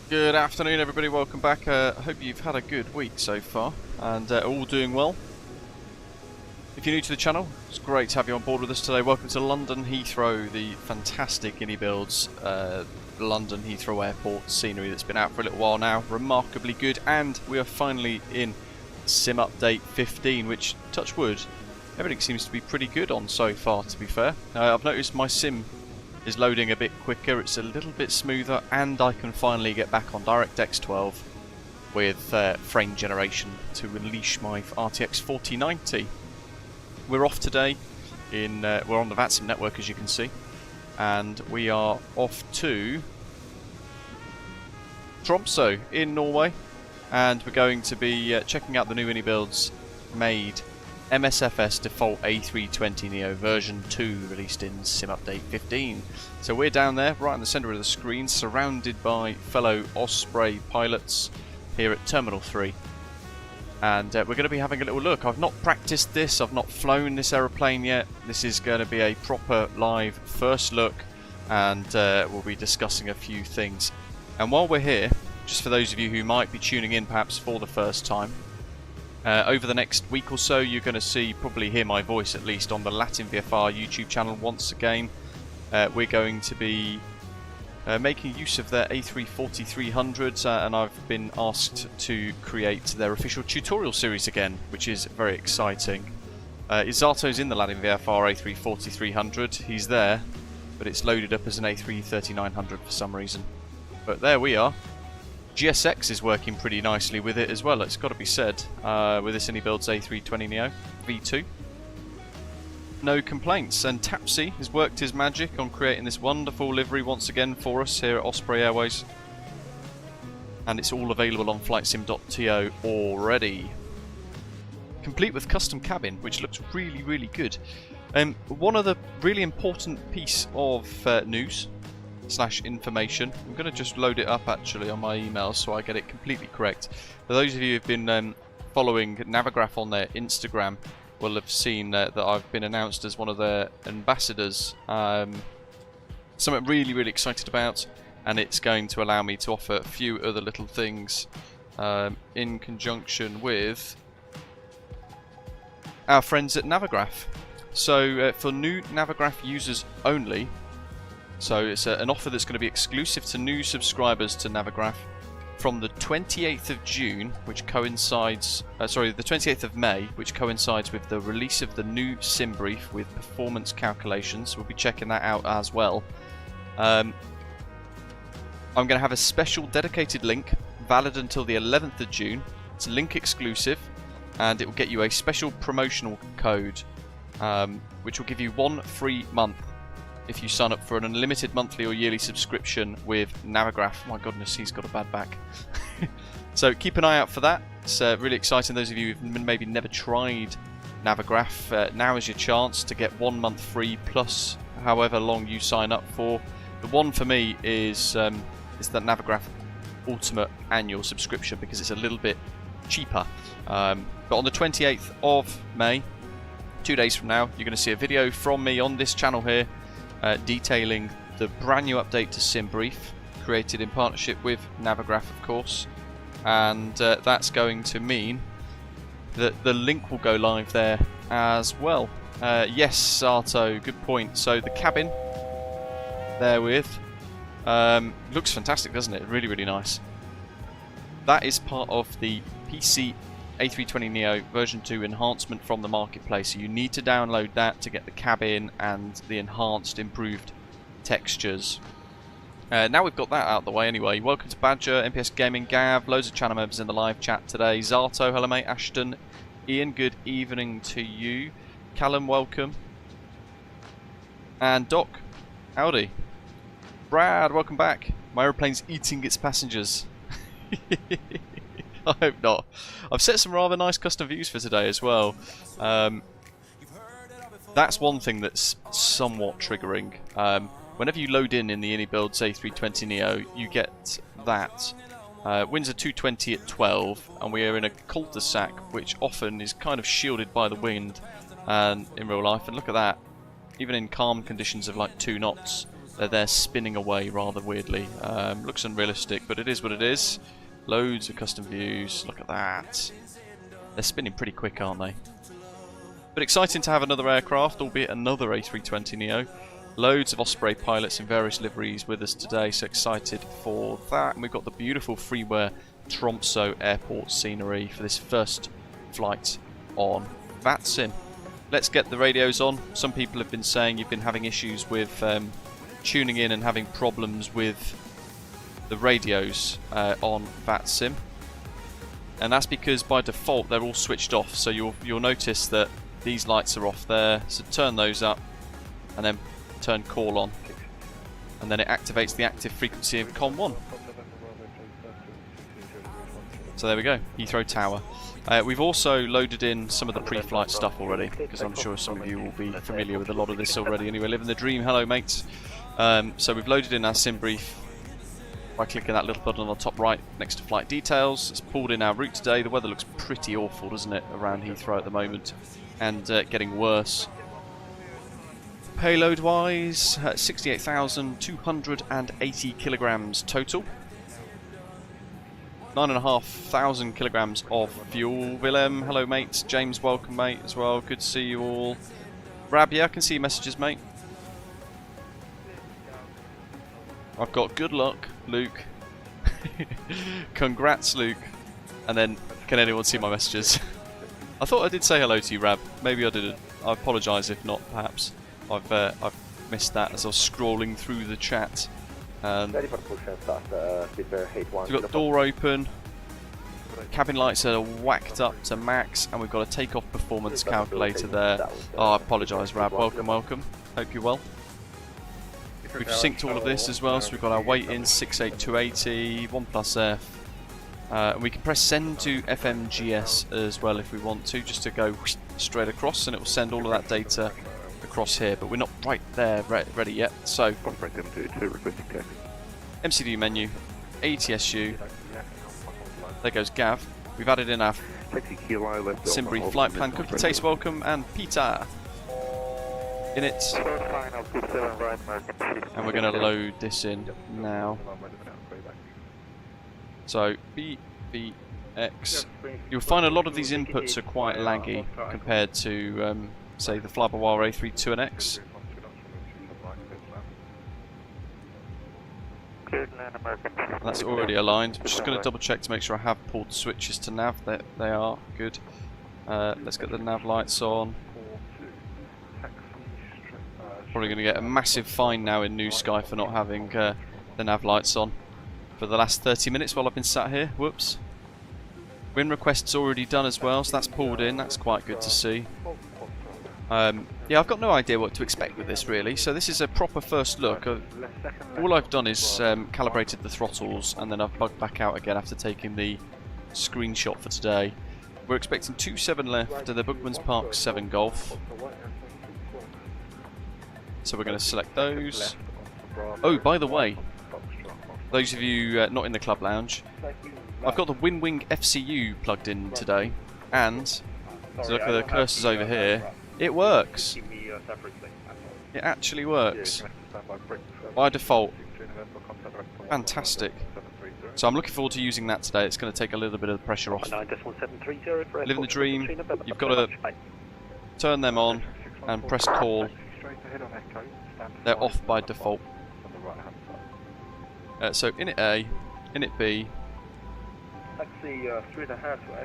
Good afternoon everybody, welcome back. I hope you've had a good week so far and all doing well. If you're new to the channel, it's great to have you on board with us today. Welcome to London Heathrow, the fantastic iniBuilds London Heathrow Airport scenery that's been out for a little while now. Remarkably good, and we are finally in Sim Update 15, which, touch wood, everything seems to be pretty good on so far, to be fair. I've noticed my sim is loading a bit quicker, it's a little bit smoother, and I can finally get back on DirectX 12 with frame generation to unleash my RTX 4090. We're off today, we're on the VATSIM network as you can see, and we are off to Tromsø in Norway, and we're going to be checking out the new iniBuilds made MSFS default A320neo version 2 released in Sim Update 15. So we're down there right in the centre of the screen, surrounded by fellow Osprey pilots here at Terminal 3, and we're going to be having a little look. I've not practiced this, I've not flown this aeroplane yet. This is going to be a proper live first look, and we'll be discussing a few things. And while we're here, just for those of you who might be tuning in perhaps for the first time, over the next week or so you're going to see, probably hear my voice at least, on the Latin VFR YouTube channel once again. We're going to be making use of their A340-300s, and I've been asked to create their official tutorial series again, which is very exciting. Izato's in the Latin VFR A340-300, he's there, but it's loaded up as an A330-900 for some reason. But there we are. GSX is working pretty nicely with it as well, it's got to be said, with this iniBuilds A320neo V2. No complaints, and Tapsi has worked his magic on creating this wonderful livery once again for us here at Osprey Airways. And it's all available on flightsim.to already. Complete with custom cabin, which looks really, really good. One other really important piece of news / information. I'm going to just load it up actually on my email so I get it completely correct. For those of you who've been following Navigraph on their Instagram will have seen that I've been announced as one of their ambassadors. Something really, really excited about, and it's going to allow me to offer a few other little things in conjunction with our friends at Navigraph. So for new Navigraph users only, so it's an offer that's going to be exclusive to new subscribers to Navigraph from the 28th of June, which coincides, the 28th of May, which coincides with the release of the new sim brief with performance calculations. We'll be checking that out as well. I'm going to have a special dedicated link valid until the 11th of June. It's link exclusive, and it will get you a special promotional code, which will give you 1 free month if you sign up for an unlimited monthly or yearly subscription with Navigraph. My goodness, he's got a bad back. So keep an eye out for that. It's really exciting. Those of you who've maybe never tried Navigraph, now is your chance to get 1 month free plus however long you sign up for. The one for me is the Navigraph Ultimate annual subscription, because it's a little bit cheaper. But on the 28th of May, 2 days from now, you're going to see a video from me on this channel here, detailing the brand new update to Sim Brief, created in partnership with Navigraph of course, and that's going to mean that the link will go live there as well. Yes, Sato, good point. So the cabin therewith looks fantastic, doesn't it? Really, really nice. That is part of the PC A320neo version 2 enhancement from the marketplace. So you need to download that to get the cabin and the enhanced, improved textures. Now we've got that out of the way anyway. Welcome to Badger, MPS Gaming, Gav, loads of channel members in the live chat today. Zato, hello mate, Ashton, Ian, good evening to you. Callum, welcome. And Doc, howdy. Brad, welcome back. My aeroplane's eating its passengers. I hope not. I've set some rather nice custom views for today as well. That's one thing that's somewhat triggering. Whenever you load in the iniBuilds A320neo, you get that. Winds are 220 at 12, and we are in a cul-de-sac, which often is kind of shielded by the wind and in real life. And look at that. Even in calm conditions of like 2 knots, They're there spinning away rather weirdly. Looks unrealistic, but it is what it is. Loads of custom views. Look at that. They're spinning pretty quick, aren't they? But exciting to have another aircraft, albeit another A320neo. Loads of Osprey pilots in various liveries with us today, so excited for that. And we've got the beautiful freeware Tromsø airport scenery for this first flight on VATSIM. Let's get the radios on. Some people have been saying you've been having issues with tuning in and having problems with the radios on VATSIM. And that's because by default they're all switched off, so you'll notice that these lights are off there, so turn those up and then turn call on, and then it activates the active frequency of COM 1. So there we go, Heathrow Tower. We've also loaded in some of the pre-flight stuff already, because I'm sure some of you will be familiar with a lot of this already. Anyway, living the dream, hello mates. So we've loaded in our sim brief by clicking that little button on the top right next to flight details. It's pulled in our route today. The weather looks pretty awful, doesn't it, around Heathrow at the moment, and getting worse. Payload wise, 68,280 kilograms total. 9,500 kilograms of fuel. Willem, hello mate. James, welcome mate as well. Good to see you all. Rab, yeah, I can see your messages, mate. I've got good luck, Luke. Congrats, Luke. And then, can anyone see my messages? I thought I did say hello to you, Rab. Maybe I didn't. I apologise if not, perhaps. I've missed that as I was scrolling through the chat. We've got door open. Cabin lights are whacked up to max, and we've got a takeoff performance calculator there. Oh, I apologise, Rab. Welcome, welcome. Hope you're well. We've synced all of this as well, so we've got our weight in 68280, 1+F. And we can press send to FMGS as well if we want to, just to go straight across, and it will send all of that data across here, but we're not right there ready yet. So MCD menu, ATSU, there goes Gav. We've added in our Simbury flight plan, Cookie Taste welcome, and Peter in it, and we're going to load this in now. So BBX, you'll find a lot of these inputs are quite laggy compared to say the Flybawar A320neo. That's already aligned. I'm just going to double check to make sure I have pulled the switches to nav. They are good. Let's get the nav lights on. Probably going to get a massive fine now in New Sky for not having the nav lights on for the last 30 minutes while I've been sat here. Whoops. Win request's already done as well, so that's pulled in. That's quite good to see. Yeah, I've got no idea what to expect with this really, so this is a proper first look. All I've done is calibrated the throttles, and then I've bugged back out again after taking the screenshot for today. We're expecting 27 left to the Bookman's Park 7 Golf. So we're going to select those. Oh, by the way, those of you not in the club lounge, I've got the WinWing FCU plugged in today, and so look at the cursors over here. It works. It actually works. By default. Fantastic. So I'm looking forward to using that today. It's going to take a little bit of the pressure off. Living the dream. You've got to turn them on and press call. They're off by default. So init A, init B.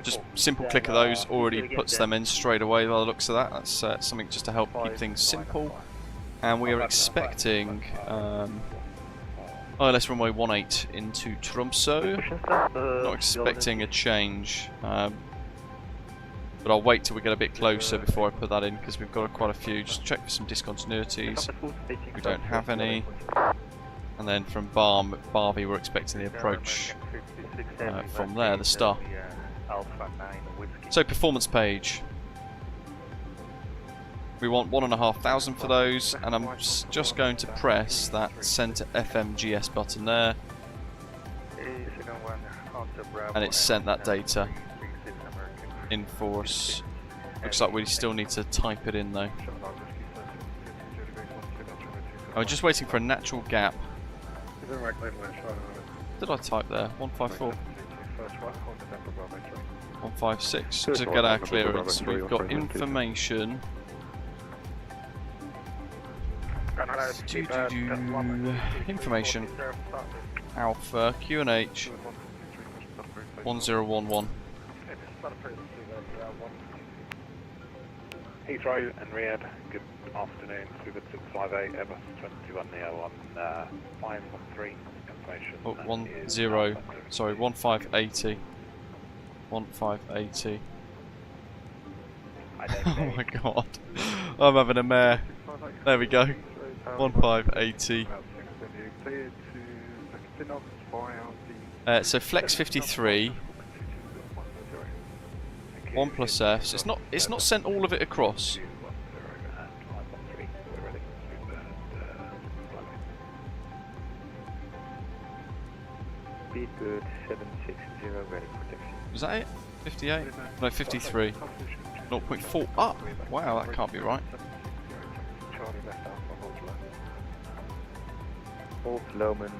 Just simple click of those already puts them in straight away by the looks of that. That's something just to help keep things simple. And we are expecting ILS runway 18 into Tromsø. Not expecting a change, but I'll wait till we get a bit closer before I put that in, because we've got quite a few. Just check for some discontinuities. We don't have any. And then from Barbie we're expecting the approach from there, the star. So performance page. We want 1,500 for those, and I'm just going to press that send to FMGS button there, and it's sent that data in for us. Looks like we still need to type it in though. I'm just waiting for a natural gap. Did I type there? 154. 156 to get our clearance. We've got information. Information. Alpha QNH 1011. Heathrow and Riyadh, good afternoon. We've got 658 Airbus 321neo on 513 information. Oh, 1580. 1580. Oh my god. I'm having a mare. There we go. 1580. So flex 53. 1 plus Fs. It's not sent all of it across. Speed good, 760, ready protection. Was that it? 58? No, 53. 0.4 up. Wow, that can't be right. Wolf Loman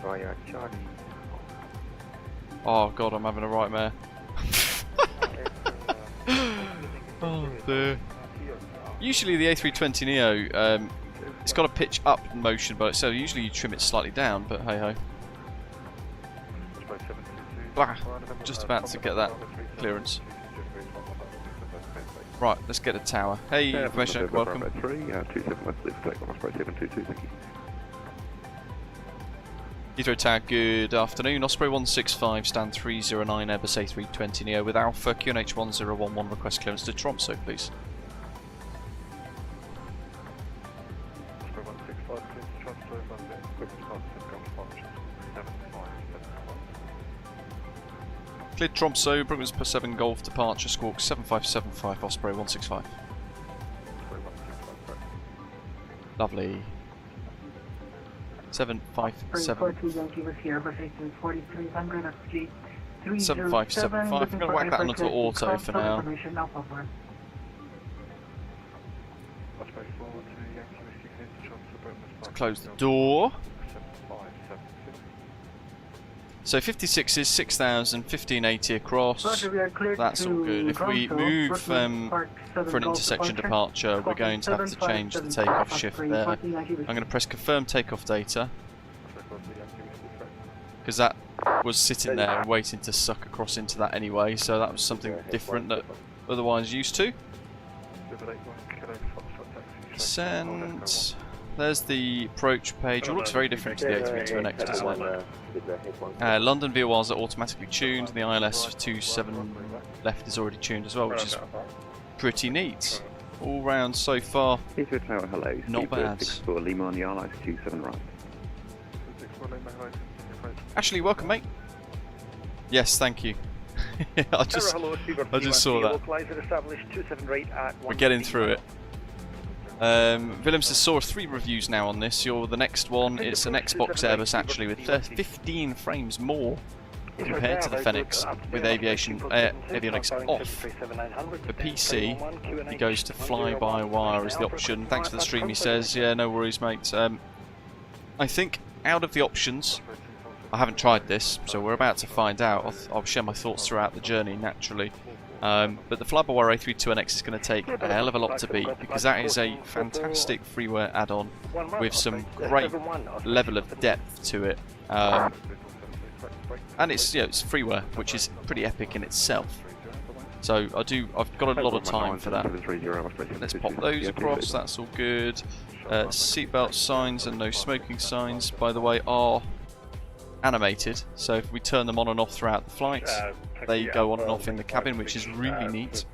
via Charlie. Oh god, I'm having a right mare. Oh dear. Usually the A320neo, it's got a pitch up motion, but so usually you trim it slightly down, but hey ho. Blah, just about to get that clearance. Right, let's get a tower. Hey, information, welcome. Heathrow Tower, good afternoon. Osprey 165, stand 309, Airbus A320neo with Alpha QNH 1011, request clearance to Tromsø, please. Cleared Tromsø, Brooklyn's per 7 Golf departure, squawk 7575, Osprey 165. Lovely. 7575. I'm going to whack that onto auto for now. Let's close the door. So 56 is 6,000, 1580 across. That's all good. If we move for an intersection departure, we're going to have to change the takeoff shift there. I'm going to press confirm takeoff data, because that was sitting there and waiting to suck across into that anyway, so that was something different that otherwise used to. Send. There's the approach page. It looks very different to the A320neo, doesn't it? London VORs are automatically tuned. The ILS 27 left is already tuned as well, which is pretty neat. All round so far, not bad. Ashley, welcome, mate. Yes, thank you. I just saw that. We're getting through it. Willems says, saw 3 reviews now on this. You're the next one. It's an Xbox Airbus actually with 15 frames more compared to the Fenix with avionics off. The PC, he goes to fly-by-wire as the option. Thanks for the stream, he says. Yeah, no worries, mate. I think out of the options, I haven't tried this, so we're about to find out. I'll share my thoughts throughout the journey, naturally. But the fly-by-wire A320neo is going to take a hell of a lot to beat, because that is a fantastic freeware add-on with some great level of depth to it, and it's it's freeware, which is pretty epic in itself. So I've got a lot of time for that. Let's pop those across. That's all good. Seatbelt signs and no smoking signs, by the way, are animated, so if we turn them on and off throughout the flight, they go on and off in the cabin, which is really neat.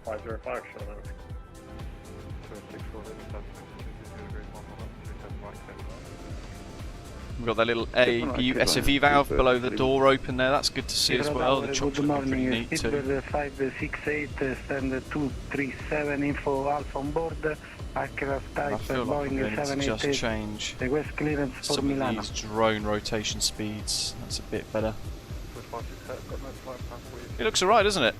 We've got that little APU SFE valve below the door open there, that's good to see as well. The chops are pretty neat too. 568, stand 237, info Alpha on board. I feel like I'm going to just change some of these drone rotation speeds. That's a bit better. It looks alright, doesn't it?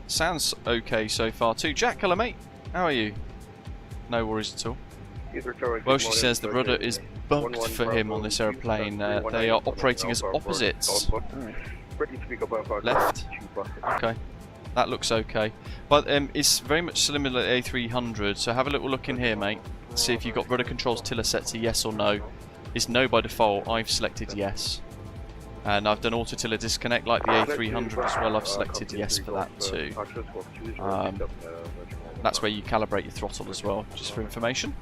Sounds okay so far too. Jack, hello mate. How are you? No worries at all. Well, she says the rudder is bugged for him on this aeroplane. They are operating as opposites. Left. Okay. That looks okay. But it's very much similar to A300, so have a little look in here, mate. See if you've got rudder controls tiller set to yes or no. It's no by default. I've selected yes. And I've done auto tiller disconnect like the A300 as well. I've selected yes for that too. That's where you calibrate your throttle as well, just for information.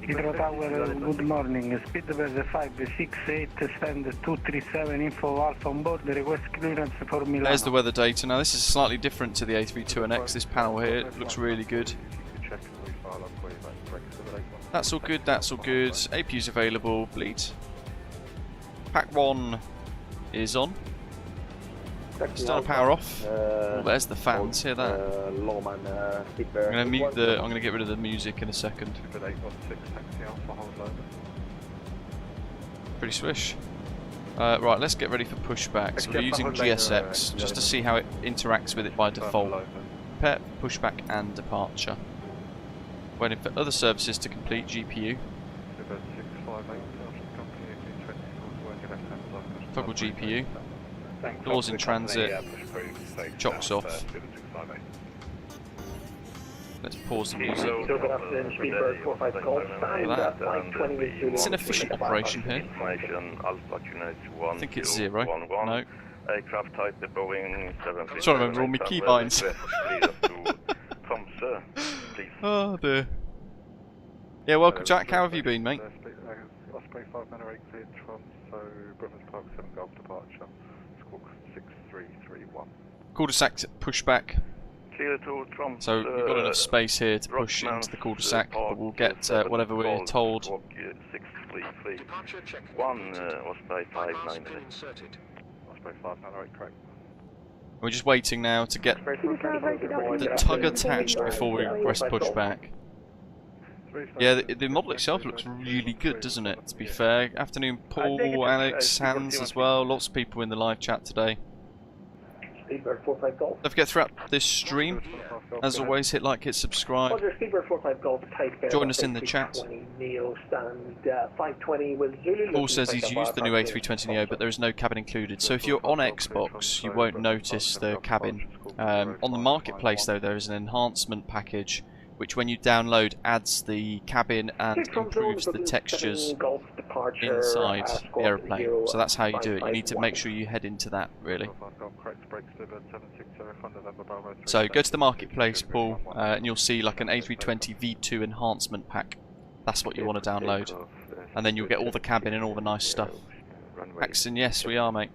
Heathrow Tower, good morning. Speed weather 568, stand 237, info Alpha on board, request clearance for Milano. There's the weather data. Now this is slightly different to the A320neo. This panel here looks really good. That's all good, that's all good. APU's available, bleed. Pack 1 is on. Just done a power off. Oh, there's the fans, hear that? I'm gonna get rid of the music in a second. Pretty swish. Right, let's get ready for pushback. So we're using GSX just to see how it interacts with it by default. Prepare pushback and departure. Waiting for other services to complete. GPU. Toggle GPU. Doors in transit. Chocks off. Let's pause the music. It's an efficient operation here. I think it's 0. No. Aircraft type the Boeing 737. Trying to remember all my keybinds. Tromsø, please. Oh dear. Yeah, welcome Jack. How have you been, mate? Osprey 598 cleared Tromsø, Britain's Park 7 Golf departure. Squawk 6331. Cul-de-sac pushback. Clear to Tromsø. So we've got enough space here to push into the cul-de-sac, but we'll get whatever we're told. 633. One Osprey 598. Osprey 598, correct. We're just waiting now to get the tug attached before we press pushback. Yeah, the model itself looks really good, doesn't it, to be fair. Afternoon, Paul, Alex, Hans as well. Lots of people in the live chat today. Don't forget throughout this stream, as always, hit like, hit subscribe. Join us in the chat. Paul says he's used the new A320neo, but there is no cabin included. So if you're on Xbox, you won't notice the cabin. On the marketplace, though, there is an enhancement package which when you download adds the cabin and improves the textures inside the aeroplane. So that's how you do it. You need to make sure you head into that, really. So go to the marketplace, Paul, and you'll see like an A320 V2 enhancement pack. That's what you want to download. And then you'll get all the cabin and all the nice stuff. Axon, yes, we are, mate.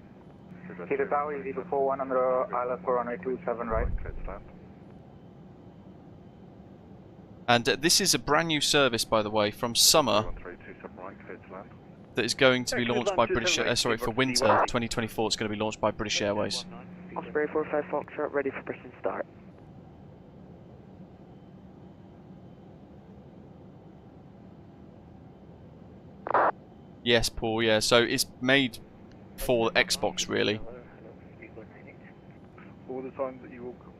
Heathrow Tower, 041 on the ILS for runway 27 right. And this is a brand new service, by the way, from summer that is going to be launched by British. For winter 2024, it's going to be launched by British Airways. Osprey 45 Foxtrot, ready for press and start. Yes, Paul. Yeah, so it's made for Xbox, really. All the time that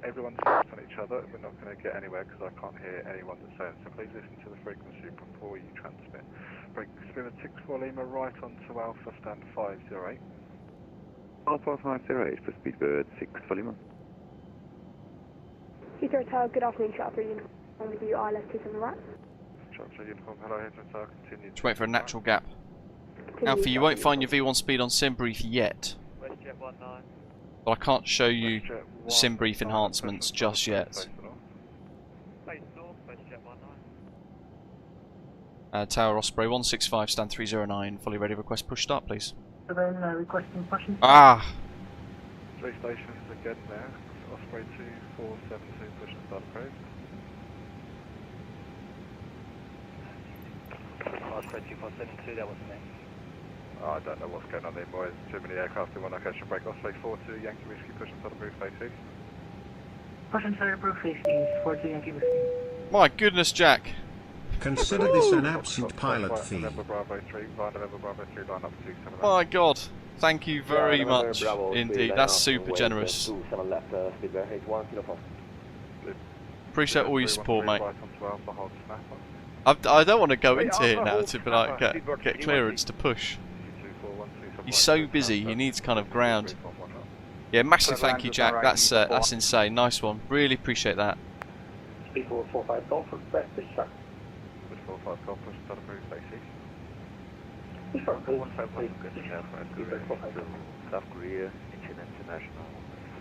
everyone's focused on each other, we're not going to get anywhere because I can't hear anyone that's saying. So please listen to the frequency before you transmit. Frequency 64 Lima right onto Alpha, stand 508. Alpha 508 for Speedbird 6 for Lima. Heathrow Tower, good afternoon, Chapter Uniform with you, ILS 27 right. Chapter Uniform, hello, Heathrow Tower, continue. Just wait for a natural gap. Alpha, you won't find your V1 speed on SimBrief yet. But I can't show you the SimBrief enhancements just yet. Tower Osprey 165, stand 309, fully ready, request push start, please. Requesting pushing. Ah! 3 stations again there. Osprey 2472, push and start approach. Osprey 2472, that was the name. Oh, I don't know what's going on there, boys. Too many aircraft in one location. Break Osprey 42, Yankee Whiskey, push and start approach, AC. Push and start approach, AC, 42 Yankee Whiskey. My goodness, Jack. Consider this an absent pilot fee. My God. Thank you very much indeed. That's super generous. Appreciate all your support, mate. I don't want to go into here now to be like get clearance to push. He's so busy. He needs kind of ground. Yeah, massive thank you, Jack. That's insane. Nice one. Really appreciate that. Speed 445 Golf from British Airways. 45 Golf, push start approved, basic. South Korea, International.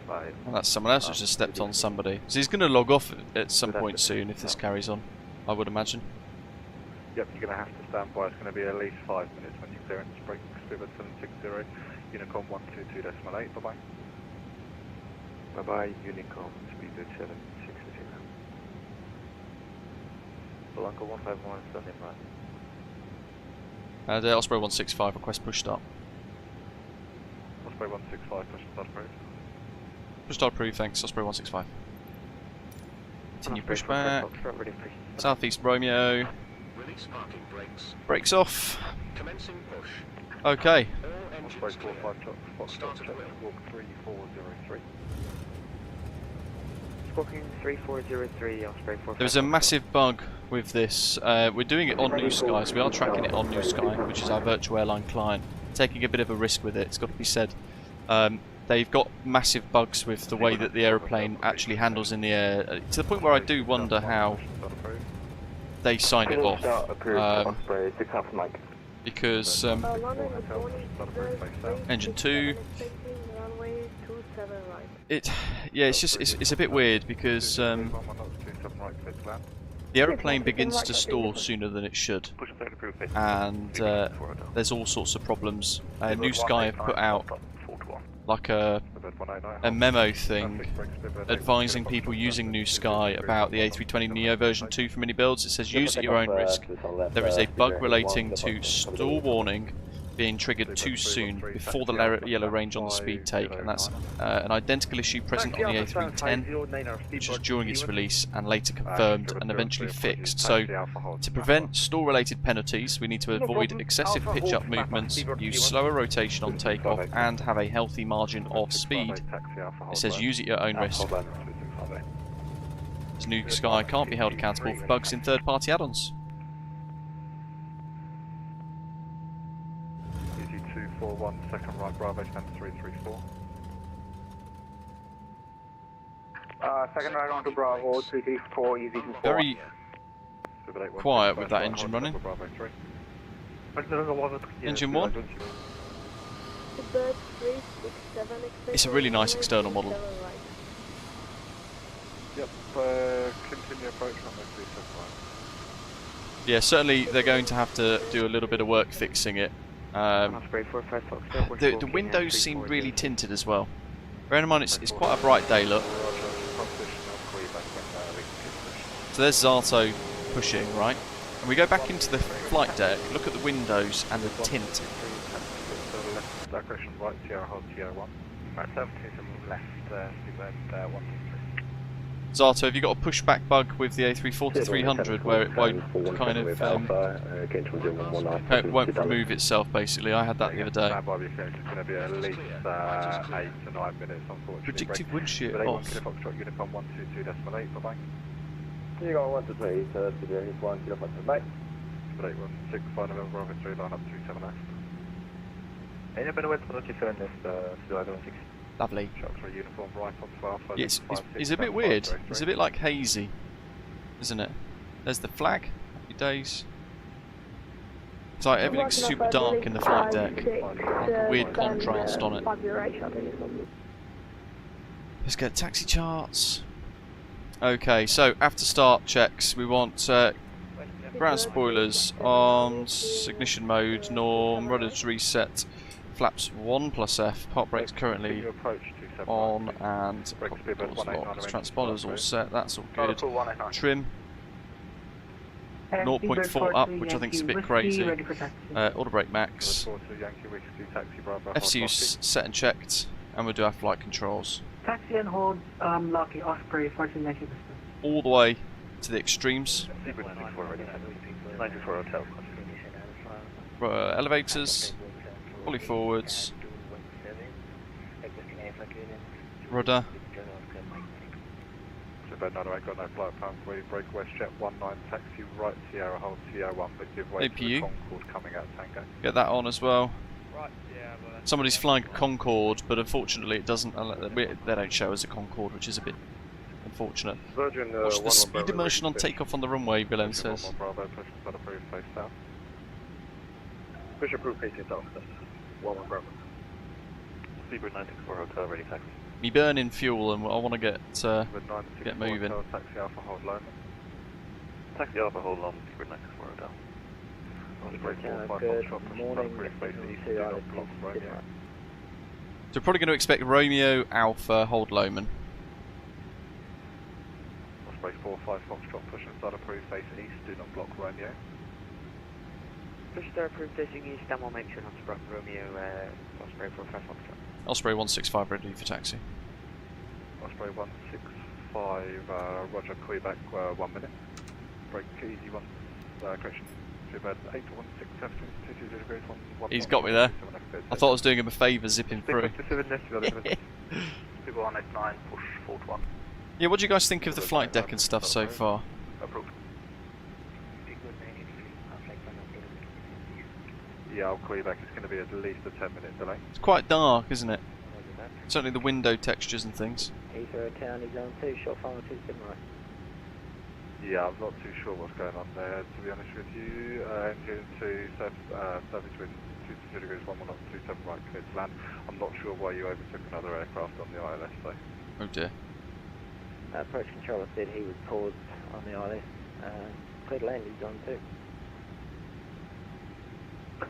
Well, that's someone else who's just stepped on somebody. So he's going to log off at some point soon if this carries on, I would imagine. Yep, you're going to have to stand by. It's going to be at least 5 minutes when you clearance. Break Spirit 760, Unicom 122.8. Bye bye. Bye bye, Unicom, speedbird 760. Blanco 151, standing by. Osprey 165, request push start. Osprey 165, push start approved. Push start approved, thanks. Osprey 165. Continue push back. Southeast Romeo. Release parking brakes. Brakes off. Commencing push. Okay. Osprey 45 Fox, start check, walk 3403. Walking 3403, Osprey 45. There's a massive bug with this. We're doing it on New Sky, so we are tracking it on New Sky, which is our virtual airline client. Taking a bit of a risk with it, it's got to be said. They've got massive bugs with the way that the aeroplane actually handles in the air, to the point where I do wonder how they sign it off. Because engine 2, it's a bit weird because the aeroplane begins to stall sooner than it should, and there's all sorts of problems. New Sky have put out like a memo thing advising people using New Sky about the A320neo version 2 from iniBuilds. It says use at your own risk. There is a bug relating to stall warning being triggered too soon before the yellow range on the speed take, and that's an identical issue present on the A310, which was during its release and later confirmed and eventually fixed. So to prevent stall related penalties, we need to avoid excessive pitch up movements, use slower rotation on takeoff, and have a healthy margin of speed. It says use at your own risk. New Sky can't be held accountable for bugs in third party add-ons. 241, second right, Bravo, stand 334. Second right onto Bravo, 334, easy to Very quiet with that engine running. Engine 1. It's a really nice external model. Yep, continue approach on the 375. Yeah, certainly they're going to have to do a little bit of work fixing it. The windows seem really tinted as well. Bear in mind it's quite a bright day, look. So there's Zato pushing, right? And we go back into the flight deck, look at the windows and the tint. Direction right, Sierra Hold, Sierra 1. Myself to some left, Speedbird 123. Zato, have you got a pushback bug with the A340-300 where it won't kind of won't remove itself basically? I had that the other day. It's going to be at least 8 to 9 minutes, unfortunately. Predictive wind shear off. Unicom 122.8, bye bye. You got 123, so that's the 1 kilo bye. Speed 816, 5 November, Bravo 3, line up 27 left. Any better way to pronounce your this, 016? Lovely. Uniform right on 12, it's a bit weird. It's a bit like hazy, isn't it? There's the flag. Happy days. It's like everything's super dark in the flight deck. Like a weird contrast on it. Let's get taxi charts. Okay, so after start checks, we want ground spoilers on ignition mode, norm, rudders reset. Flaps 1 plus F, park brakes currently on, and transponders all set, that's all good. Trim 0.4 up, which I think is a bit crazy. Auto brake max. FCU's set and checked, and we'll do our flight controls. Taxi and hold, Lucky Osprey, 1490. All the way to the extremes. Elevators. Fully forwards. Bed 908, got no flight plan for you. Break West Jet 19, taxi right Sierra, hold Sierra 1, but give way to the Concorde coming out Tango. Get that on as well. Right, yeah, well, Somebody's flying a Concorde, but unfortunately it doesn't. They don't show as a Concorde, which is a bit unfortunate. Virgin, Watch the speed immersion on takeoff on the runway, Willem says. One Bravo, push inside approved, face south. push approved facing south. 1 Bravo. Seabird 964 Hotel, ready taxi. Me burning fuel, and I want to get moving. Hotel, taxi Alpha, hold low. Taxi Alpha, hold on, Seabird 964 Hotel. Good morning, So we're probably going to expect Romeo Alpha, hold Lowman. Osprey 45 Foxtrot, push inside approved, face east, do not block Romeo. Push the approved facing east, and we'll make sure not to block Romeo, Osprey 45 Foxtrot. Osprey 165 ready for taxi. Osprey 165, roger, call you back 1 minute. Break easy 1, correction. He's got me there. I thought I was doing him a favour zipping through. People on 9, push 41. Yeah, what do you guys think of the flight deck and stuff so far? Approved. Yeah, I'll call you back. It's going to be at least a 10-minute delay. It's quite dark, isn't it? Certainly the window textures and things. Heathrow Town is on 2, short final 27 right. Yeah, I'm not too sure what's going on there, to be honest with you. Engine 2, service wind 22 degrees, 1127 right, clear to land. I'm not sure why you overtook another aircraft on the ILS though. Oh dear. Approach controller said he was paused on the ILS. Clear to land is on 2.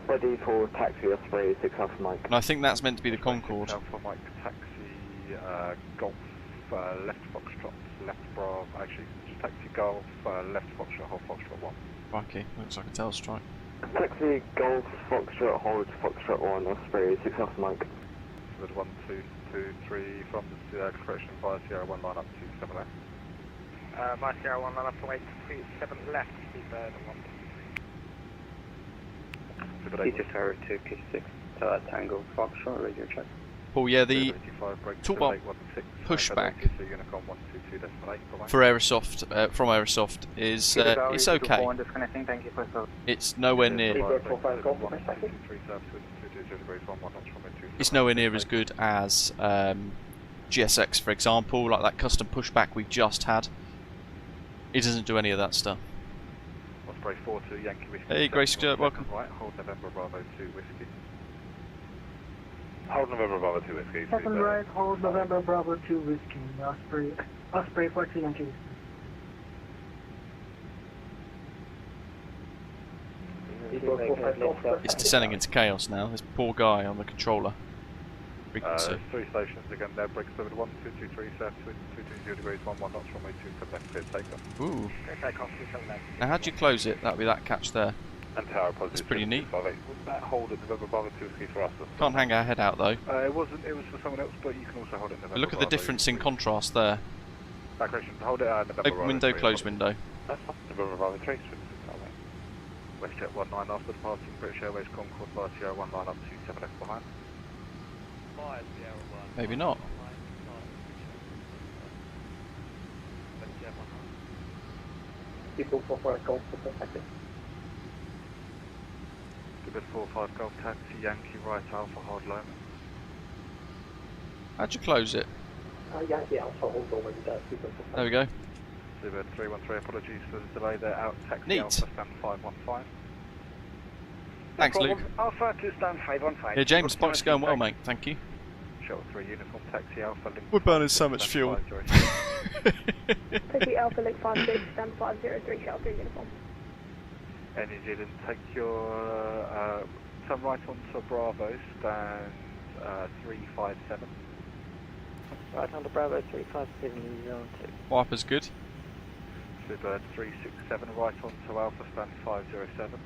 Ready for taxi, Osprey 6 Alpha Mike. And I think that's meant to be the Concorde. Alpha Mike, taxi, Golf, left Foxtrot, left Bravo, actually, just taxi Golf, left Foxtrot, hold Foxtrot 1. Crikey, looks like a tail strike. Taxi Golf, Foxtrot, hold Foxtrot 1, Osprey 6 Alpha Mike. With 1, 2, 2, 3 from the correction via Sierra 1 line up to 7 left. Via Sierra 1 line up to 7 left, Seabird 1. Teacher Tower 2K6, Tango Foxtrot, radio check. Oh yeah, the toolbar pushback for Aerosoft, from Aerosoft is it's okay. It's nowhere near. It's nowhere near as good as GSX, for example, like that custom pushback we've just had. It doesn't do any of that stuff. Osprey 42 Yankee Whiskey. Hey, Grace, welcome. Right, hold November Bravo 2 Whiskey. Hold November Bravo 2 Whiskey. Second right, hold November Bravo 2 Whiskey. Osprey 42 Yankee Whiskey. It's descending into chaos now. This poor guy on the controller. Frequency. 3 stations again there, break speed 1, 2, 2, 3, south, 220 degrees, 1, 1 knots, runway 27 left, clear takeoff. Ooh. Takeoff, 27 left. Now how'd you close it? That'd be that catch there. And tower positive. That's pretty neat. Would that hold at November Bravo 2 Whiskey for us? Can't hang our head out though. It was for someone else, but you can also hold it in November. Look at the difference in contrast there. Back correction, hold it November Open Bravo window, 3, close window. That's fine. November Bravo 3 WestJet 19 after departing British Airways Concorde via Sierra 1 line up to 7 left behind. Maybe not. People 45 Golf for taxi. Good 45 Golf taxi, Yankee right Alpha hard low. How'd you close it? Yankee Alpha hold over the There we go. Seabird 313, apologies for the delay there, out taxi Neat. Alpha stand 515. Thanks, Luke. Alpha to stand 515. Yeah, James, box going well, mate. Thank you. Shuttle 3 uniform taxi Alpha link. We're burning so much fuel. Taxi Alpha Link 56, stand 503, Shuttle 3 uniform. And New Zealand, take your turn right onto Bravo, stand 357. Right on the Bravo 357 is on 2. Wiper's good. Seabird 367, right onto Alpha, stand 507.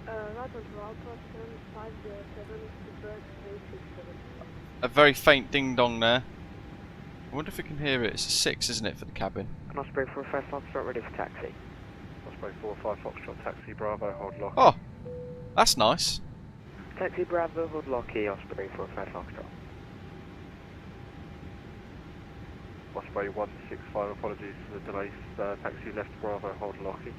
Right onto Alpha, stand 507, Seabird 367. A very faint ding dong there. I wonder if we can hear it. It's a 6, isn't it, for the cabin? And Osprey 45 Foxtrot ready for taxi. Osprey 45 Foxtrot, taxi Bravo, hold lock. Oh, that's nice. Taxi Bravo, hold locky, Osprey 45 Foxtrot. Osprey 165, apologies for the delay. Taxi left Bravo, hold Lockheed.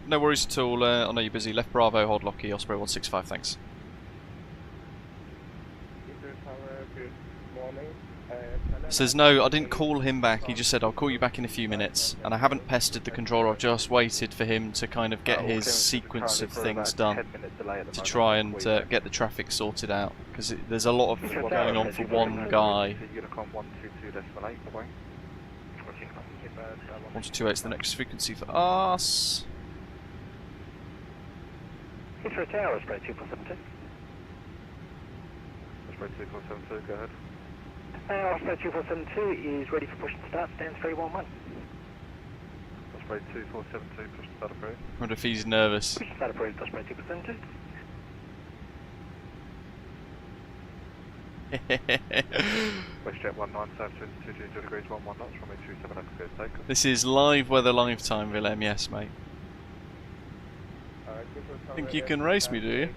No worries at all. I know you're busy. Left Bravo, hold Lockheed, Osprey 165, thanks. Good morning. Says no, I didn't call him back. He just said I'll call you back in a few minutes, and I haven't pestered the controller. I've just waited for him to kind of get his sequence of things done to try and get the traffic sorted out, because there's a lot of going on for one guy. 128 is the next frequency for us. Heathrow Tower, Osprey 2472. Osprey 2472, go ahead. Osprey 2472 is ready for push and start, stands 311. Osprey 2472, push to start approved. I wonder if he's nervous. Push to start approved, Osprey 2472. WestJet 19, South 22 degrees 11 knots, runway 27 left, clear takeoff. This is live weather, live time, Willem. Yes, mate. Think you can race me, do you?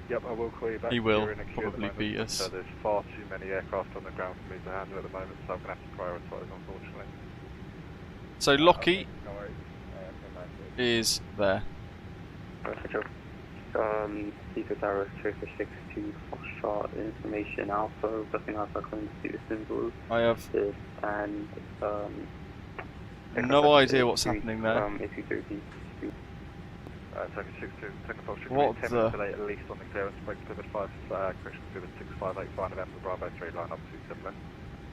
Yep, I will call you back. He will You're in a queue probably at the beat moment, us. So there's far too many aircraft on the ground for me to handle at the moment, so I'm going to have to prioritise, unfortunately. So Lockie is there. Perfect. Heathrow Tower 346 to Foxtrot information Alpha, booking Alpha claims to the symbol. I have and no idea what's happening there. Taking 62, taking Foxtrot, What 10 the? minutes delay at least on the clearance, break pivot 5, correction pivot 658, find November Bravo 3, line up 27 left.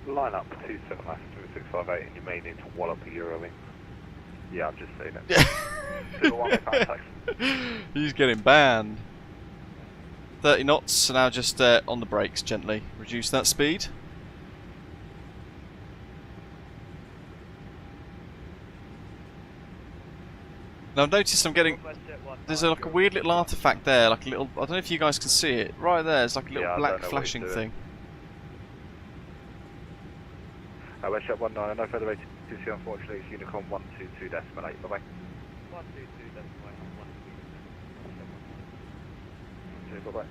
Line up 27 left, 658, and you may need to wallop a Euro in. Yeah, I've just seen it. He's getting banned. 30 knots, so now just on the brakes gently. Reduce that speed. Now I've noticed I'm getting... There's like a weird little artifact there, like a little... I don't know if you guys can see it. Right there, it's like a little black flashing thing. WestJet 19, no further ATC, unfortunately, it's Unicorn 122.8, bye-bye. 122.8, 122. Bye-bye.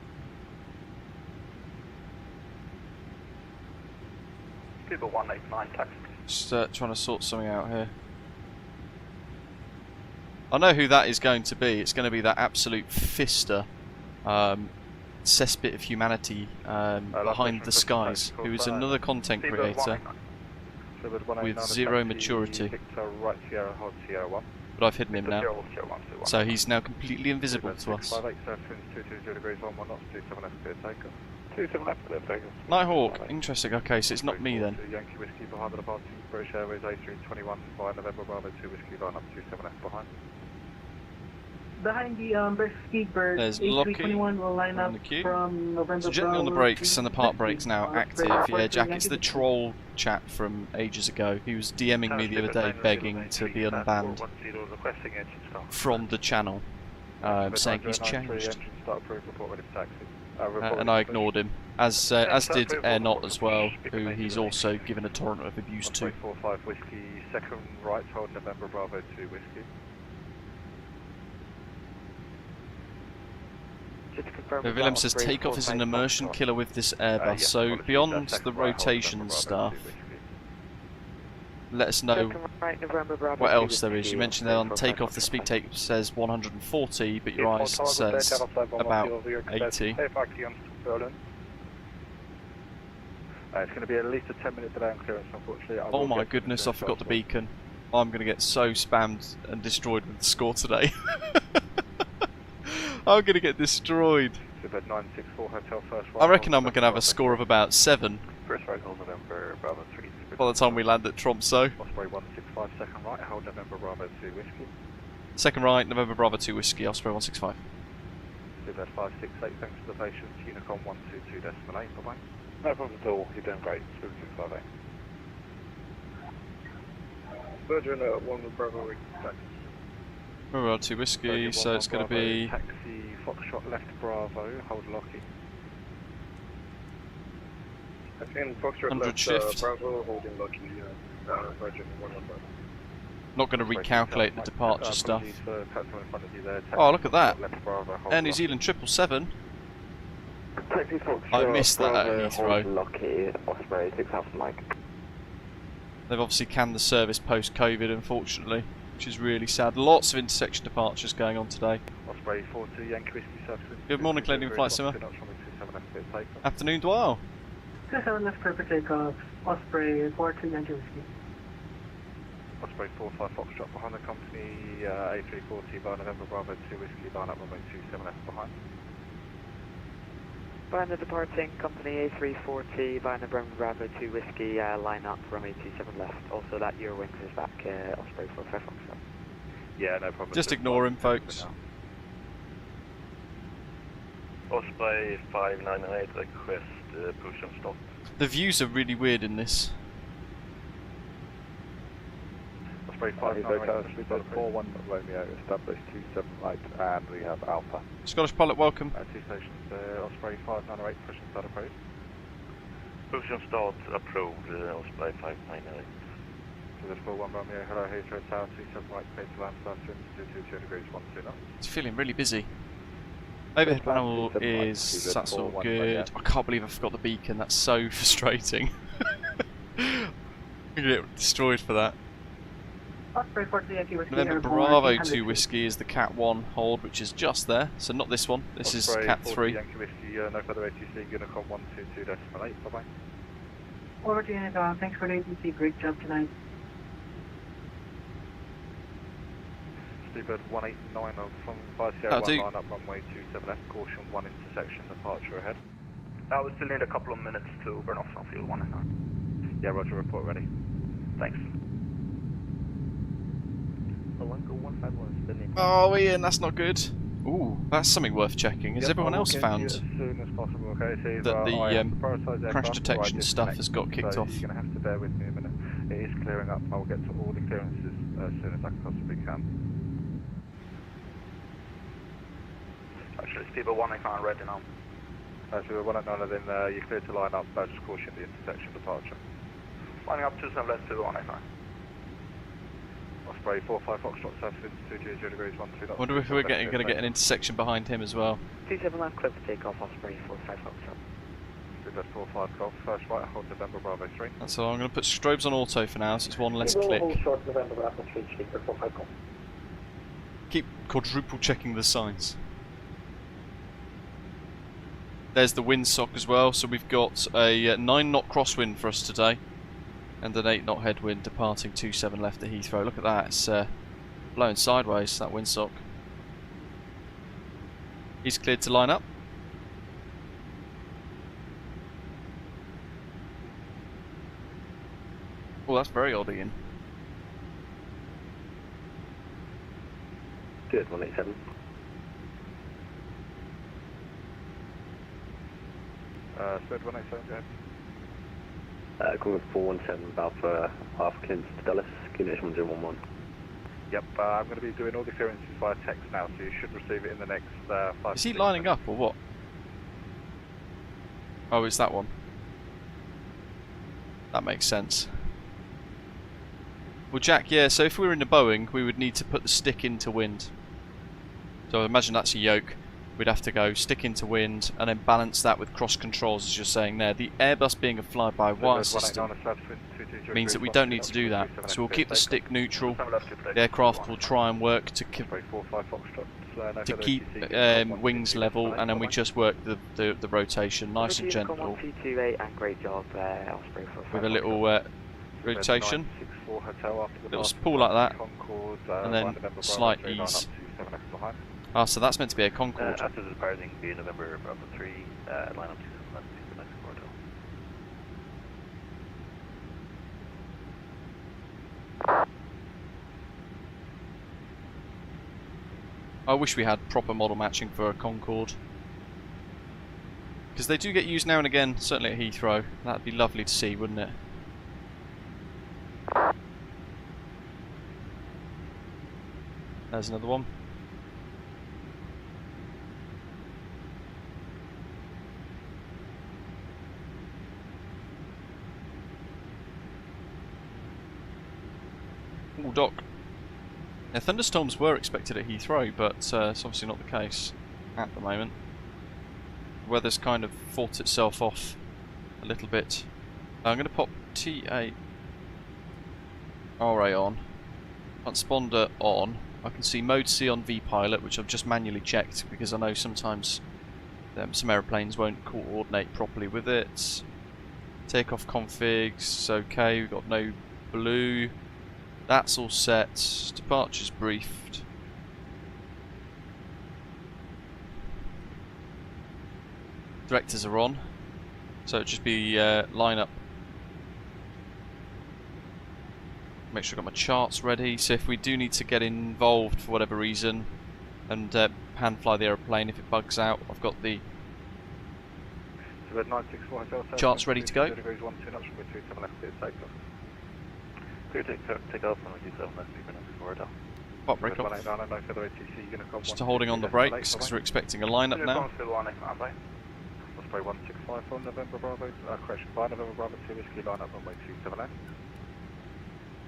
Google 189 taxi. Just trying to sort something out here. I know who that is going to be. It's going to be that absolute fister, cesspit of humanity behind the skies, who is another content creator with zero maturity. But I've hidden him now, so he's now completely invisible to us. Nighthawk, interesting. Okay, so it's not me then. Yankee Whiskey behind the departing British Airways A321 via November Bravo 2 Whiskey line up 27F behind. Behind the British Bird, There's A321 will line up from November So gently on the brakes, and the park brakes now active. Yeah, Jack, it's the troll chat from ages ago. He was DMing me the other day begging to be unbanned from the channel, saying he's changed. And I ignored him, as did Air Not as well, who he's also given a torrent of abuse to. 45 Whiskey, second right, hold November Bravo 2 Whiskey. Willem says Takeoff is an immersion killer with this Airbus, so beyond the rotation stuff, let us know what else there is. You mentioned there on Takeoff the speed tape says 140, but your eyes says about 80. It's going to be at least a 10-minute delay on clearance, unfortunately. Oh my goodness, I forgot the beacon. I'm going to get so spammed and destroyed with the score today. I'm going to get destroyed. I reckon I'm going to have a score of about 7 by the time we land at Tromsø. Osprey 165, second right, hold November Bravo 2 Whiskey. Second right, November Bravo 2 Whiskey, Osprey 165. 568, thanks for the patience, Unicorn 122.8, bye-bye. No problem at all, you're doing great, 658. Virgin 1 Bravo taxi. Bravo 2 Whiskey, so it's going to be... Taxi, Foxtrot left Bravo, hold Lockheed. Again, Foxtrot 100 left shift. Bravo, holding Lockheed, Virgin 1 Bravo. Not going to recalculate the departure stuff. Oh, look at that. Air New Zealand 777. I missed that at Heathrow. Lucky, Osprey 6000 Mike. They've obviously canned the service post-COVID, unfortunately, which is really sad. Lots of intersection departures going on today. Osprey 42 Yankee Whiskey Service. Good morning, Canadian Flight Simmer. Afternoon, Dwell. 27 left clear for takeoff. Osprey 42 Yankee Whiskey. Osprey 45 Foxtrot behind the company, A340 by November Bravo 2 Whiskey, line up runway 27 left behind. Behind the departing company A340 by November Bravo 2 Whiskey, line up runway 27 left. Also that Eurowings is back, Osprey 45 Foxtrot. Yeah, no problem. Just ignore him, folks. Osprey 598 request push and stop. The views are really weird in this. Osprey 598, 41 Romeo, established 27 right, and we have Alpha. Scottish pilot, welcome. 2 stations, Osprey 598, push and start approved. Push and start approved, Osprey 598. So there's 41 Romeo, hello Heathrow Tower, 27 right, clear to land, fast winds, 222 degrees, 12 knots. It's feeling really busy. Overhead panel is, that's all good. I can't believe I forgot the beacon, that's so frustrating. I'm gonna get destroyed for that. Osprey 42 Yankee Whiskey. November Bravo 2 Whiskey is the Cat 1 hold, which is just there, so not this one, this is Cat 3. Yankee Whiskey, no further ATC, Unicom 122.8, bye bye. Over to Unicom, thanks for the ATC, great job tonight. Seabird 189 from 5 Sierra 1 line up runway 27 left, caution 1 intersection, departure ahead. We still need a couple of minutes to burn off on fuel 199. Yeah, roger, report ready. Thanks. Oh Ian, that's not good. Ooh, that's something worth checking. Has everyone else found as soon as possible, okay? So that the crash detection stuff has got kicked off? You're going to have to bear with me a minute. It is clearing up. I'll get to all the clearances as soon as I possibly can. Actually, Speedbird 189 ready now. Speedbird 189, then you're clear to line up. Just caution the intersection departure. Lining up 27 left, Speedbird 189. Osprey 45 Foxtrot, surface winds 220 degrees, 12 knots. I wonder if we're going to get an intersection behind him as well. 27 left clear for takeoff, Osprey 45 Foxtrot. Speedbird 45 Golf, first right, hold November Bravo 3. That's all. I'm going to put strobes on auto for now, so it's one less click. Short November Bravo 3, Speedbird 45 Golf. Keep quadruple checking the signs. There's the windsock as well, so we've got a 9 knot crosswind for us today. And an 8 knot headwind departing 27 left at Heathrow. Look at that, it's blowing sideways, that windsock. He's cleared to line up. Oh, that's very odd, Ian. Good, 187. Speed 187, go ahead. Calling 417 about for Alpha Kins to Dallas, communication 1011. Yep, I'm going to be doing all the clearances via text now, so you should receive it in the next 5 Is he lining up or what? Oh, it's that one. That makes sense. Well, Jack, yeah, so if we were in the Boeing, we would need to put the stick into wind. So imagine that's a yoke. We'd have to go stick into wind and then balance that with cross controls, as you're saying there. The Airbus being a fly-by-wire system means that we don't need to do that. So we'll keep the stick neutral. The aircraft will try and work to keep wings level, and then we just work the rotation nice and gentle. With a little rotation, little pull like that, and then slight ease. Ah, so that's meant to be a Concorde. After departing via November Bravo 3, line up to the next quarter. I wish we had proper model matching for a Concorde. Because they do get used now and again, certainly at Heathrow. That'd be lovely to see, wouldn't it? There's another one. Ooh, Doc. Yeah, thunderstorms were expected at Heathrow, but it's obviously not the case at the moment. The weather's kind of fought itself off a little bit. I'm going to pop TA RA on, transponder on. I can see mode C on VPilot, which I've just manually checked because I know sometimes some aeroplanes won't coordinate properly with it. Takeoff configs, okay, we've got no blue. That's all set. Departure's briefed. Directors are on, so it'll just be line up. Make sure I've got my charts ready, so if we do need to get involved for whatever reason and hand fly the aeroplane if it bugs out, I've got the charts ready to go. Pop brake off. Just holding on the brakes because we're expecting a line up now. Osprey 165 from November Bravo, correction, by November Bravo 2 Whiskey line up runway 27 left.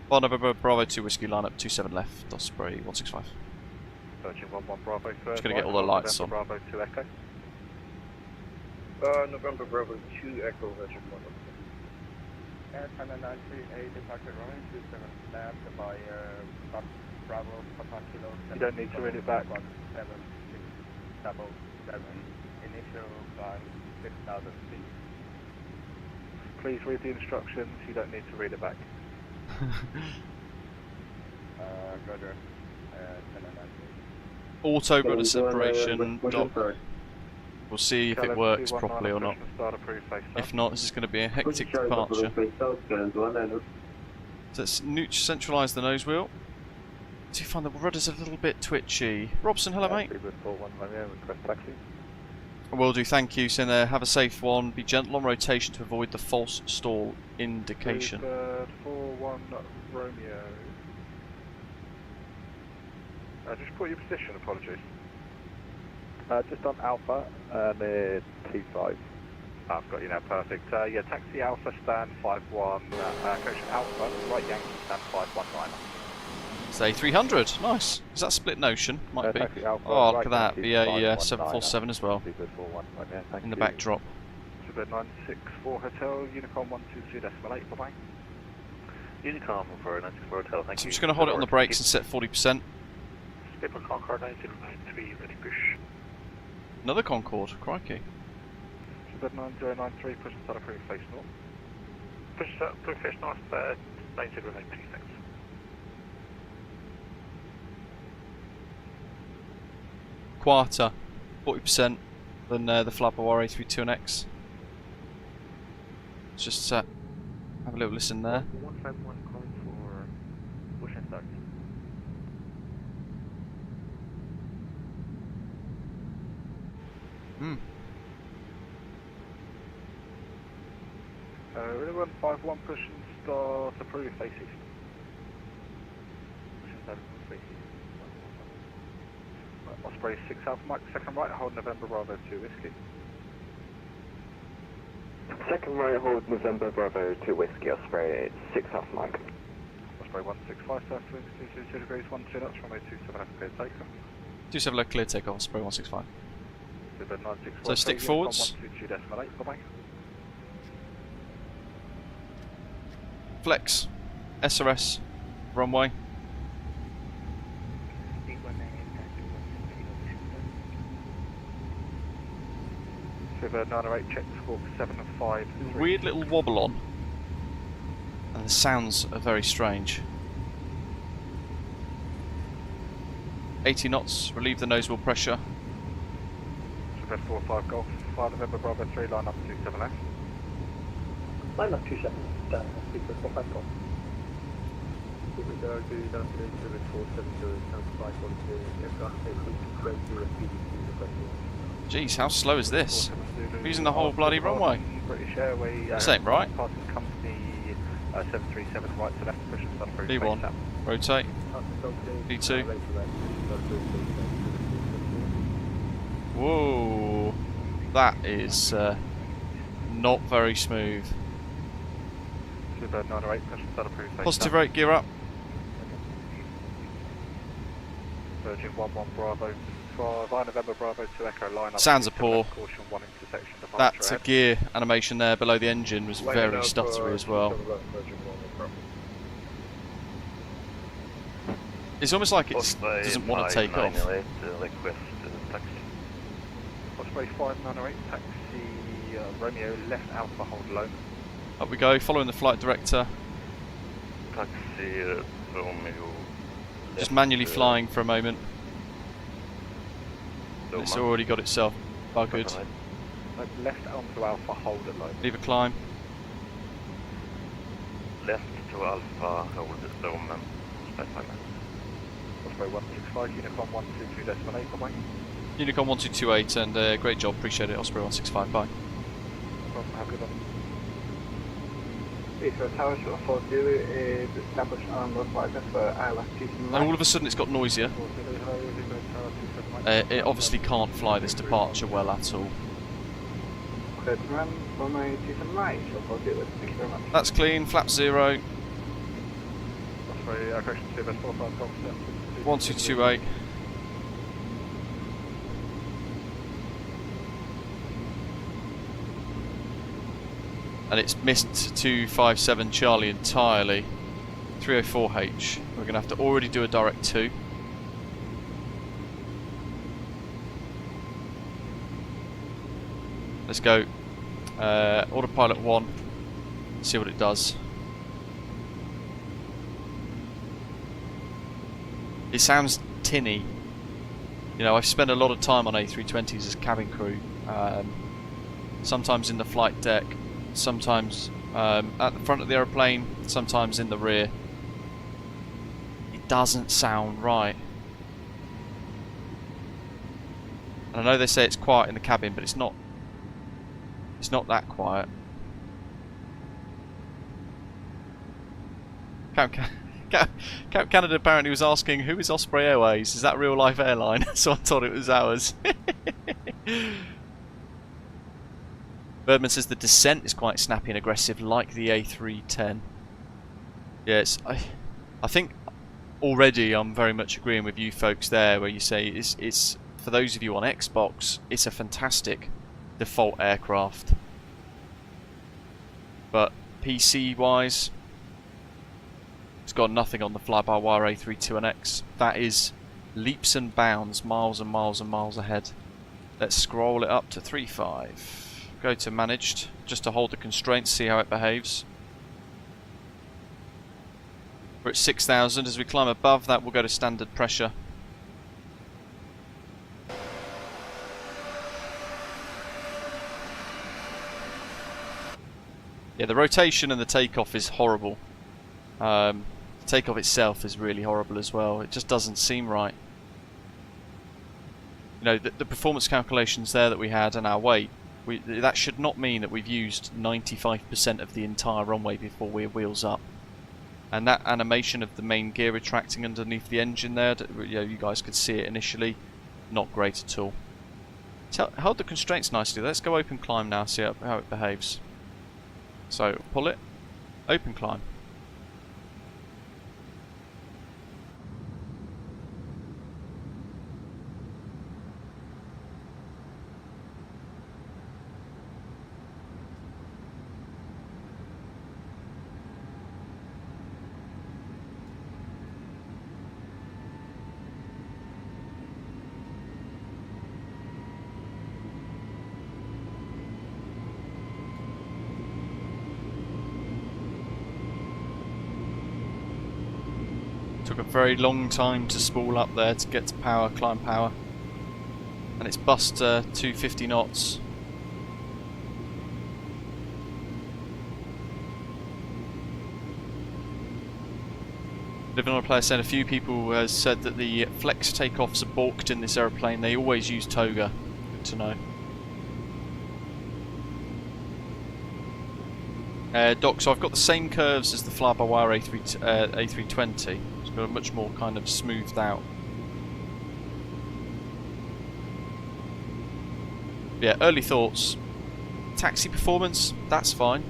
By November Bravo 2 Whiskey line up 27 left, Osprey 165. Virgin 11 Bravo third. Just going to get all the lights on. Bravo 2 Echo. November Bravo 2 Echo, Virgin 1. Air 938 departure runway 27 left by Bravo Papa Kilo. You don't need to read it back. 7677. Initial climb 6,000 feet. Please read the instructions, you don't need to read it back. Roger. Auto rudder separation dock. We'll see if it works properly or not. If not, this is going to be a hectic departure. So let's centralise the nose wheel. Do you find the rudder's a little bit twitchy? Robson, hello mate. Will do, thank you. So have a safe one. Be gentle on rotation to avoid the false stall indication. 41 Romeo. Just put your position, apologies. Just on Alpha, near T5. I've got you now, perfect. Yeah, taxi Alpha, stand 51, correction Alpha, right Yankee, stand 519. Say 300, nice. Is that split notion? Might be. Alpha, Oh, look right at that, Yankee, BA 747 as well. In the backdrop. Super 964 Hotel, Unicom 122.8, bye-bye. Unicom for 964 Hotel, thank So you. I'm just going to hold it on the brakes and set 40%. Paper Concorde 9093, ready push. Another Concorde, crikey. Super 9093, push and start approved, face north. Push face north, 9093, thanks. Quieter, 40% than the Flapper A320neo. Let's just have a little listen there. 151 calling for push and start. Really 151, push and start approved, face east. Push and start face east. Osprey 6 Alpha Mike, second right, hold November Bravo 2 Whiskey. Second right, hold November Bravo 2 Whiskey, Osprey 6 Alpha Mike. Osprey 165, south winds 222 degrees, 12 knots, runway 27 left, clear takeoff. 27 left, clear takeoff, Osprey 165. Super 964. So stick forwards. 122.8, bye-bye. Flex, SRS, runway. Super 908, check score 7 and 5. Weird little wobble on. And the sounds are very strange. 80 knots, relieve the nose wheel pressure. Super 45 Golf, 5 November Bravo 3, line up 27 left. Line up 27, Super 45 Golf. Super Dark, down to 747, sound 542, aircraft safety, Jeez, how slow is this? We're using the whole bloody runway. British Airways. This ain't right. Passing company 737 right to left, push and start approved. B1, rotate. B2. Whoa, that is not very smooth. Super 908, push and start approved. Positive rate, gear up. Virgin 11 Bravo Via November Bravo to Echo line up. Sounds are poor. Caution, one intersection, That gear animation there below the engine was very stuttery as well. It's almost like it doesn't want to take off. Osprey 598, taxi Romeo left Alpha, hold low. Up we go, following the flight director. Taxi Romeo. Just manually flying for a moment. It's already got itself buggered. Left onto Alpha, hold at low. Leave a climb. Left to Alpha, hold at low, man. Osprey 165, Unicorn 122.8, bye-bye. Unicorn 1228, and great job, appreciate it, Osprey 165, bye. No problem, have a good one. Heathrow Tower short 40 is established on the flight for ILS 279. And all of a sudden it's got noisier. It obviously can't fly this departure well at all. Clear to run, runway 27 right, short 40, thank you very much. That's clean, flap 0. Osprey, correction, CBS 45, 1228. And it's missed 257 Charlie entirely. 304H. We're going to have to already do a direct 2. Let's go. Autopilot 1. See what it does. It sounds tinny. You know, I've spent a lot of time on A320s as cabin crew. Sometimes in the flight deck. Sometimes at the front of the aeroplane, sometimes in the rear. It doesn't sound right. And I know they say it's quiet in the cabin, but it's not. It's not that quiet. Cap Canada apparently was asking, who is Osprey Airways? Is that real life airline? So I thought it was ours. Birdman says the descent is quite snappy and aggressive, like the A310. Yes, I think already I'm very much agreeing with you folks there, where you say it's for those of you on Xbox, it's a fantastic default aircraft. But PC wise, it's got nothing on the fly-by-wire A321X. That is leaps and bounds, miles and miles and miles ahead. Let's scroll it up to 3.5. Go to managed, just to hold the constraints, see how it behaves. We're at 6,000. As we climb above that, we'll go to standard pressure. Yeah, the rotation and the takeoff is horrible. The takeoff itself is really horrible as well. It just doesn't seem right. You know, the performance calculations there that we had and our weight, that should not mean that we've used 95% of the entire runway before we're wheels up. And that animation of the main gear retracting underneath the engine there, you know, you guys could see it initially, not great at all. Hold the constraints nicely. Let's go open climb now, see how it behaves. So pull it, open climb. Took a very long time to spool up there to get to power, climb power. And it's bust 250 knots. Living on a player said a few people has said that the flex takeoffs are balked in this aeroplane. They always use toga. Good to know. Doc, so I've got the same curves as the fly-by-wire A320. It's got a much more kind of smoothed out. Yeah, early thoughts. Taxi performance, that's fine.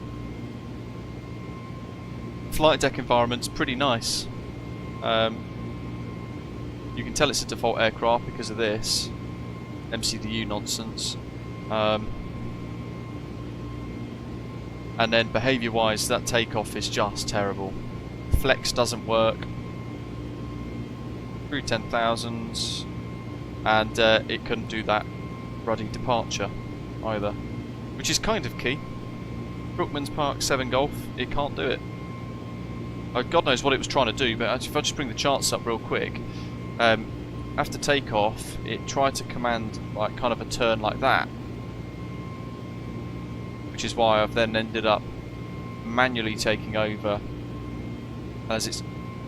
Flight deck environment's pretty nice. You can tell it's a default aircraft because of this. MCDU nonsense. And then behaviour-wise, that takeoff is just terrible. Flex doesn't work. Through 10,000s, and it couldn't do that ruddy departure either, which is kind of key. Brookman's Park 7 Golf, it can't do it. God knows what it was trying to do, but if I just bring the charts up real quick, after takeoff, it tried to command like kind of a turn like that, which is why I've then ended up manually taking over. As it's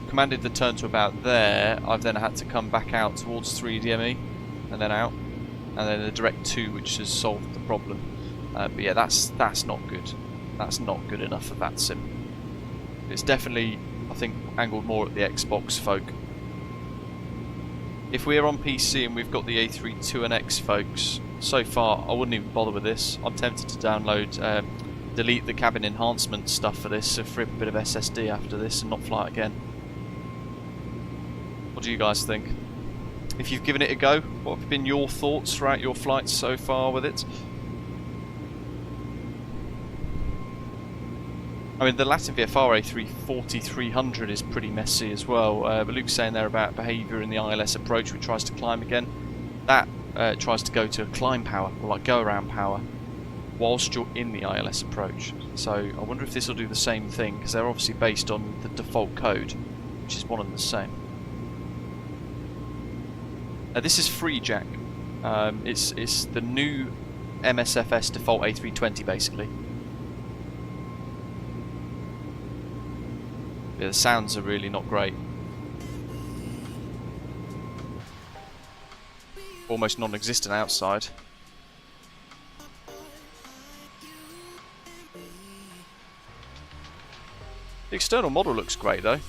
commanded the turn to about there, I've then had to come back out towards 3DME and then out, and then a direct 2, which has solved the problem. But yeah, that's not good. That's not good enough for VATSIM. It's definitely, I think, angled more at the Xbox folk. If we're on PC and we've got the A320neo folks, so far I wouldn't even bother with this. I'm tempted to download, delete the cabin enhancement stuff for this, so free up a bit of SSD after this and not fly it again. What do you guys think? If you've given it a go, what have been your thoughts throughout your flights so far with it? I mean, the Latin VFR A340-300 is pretty messy as well, but Luke's saying there about behaviour in the ILS approach, which tries to climb again. That tries to go to climb power, or like go around power, whilst you're in the ILS approach. So I wonder if this will do the same thing, because they're obviously based on the default code, which is one and the same. This is FreeJack. It's the new MSFS default A320 basically. Yeah, the sounds are really not great. Almost non-existent outside. The external model looks great though.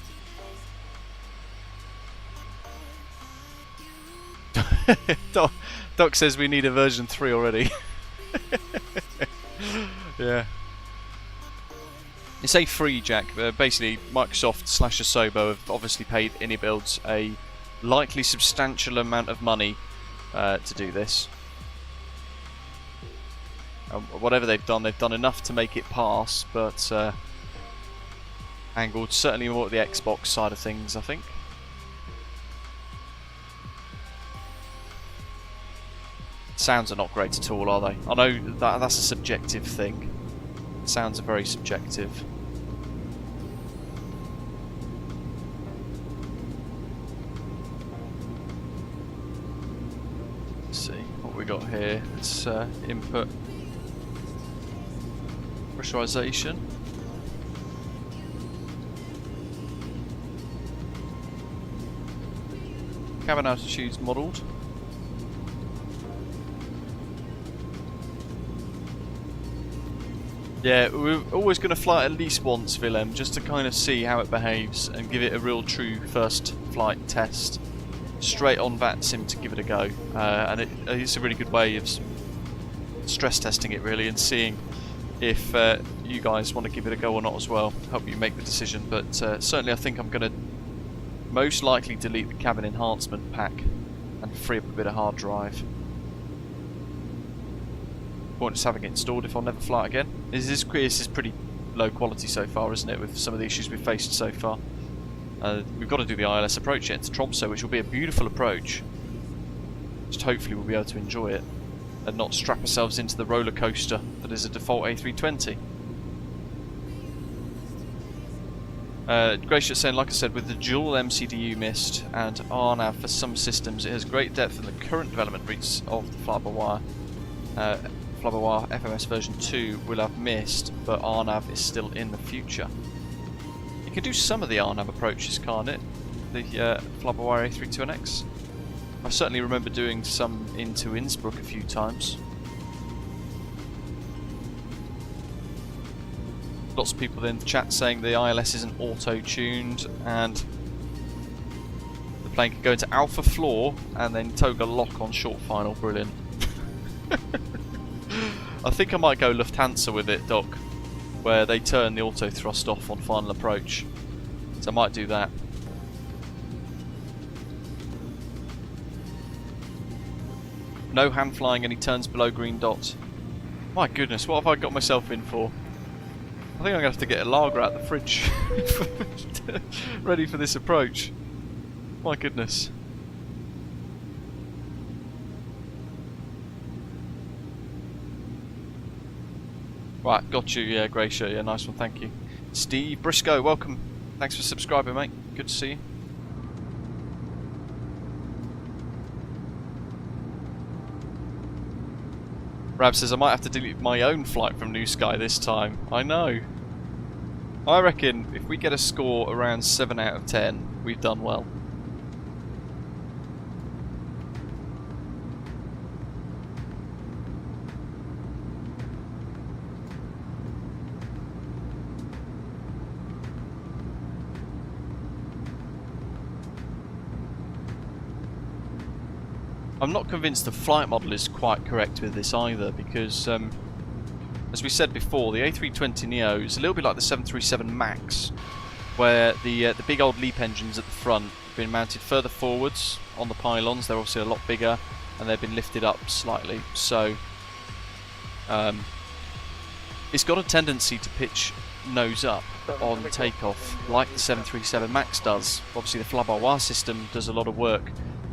Doc says we need a version 3 already. Yeah. It's a FreeJack. Basically, Microsoft / Asobo have obviously paid iniBuilds a likely substantial amount of money to do this. Whatever they've done enough to make it pass, but angled certainly more at the Xbox side of things, I think. Sounds are not great at all, are they? I know that's a subjective thing. Sounds are very subjective. Let's see what we got here. It's input pressurization. Cabin altitudes modelled. Yeah, we're always going to fly it at least once, Willem, just to kind of see how it behaves and give it a real true first flight test. Straight on VATSIM to give it a go. And it's a really good way of stress testing it really and seeing if you guys want to give it a go or not as well. Help you make the decision, but certainly I think I'm going to most likely delete the cabin enhancement pack and free up a bit of hard drive. Just having it installed if I'll never fly it again. This is pretty low quality so far, isn't it, with some of the issues we've faced so far. We've got to do the ILS approach yet to Tromsø, which will be a beautiful approach. Just hopefully we'll be able to enjoy it and not strap ourselves into the roller coaster that is a default A320. Gracious saying, like I said, with the dual MCDU mist and RNAV for some systems, it has great depth in the current development routes of the fly-by-wire. Fly-by-wire FMS version 2 will have missed, but RNAV is still in the future. You can do some of the RNAV approaches, can't it? The fly-by-wire A320neo. I certainly remember doing some into Innsbruck a few times. Lots of people in the chat saying the ILS isn't auto-tuned and the plane can go into alpha floor and then toga lock on short final. Brilliant. I think I might go Lufthansa with it, Doc, where they turn the auto thrust off on final approach. So I might do that. No hand flying, and he turns below green dot. My goodness, what have I got myself in for? I think I'm going to have to get a lager out the fridge ready for this approach. My goodness. Right, got you, yeah, Gracia, yeah, nice one, thank you. Steve Briscoe, welcome. Thanks for subscribing, mate. Good to see you. Rab says I might have to delete my own flight from New Sky this time. I know. I reckon if we get a score around 7 out of 10, we've done well. I'm not convinced the flight model is quite correct with this either, because as we said before, the A320neo is a little bit like the 737 MAX, where the big old LEAP engines at the front have been mounted further forwards on the pylons. They're obviously a lot bigger, and they've been lifted up slightly. So it's got a tendency to pitch nose up on takeoff, like the 737 MAX does. Obviously, the fly-by-wire system does a lot of work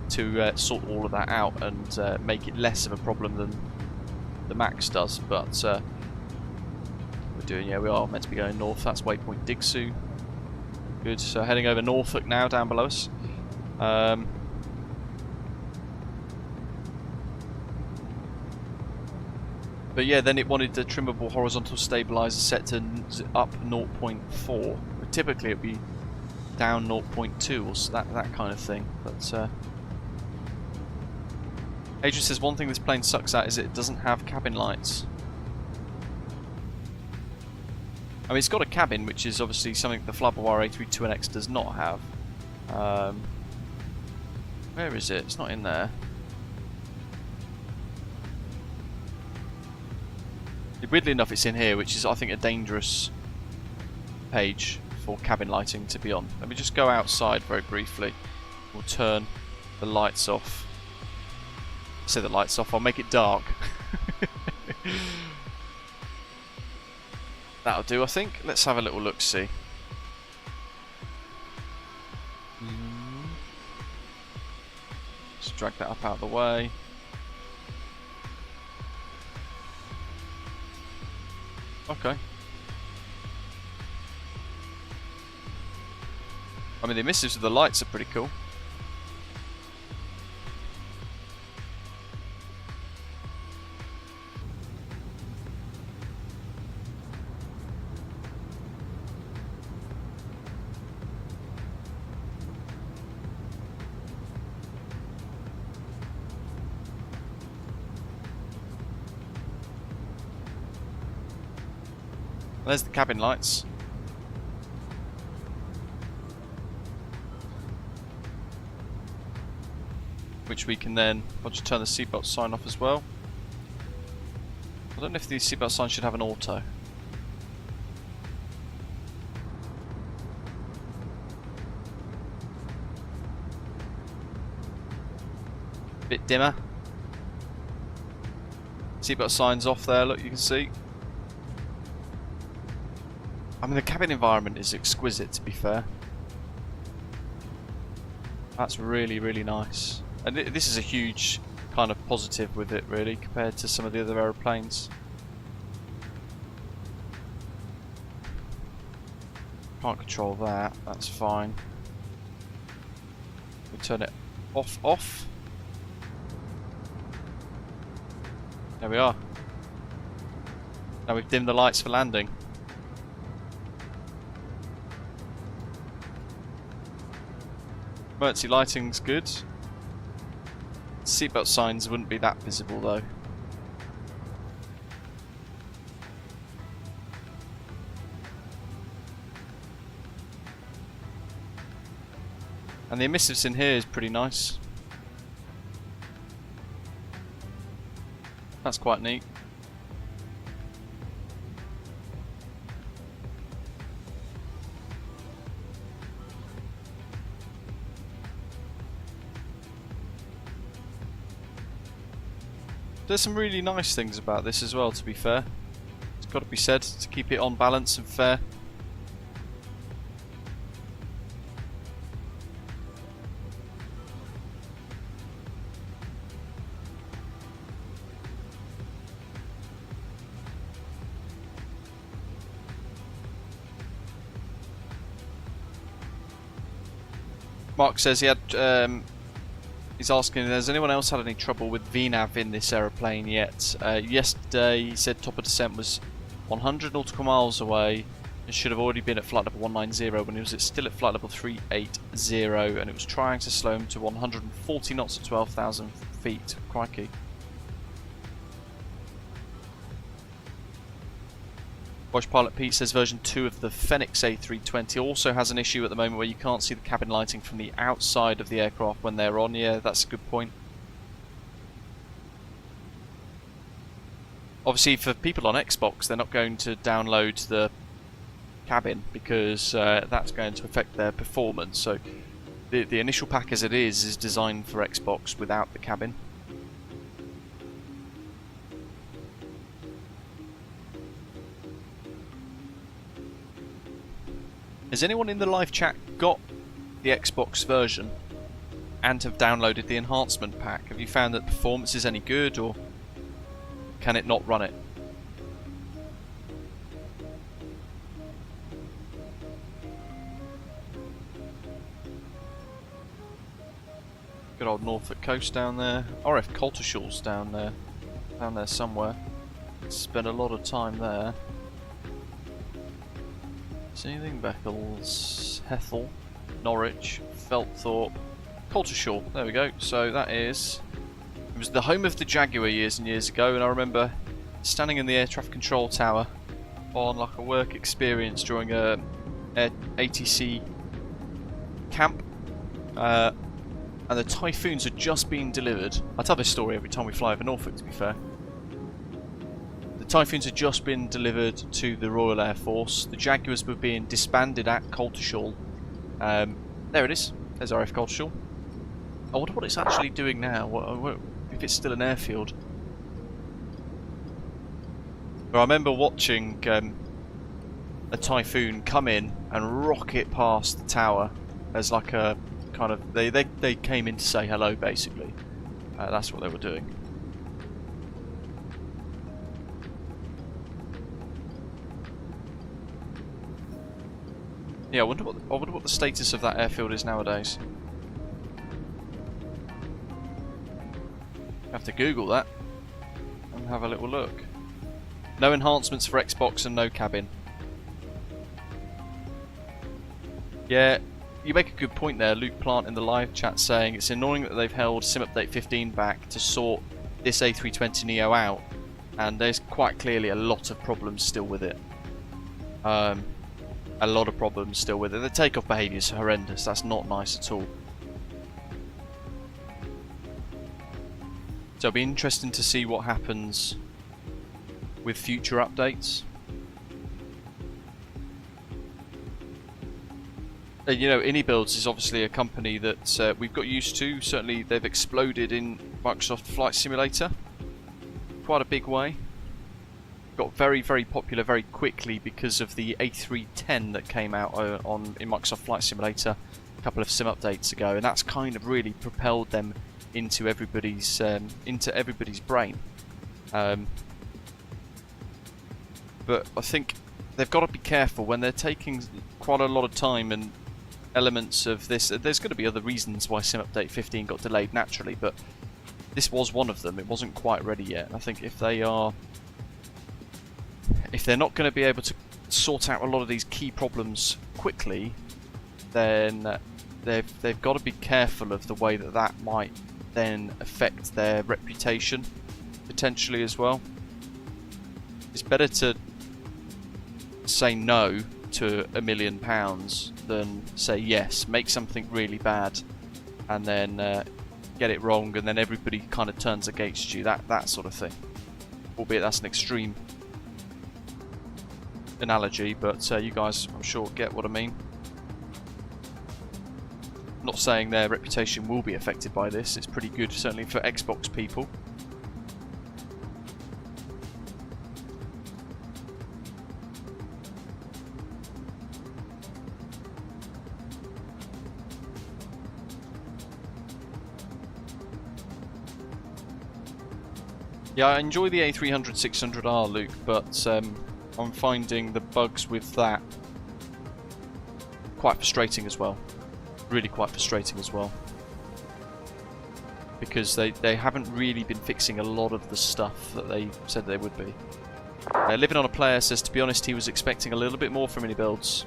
to sort all of that out and make it less of a problem than the MAX does, but we are meant to be going north. That's waypoint Digsu. Good, so heading over Norfolk now, down below us. But yeah, then it wanted the trimmable horizontal stabilizer set to up 0.4. Typically it'd be down 0.2 or so, that kind of thing, but Adrian says one thing this plane sucks at is it doesn't have cabin lights. I mean, it's got a cabin, which is obviously something the fly-by-wire A320neo does not have. Where is it? It's not in there. Weirdly enough, it's in here, which is, I think, a dangerous page for cabin lighting to be on. Let me just go outside very briefly. We'll turn the lights off. Say the lights off, I'll make it dark. That'll do, I think. Let's have a little look-see. Just drag that up out of the way. Okay. I mean, the emissives of the lights are pretty cool. There's the cabin lights. Which we can then, I'll just turn the seatbelt sign off as well. I don't know if the seatbelt sign should have an auto. Bit dimmer. Seatbelt sign's off there, look, you can see. I mean, the cabin environment is exquisite, to be fair. That's really, really nice. And this is a huge kind of positive with it, really, compared to some of the other aeroplanes. Can't control that, that's fine. We turn it off. There we are. Now we've dimmed the lights for landing. Emergency lighting's good. Seatbelt signs wouldn't be that visible though. And the emissives in here is pretty nice. That's quite neat. there's some really nice things about this as well, to be fair. It's got to be said, to keep it on balance and fair. Mark says he had, he's asking, has anyone else had any trouble with VNAV in this aeroplane yet? Yesterday he said top of descent was 100 nautical miles away and should have already been at flight level 190 when he was still at flight level 380, and it was trying to slow him to 140 knots at 12,000 feet. Crikey. Bosch Pilot Pete says version 2 of the Phoenix A320 also has an issue at the moment where you can't see the cabin lighting from the outside of the aircraft when they're on. Yeah, that's a good point. Obviously for people on Xbox, they're not going to download the cabin because that's going to affect their performance. So the initial pack as it is designed for Xbox without the cabin. Has anyone in the live chat got the Xbox version and have downloaded the enhancement pack? Have you found that performance is any good, or can it not run it? Good old Norfolk Coast down there. RF Coltershaw's down there somewhere. Spent a lot of time there. See anything? Beccles, Hethel, Norwich, Felthorpe, Coltershaw. There we go. So that is... It was the home of the Jaguar years and years ago, and I remember standing in the air traffic control tower on like a work experience during a ATC camp, and the Typhoons had just been delivered. I tell this story every time we fly over Norfolk, to be fair. Typhoons had just been delivered to the Royal Air Force. The Jaguars were being disbanded at Coltershall. There it is. There's RF Coltershall. I wonder what it's actually doing now. If it's still an airfield. But I remember watching a Typhoon come in and rocket past the tower as like a kind of... They came in to say hello, basically. That's what they were doing. Yeah, I wonder what the status of that airfield is nowadays. I have to Google that and have a little look. No enhancements for Xbox and no cabin. Yeah, you make a good point there, Luke Plant in the live chat saying it's annoying that they've held Sim Update 15 back to sort this A320neo out, and there's quite clearly a lot of problems still with it. A lot of problems still with it. The takeoff behaviour is horrendous. That's not nice at all. So it'll be interesting to see what happens with future updates. You know, iniBuilds is obviously a company that we've got used to. Certainly they've exploded in Microsoft Flight Simulator. Quite a big way. Got very, very popular very quickly because of the A310 that came out in Microsoft Flight Simulator a couple of sim updates ago, and that's kind of really propelled them into everybody's brain. But I think they've got to be careful when they're taking quite a lot of time and elements of this. There's going to be other reasons why Sim Update 15 got delayed naturally, but this was one of them. It wasn't quite ready yet. I think if they're not going to be able to sort out a lot of these key problems quickly, then they've got to be careful of the way that might then affect their reputation potentially as well. It's better to say no to £1 million than say yes, make something really bad, and then get it wrong, and then everybody kind of turns against you. That sort of thing. Albeit that's an extreme analogy, but you guys, I'm sure, get what I mean. I'm not saying their reputation will be affected by this. It's pretty good, certainly for Xbox people. Yeah, I enjoy the A300-600R, Luke, but I'm finding the bugs with that quite frustrating as well. Really quite frustrating as well. Because they haven't really been fixing a lot of the stuff that they said they would be. Living on a Player says, to be honest, he was expecting a little bit more from iniBuilds.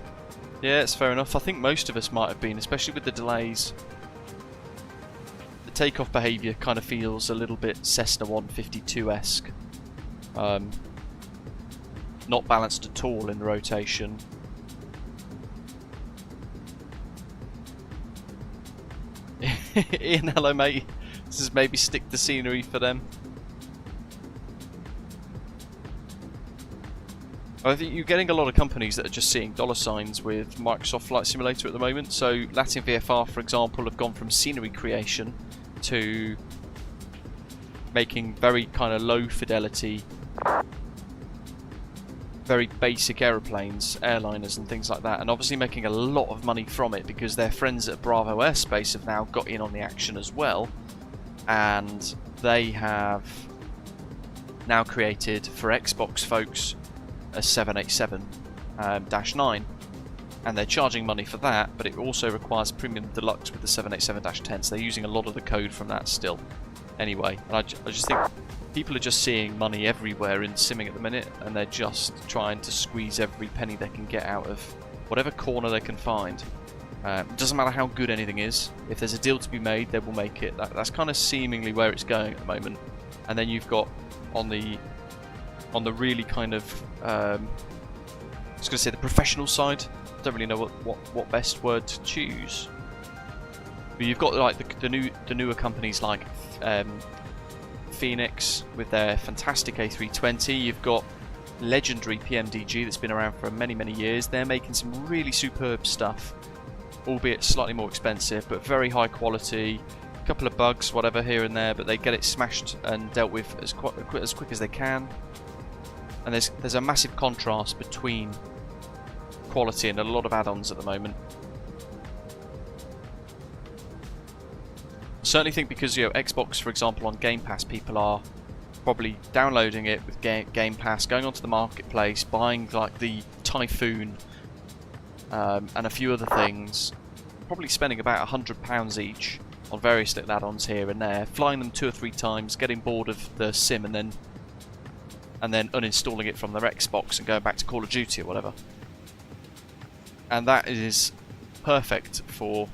Yeah, it's fair enough. I think most of us might have been, especially with the delays. The takeoff behaviour kind of feels a little bit Cessna 152-esque. Not balanced at all in the rotation. Ian, hello mate. This is maybe stick the scenery for them. I think you're getting a lot of companies that are just seeing dollar signs with Microsoft Flight Simulator at the moment. So Latin VFR, for example, have gone from scenery creation to making very kind of low fidelity, very basic aeroplanes, airliners and things like that, and obviously making a lot of money from it because their friends at Bravo Airspace have now got in on the action as well, and they have now created for Xbox folks a 787-9, and they're charging money for that, but it also requires Premium Deluxe with the 787-10, so they're using a lot of the code from that still. Anyway, and I just think people are just seeing money everywhere in simming at the minute, and they're just trying to squeeze every penny they can get out of whatever corner they can find. It doesn't matter how good anything is. If there's a deal to be made, they will make it. That's kind of seemingly where it's going at the moment. And then you've got on the really kind of I was going to say the professional side. I don't really know what best word to choose. But you've got like the newer companies like Phoenix with their fantastic A320. You've got legendary PMDG that's been around for many years. They're making some really superb stuff, albeit slightly more expensive, but very high quality. A couple of bugs, whatever here and there, but they get it smashed and dealt with as quick as they can. And there's a massive contrast between quality and a lot of add-ons at the moment. I certainly think because, you know, Xbox, for example, on Game Pass, people are probably downloading it with Game Pass, going onto the marketplace, buying like the Typhoon and a few other things, probably spending about £100 each on various little add-ons here and there, flying them 2 or 3 times, getting bored of the sim, and then uninstalling it from their Xbox and going back to Call of Duty or whatever. And that is perfect for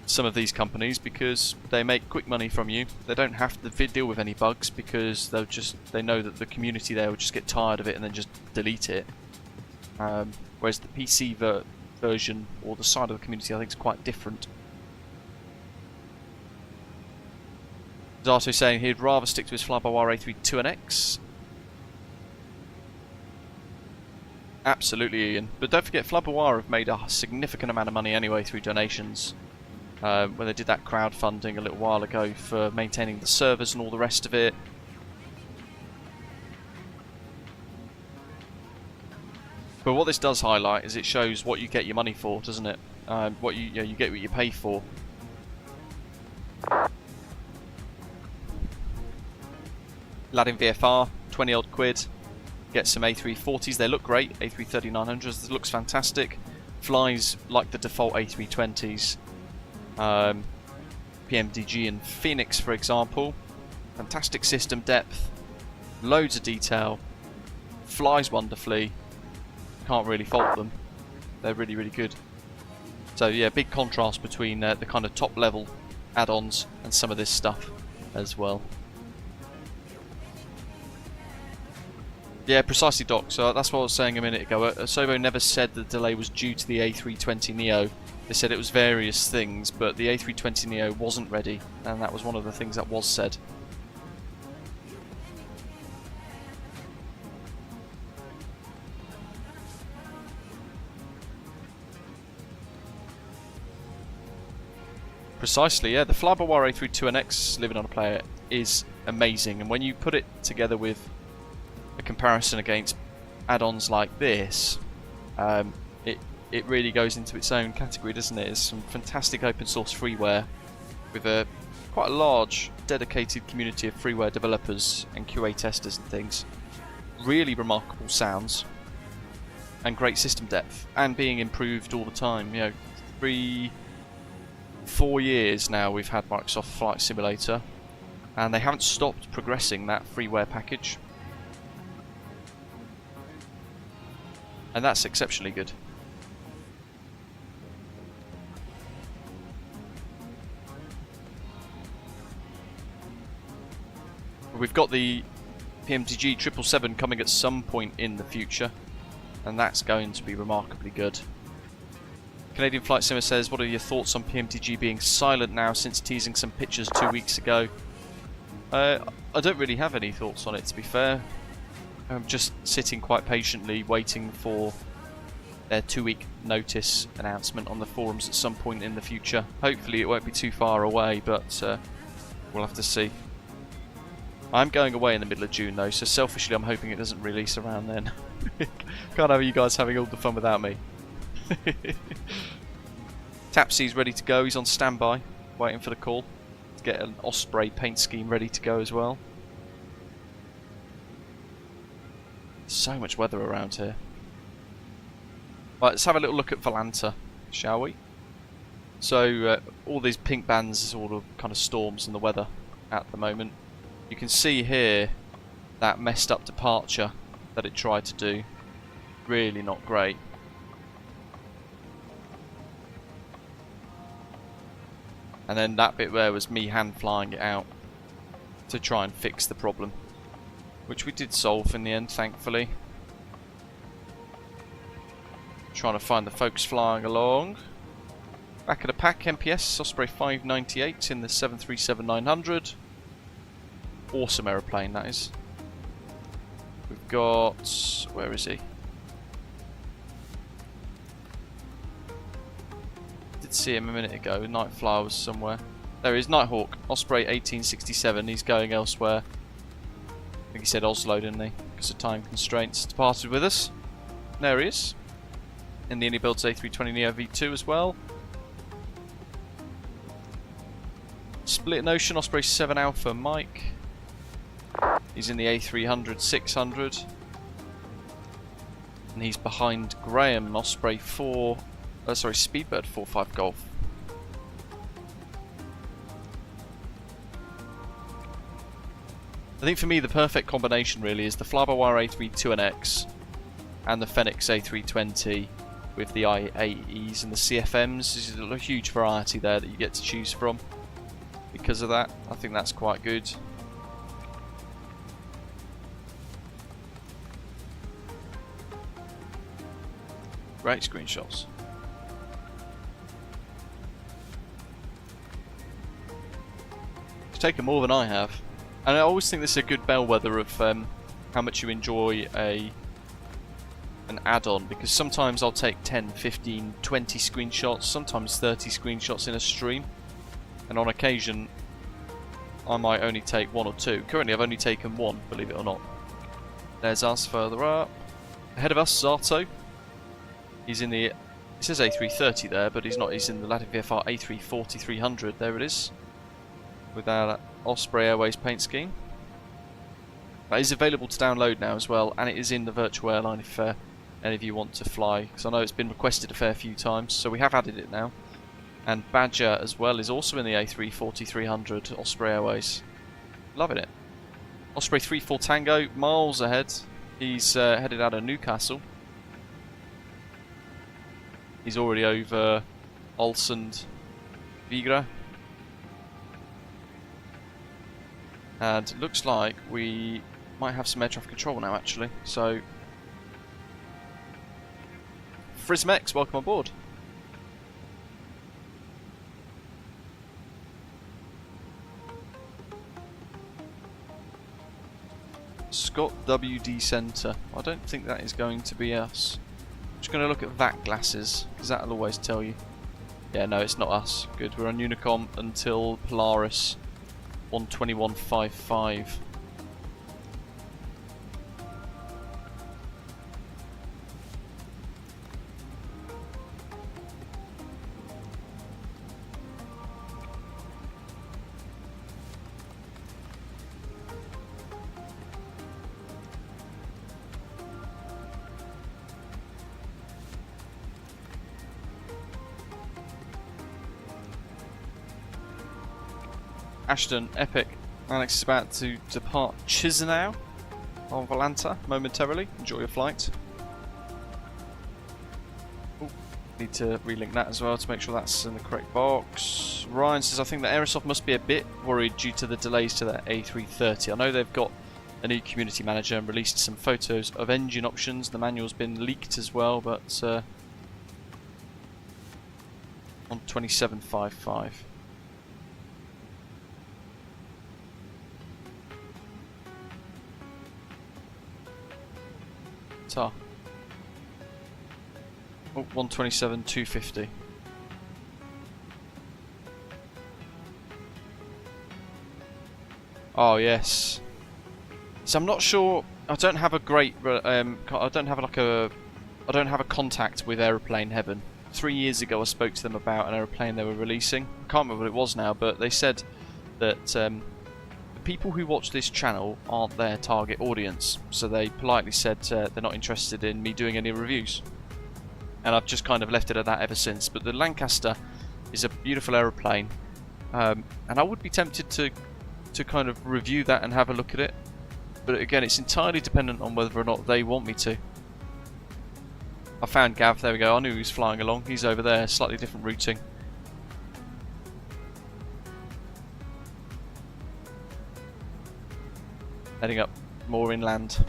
some of these companies because they make quick money from you. They don't have to deal with any bugs because they know that the community there will just get tired of it and then just delete it. Whereas the PC version or the side of the community I think is quite different. Zato saying he'd rather stick to his fly-by-wire A320neo. Absolutely, Ian. But don't forget, fly-by-wire have made a significant amount of money anyway through donations. When they did that crowdfunding a little while ago for maintaining the servers and all the rest of it. But what this does highlight is it shows what you get your money for, doesn't it? What you get what you pay for. Latin VFR, 20 odd quid. Get some A340s, they look great. A330-900s, this looks fantastic. Flies like the default A320s. PMDG and Phoenix, for example. Fantastic system depth. Loads of detail. Flies wonderfully. Can't really fault them. They're really good. So yeah, big contrast between the kind of top level add-ons and some of this stuff as well. Yeah, precisely, Doc. So that's what I was saying a minute ago. Asobo never said the delay was due to the A320neo. They said it was various things, but the A320neo wasn't ready, and that was one of the things that was said. Precisely, yeah. The fly-by-wire A320neo living on a player is amazing, and when you put it together with a comparison against add-ons like this, it really goes into its own category, doesn't it? It's some fantastic open source freeware with quite a large dedicated community of freeware developers and QA testers and things. Really remarkable sounds and great system depth, and being improved all the time. You know, 3-4 years now we've had Microsoft Flight Simulator, and they haven't stopped progressing that freeware package, and that's exceptionally good. We've got the PMTG 777 coming at some point in the future, and that's going to be remarkably good. Canadian Flight Simmer says, what are your thoughts on PMTG being silent now since teasing some pictures 2 weeks ago? I don't really have any thoughts on it, to be fair. I'm just sitting quite patiently waiting for their 2-week notice announcement on the forums at some point in the future. Hopefully it won't be too far away, but we'll have to see. I'm going away in the middle of June though, so selfishly I'm hoping it doesn't release around then. Can't have you guys having all the fun without me. Tapsy's ready to go, he's on standby, waiting for the call to get an Osprey paint scheme ready to go as well. So much weather around here. Right, let's have a little look at Volanta, shall we? So all these pink bands is all the kind of storms and the weather at the moment. You can see here that messed up departure that it tried to do. Really not great. And then that bit there was me hand flying it out to try and fix the problem, which we did solve in the end, thankfully. Trying to find the folks flying along. Back of the pack, MPS Osprey 598 in the 737-900. Awesome aeroplane, that is. We've got... where is he? Did see him a minute ago. Night Flyer was somewhere. There he is, Nighthawk. Osprey 1867. He's going elsewhere. I think he said Oslo, didn't he? Because of time constraints. Departed with us. There he is. In the iniBuilds A320neo V2 as well. Split Notion Osprey 7 Alpha Mike. He's in the A300-600, and he's behind Graham Osprey Speedbird 45 Golf. I think for me the perfect combination really is the fly-by-wire A320nx and the Fenix A320 with the IAEs and the CFMs. There's a huge variety there that you get to choose from. Because of that, I think that's quite good. Great screenshots. It's taken more than I have. And I always think this is a good bellwether of how much you enjoy an add-on, because sometimes I'll take 10, 15, 20 screenshots, sometimes 30 screenshots in a stream. And on occasion, I might only take 1 or 2. Currently I've only taken 1, believe it or not. There's us further up. Ahead of us, Zato. He's in the, it says A330 there, but he's not. He's in the Latin VFR A340-300. There it is, with our Osprey Airways paint scheme. That is available to download now as well, and it is in the virtual airline if any of you want to fly. Because I know it's been requested a fair few times, so we have added it now. And Badger as well is also in the A340-300 Osprey Airways. Loving it. Osprey 34 Tango, miles ahead. He's headed out of Newcastle. He's already over Olsund, Vigra. And it looks like we might have some air traffic control now actually. So, Frismex, welcome on board. Scott WD Centre. I don't think that is going to be us. Just going to look at VAT glasses, because that'll always tell you. Yeah, no, it's not us. Good, we're on Unicom until Polaris 121.55. Ashton, Epic. Alex is about to depart Chisinau on Volanta momentarily. Enjoy your flight. Ooh, need to relink that as well to make sure that's in the correct box. Ryan says, I think that Aerosoft must be a bit worried due to the delays to their A330. I know they've got a new community manager and released some photos of engine options. The manual's been leaked as well, but on 2755. Oh, 127 250. Oh yes. So I'm not sure. I don't have a great. I don't have a contact with Aeroplane Heaven. 3 years ago, I spoke to them about an aeroplane they were releasing. I can't remember what it was now, but they said that the people who watch this channel aren't their target audience. So they politely said they're not interested in me doing any reviews. And I've just kind of left it at that ever since. But the Lancaster is a beautiful aeroplane, and I would be tempted to kind of review that and have a look at it. But again, it's entirely dependent on whether or not they want me to. I found Gav, there we go, I knew he was flying along. He's over there, slightly different routing. Heading up more inland.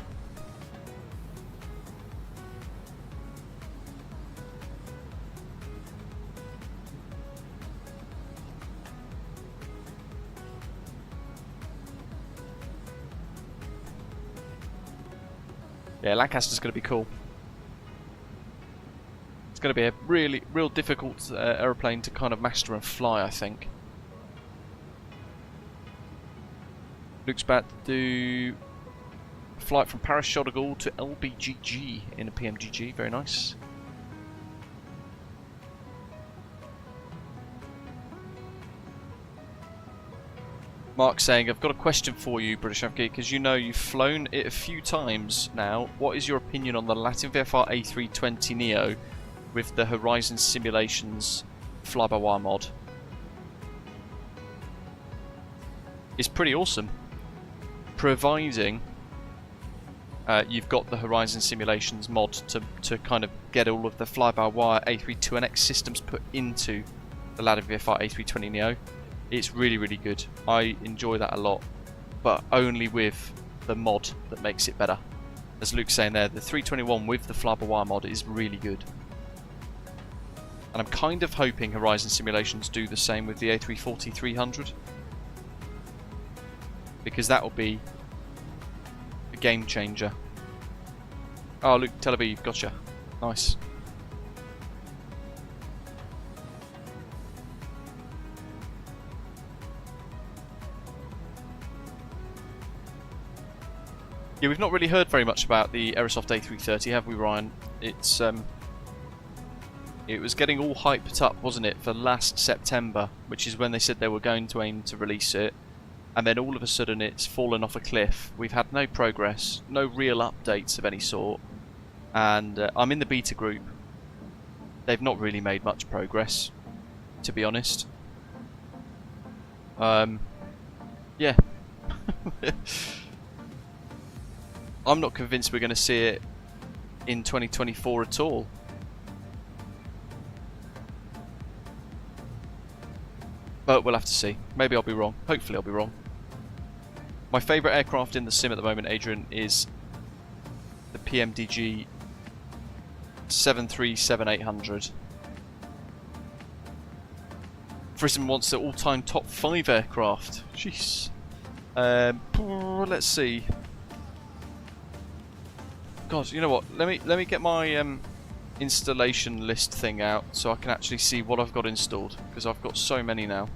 Yeah, Lancaster's going to be cool. It's going to be a real difficult aeroplane to kind of master and fly, I think. Luke's about to do a flight from Paris Charles de Gaulle to LBGG in a PMGG, very nice. Mark saying, I've got a question for you, British Airways, because you know you've flown it a few times now. What is your opinion on the Latin VFR A320neo with the Horizon Simulations fly-by-wire mod? It's pretty awesome, providing you've got the Horizon Simulations mod to kind of get all of the fly-by-wire A32NX systems put into the Latin VFR A320neo. It's really good. I enjoy that a lot, but only with the mod that makes it better. As Luke's saying there, the 321 with the fly-by-wire mod is really good. And I'm kind of hoping Horizon Simulations do the same with the A340-300, because that will be a game changer. Oh, Luke, Tel Aviv, gotcha. Nice. Yeah, we've not really heard very much about the Aerosoft A330, have we, Ryan? It's it was getting all hyped up, wasn't it, for last September, which is when they said they were going to aim to release it, and then all of a sudden it's fallen off a cliff. We've had no progress, no real updates of any sort, and I'm in the beta group. They've not really made much progress, to be honest. Yeah. I'm not convinced we're going to see it in 2024 at all. But we'll have to see. Maybe I'll be wrong. Hopefully I'll be wrong. My favourite aircraft in the sim at the moment, Adrian, is the PMDG 737-800. Frism wants the all-time top 5 aircraft. Jeez. Let's see. God, you know what? Let me get my installation list thing out so I can actually see what I've got installed, because I've got so many now.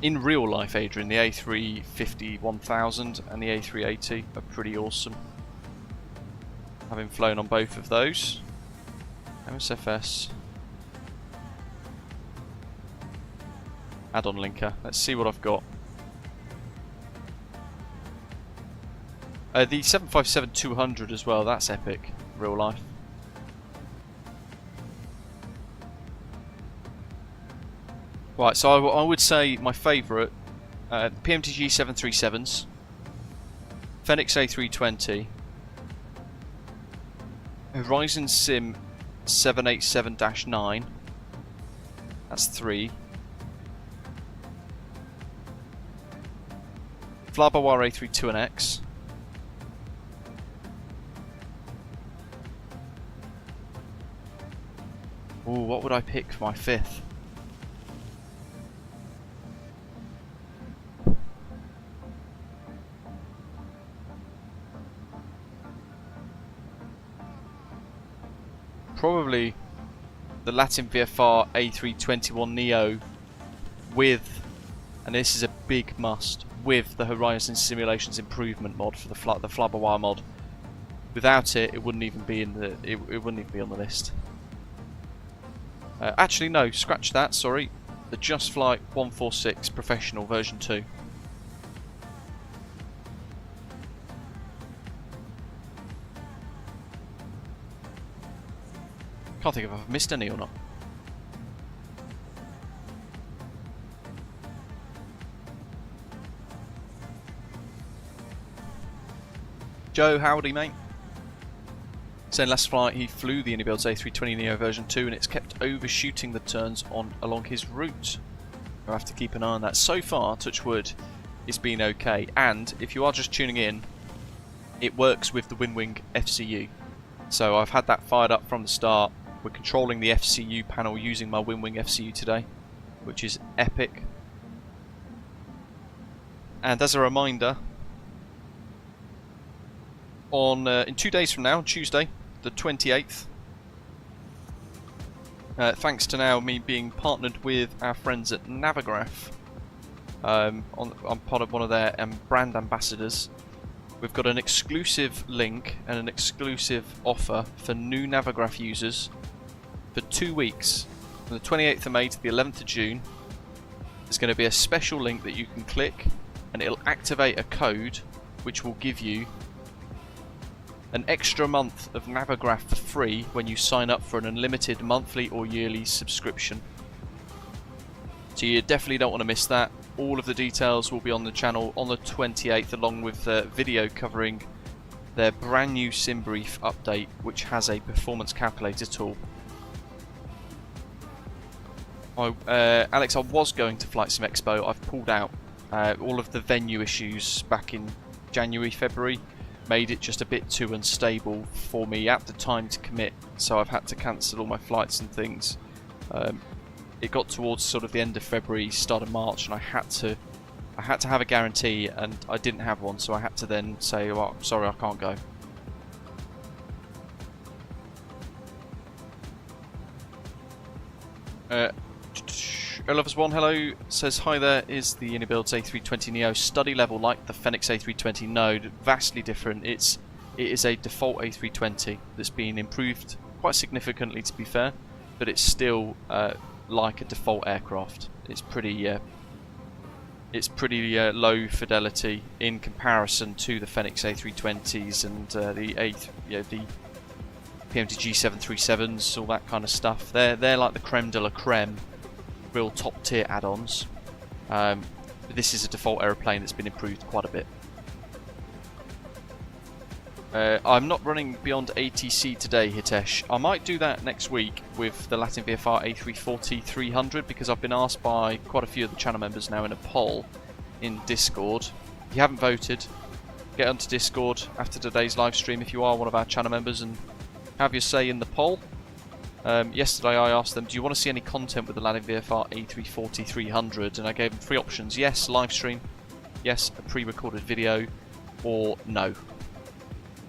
In real life, Adrian, the A350-1000 and the A380 are pretty awesome. Having flown on both of those. MSFS. Add-on linker. Let's see what I've got. The 757-200 as well, that's epic, real life. Right, so I would say my favourite, PMTG 737s, Fenix A320, Horizon Sim 787-9, that's 3, Flabawar A321X, ooh, what would I pick for my 5th? Probably the Latin VFR A321neo with, and this is a big must, with the Horizon Simulations Improvement mod for the Flabawar mod. Without it, it wouldn't even be in the it wouldn't even be on the list. Actually, no, scratch that. Sorry, the Just Flight 146 Professional version 2. Can't think if I've missed any or not. Joe, howdy mate. Saying last flight he flew the iniBuilds A320neo version 2 and it's kept overshooting the turns along his route. I'll have to keep an eye on that. So far, touch wood, it's been okay. And if you are just tuning in, it works with the WinWing FCU. So I've had that fired up from the start. We're controlling the FCU panel using my WinWing FCU today, which is epic. And as a reminder, in 2 days from now, Tuesday, the 28th, thanks to now me being partnered with our friends at Navigraph, I'm part of one of their brand ambassadors. We've got an exclusive link and an exclusive offer for new Navigraph users for 2 weeks, from the 28th of May to the 11th of June. There's going to be a special link that you can click and it'll activate a code which will give you an extra month of Navigraph for free when you sign up for an unlimited monthly or yearly subscription. So you definitely don't want to miss that. All of the details will be on the channel on the 28th, along with the video covering their brand new SimBrief update, which has a performance calculator tool. Alex, I was going to Flight Sim Expo. I've pulled out. All of the venue issues back in January, February made it just a bit too unstable for me at the time to commit, so I've had to cancel all my flights and things. It got towards sort of the end of February, start of March, and I had to have a guarantee, and I didn't have one, so I had to then say, "Oh, sorry, I can't go." Lovers1, hello, says hi there, is the iniBuilds A320neo study level like the Fenix A320 node? Vastly different. It is a default A320 that's been improved quite significantly, to be fair, but it's still like a default aircraft. It's pretty low fidelity in comparison to the Fenix A320s and the PMTG 737s, all that kind of stuff. They're like the creme de la creme, real top tier add-ons. This is a default aeroplane that's been improved quite a bit. I'm not running beyond ATC today, Hitesh. I might do that next week with the Latin VFR A340-300 because I've been asked by quite a few of the channel members now in a poll in Discord. If you haven't voted, get onto Discord after today's live stream if you are one of our channel members and have your say in the poll. Yesterday I asked them, do you want to see any content with the Latin VFR A340-300? And I gave them 3 options: yes, live stream, yes, a pre-recorded video, or no.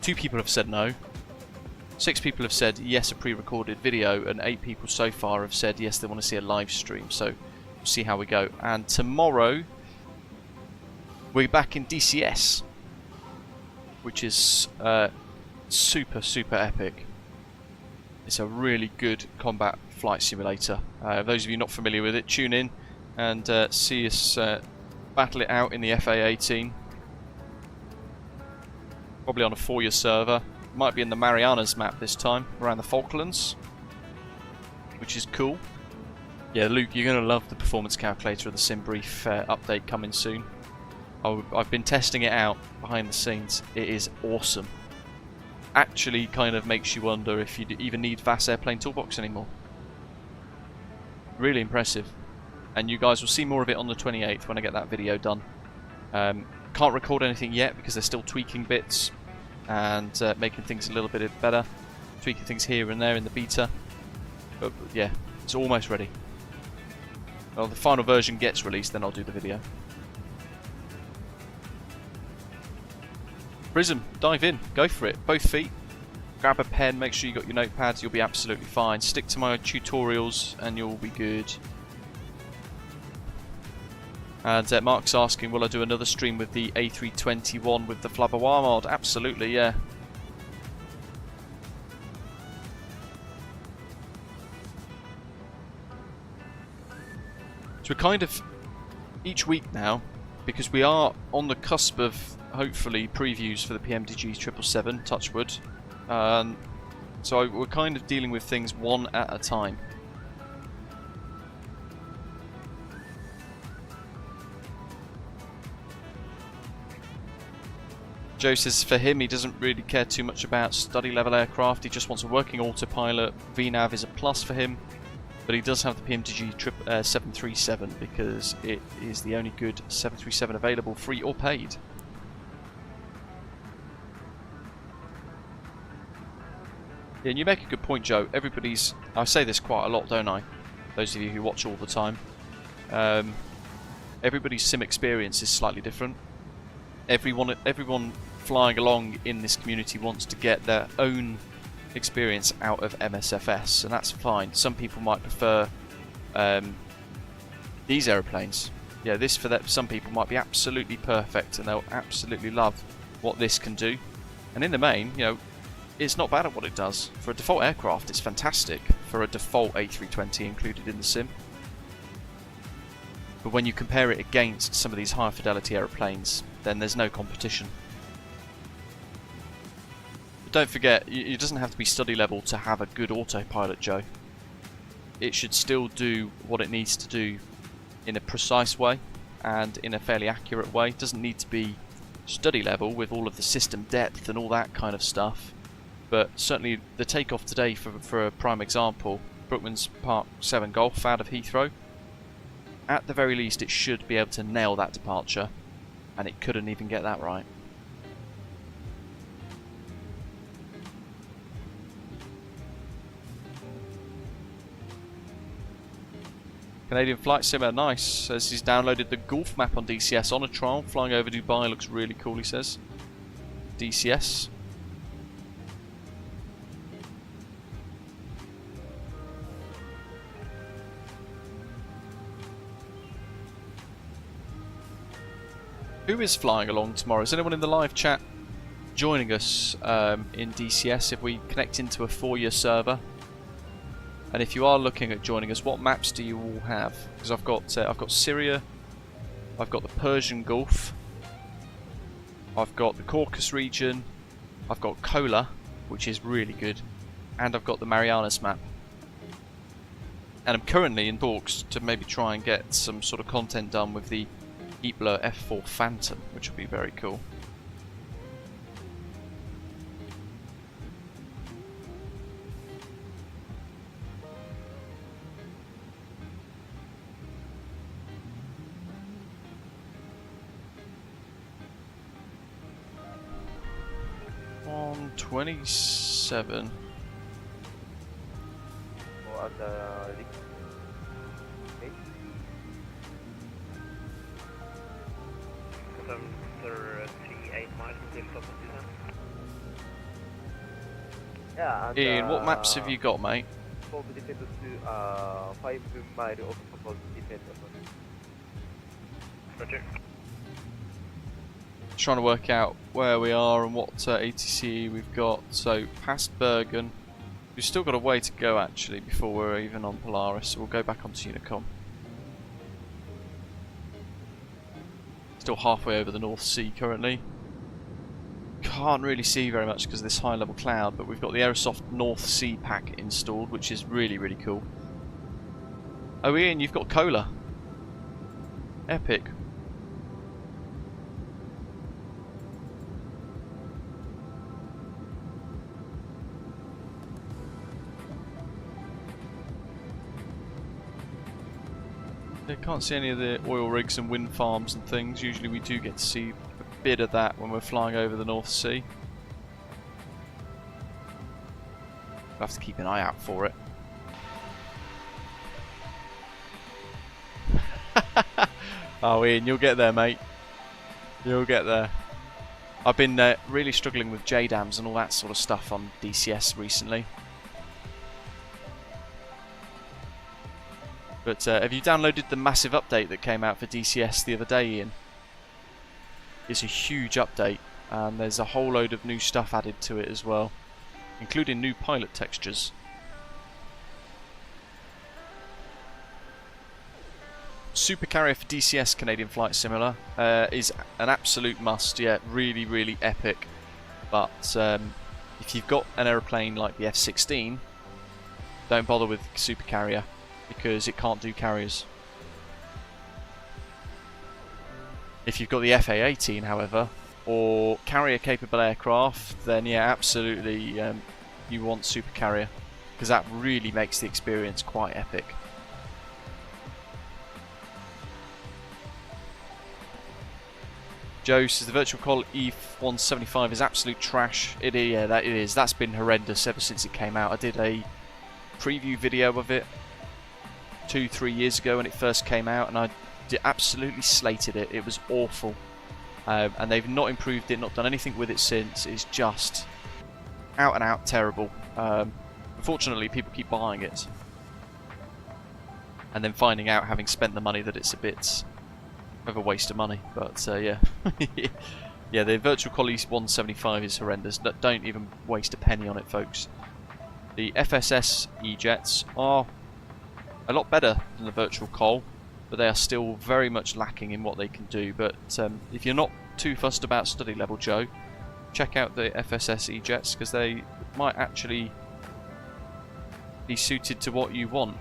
2 people have said no, 6 people have said yes, a pre-recorded video, and 8 people so far have said yes, they want to see a live stream. So we'll see how we go. And tomorrow we're back in DCS, which is super epic. It's a really good combat flight simulator. Those of you not familiar with it, tune in and see us battle it out in the FA-18. Probably on a 4-year server. Might be in the Marianas map this time, around the Falklands, which is cool. Yeah, Luke, you're going to love the performance calculator of the sim brief update coming soon. I've been testing it out behind the scenes. It is awesome. Actually kind of makes you wonder if you even need VATS Airplane Toolbox anymore. Really impressive. And you guys will see more of it on the 28th when I get that video done. Can't record anything yet because they're still tweaking bits and making things a little bit better. Tweaking things here and there in the beta. But yeah, it's almost ready. Well, the final version gets released, then I'll do the video. Prism, dive in, go for it, both feet. Grab a pen, make sure you got your notepads, you'll be absolutely fine. Stick to my tutorials and you'll be good. And Mark's asking, will I do another stream with the A321 with the Flabberwah mod? Absolutely, yeah. So we're kind of, each week now, because we are on the cusp of, hopefully, previews for the PMDG 777, touchwood. So we're kind of dealing with things one at a time. Joe says for him he doesn't really care too much about study level aircraft, he just wants a working autopilot. VNAV is a plus for him, but he does have the PMDG 737 because it is the only good 737 available, free or paid. Yeah, and you make a good point, Joe. Everybody's, I say this quite a lot, don't I? Those of you who watch all the time. Everybody's sim experience is slightly different. Everyone flying along in this community wants to get their own experience out of MSFS, and that's fine. Some people might prefer these aeroplanes. Yeah, this for that, some people might be absolutely perfect, and they'll absolutely love what this can do. And in the main, you know, it's not bad at what it does. For a default aircraft, it's fantastic. For a default A320 included in the sim. But when you compare it against some of these higher fidelity aeroplanes, then there's no competition. But don't forget, it doesn't have to be study level to have a good autopilot, Joe. It should still do what it needs to do in a precise way and in a fairly accurate way. It doesn't need to be study level with all of the system depth and all that kind of stuff. But certainly the takeoff today, for a prime example, Brookman's Park 7 Golf out of Heathrow. At the very least, it should be able to nail that departure, and it couldn't even get that right. Canadian Flight Simmer, nice. Says he's downloaded the Gulf map on DCS on a trial. Flying over Dubai looks really cool, he says. DCS. Who is flying along tomorrow? Is anyone in the live chat joining us in DCS if we connect into a 4-year server? And if you are looking at joining us, what maps do you all have? Because I've got Syria, I've got the Persian Gulf, I've got the Caucasus region, I've got Kola, which is really good, and I've got the Marianas map. And I'm currently in talks to maybe try and get some sort of content done with the iniBuilds F4 Phantom, which would be very cool. On 27. Yeah, Ian, what maps have you got, mate? Trying to work out where we are and what ATC we've got. So past Bergen, we've still got a way to go actually before we're even on Polaris. So we'll go back onto Unicom. Still halfway over the North Sea currently. Can't really see very much because of this high level cloud, but we've got the Aerosoft North Sea pack installed, which is really, really cool. Oh, Ian, you've got cola. Epic. I can't see any of the oil rigs and wind farms and things. Usually we do get to see a bit of that when we're flying over the North Sea. We'll have to keep an eye out for it. Oh, Ian, you'll get there, mate. You'll get there. I've been really struggling with JDAMs and all that sort of stuff on DCS recently. But have you downloaded the massive update that came out for DCS the other day, Ian? It's a huge update, and there's a whole load of new stuff added to it as well, including new pilot textures. Super Carrier for DCS Canadian Flight Simulator is an absolute must. Yeah, really, really epic. But if you've got an aeroplane like the F-16, don't bother with Super Carrier because it can't do carriers. If you've got the FA-18, however, or carrier-capable aircraft, then yeah, absolutely you want Super Carrier because that really makes the experience quite epic. Joe says the virtual call E175 is absolute trash. It is. That's been horrendous ever since it came out. I did a preview video of it 2-3 years ago when it first came out, and I absolutely slated it. It was awful, and they've not improved it, not done anything with it since. It's just out and out terrible. Unfortunately, people keep buying it, and then finding out, having spent the money, that it's a bit of a waste of money. But yeah, yeah, the virtual call E175 is horrendous. Don't even waste a penny on it, folks. The FSS E-jets are a lot better than the virtual call, but they are still very much lacking in what they can do. But if you're not too fussed about study level, Joe, check out the FSS E-jets because they might actually be suited to what you want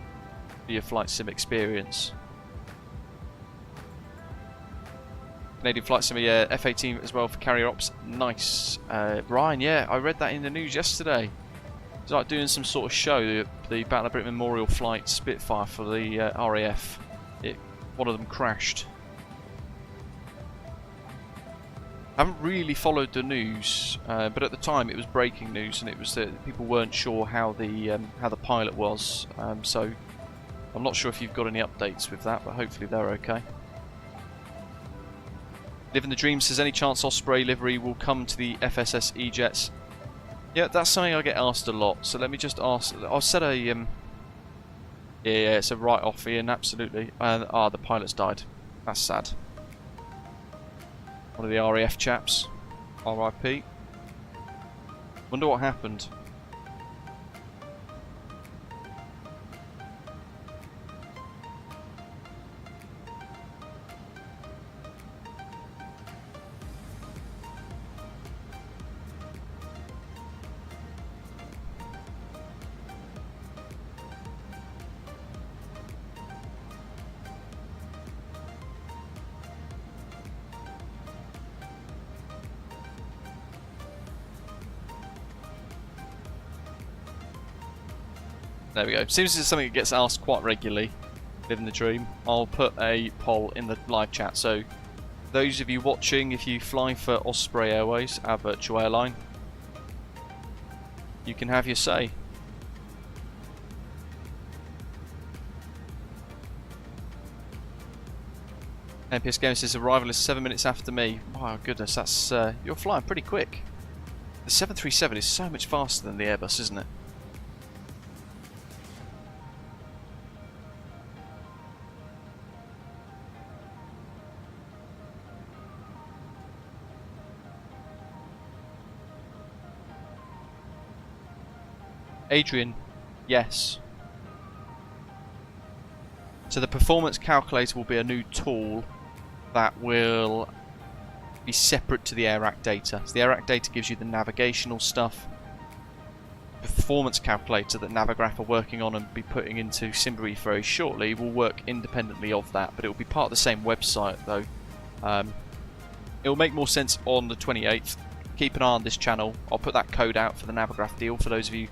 for your flight sim experience. Canadian Flight Sim, yeah, F-18 as well for carrier ops. Nice. Ryan, yeah, I read that in the news yesterday. It's like doing some sort of show, the Battle of Britain Memorial Flight Spitfire for the RAF. One of them crashed. I haven't really followed the news, but at the time it was breaking news, and it was that people weren't sure how the pilot was. So I'm not sure if you've got any updates with that, but hopefully they're okay. Living the Dream says, any chance Osprey livery will come to the FSS E-jets? Yeah, that's something I get asked a lot. So let me just ask. I'll set a yeah, it's a write-off, Ian. Absolutely. The pilot's died. That's sad. One of the RAF chaps. RIP. Wonder what happened. There we go. Seems it's something that gets asked quite regularly. Living the Dream. I'll put a poll in the live chat. So, those of you watching, if you fly for Osprey Airways, our virtual airline, you can have your say. NPS Gamer says arrival is 7 minutes after me. Wow, goodness, that's you're flying pretty quick. The 737 is so much faster than the Airbus, isn't it? Adrian, yes. So the performance calculator will be a new tool that will be separate to the AirAct data. So the AirAct data gives you the navigational stuff, performance calculator that Navigraph are working on and be putting into SimBrief very shortly will work independently of that, but it will be part of the same website though. It will make more sense on the 28th. Keep an eye on this channel. I'll put that code out for the Navigraph deal for those of you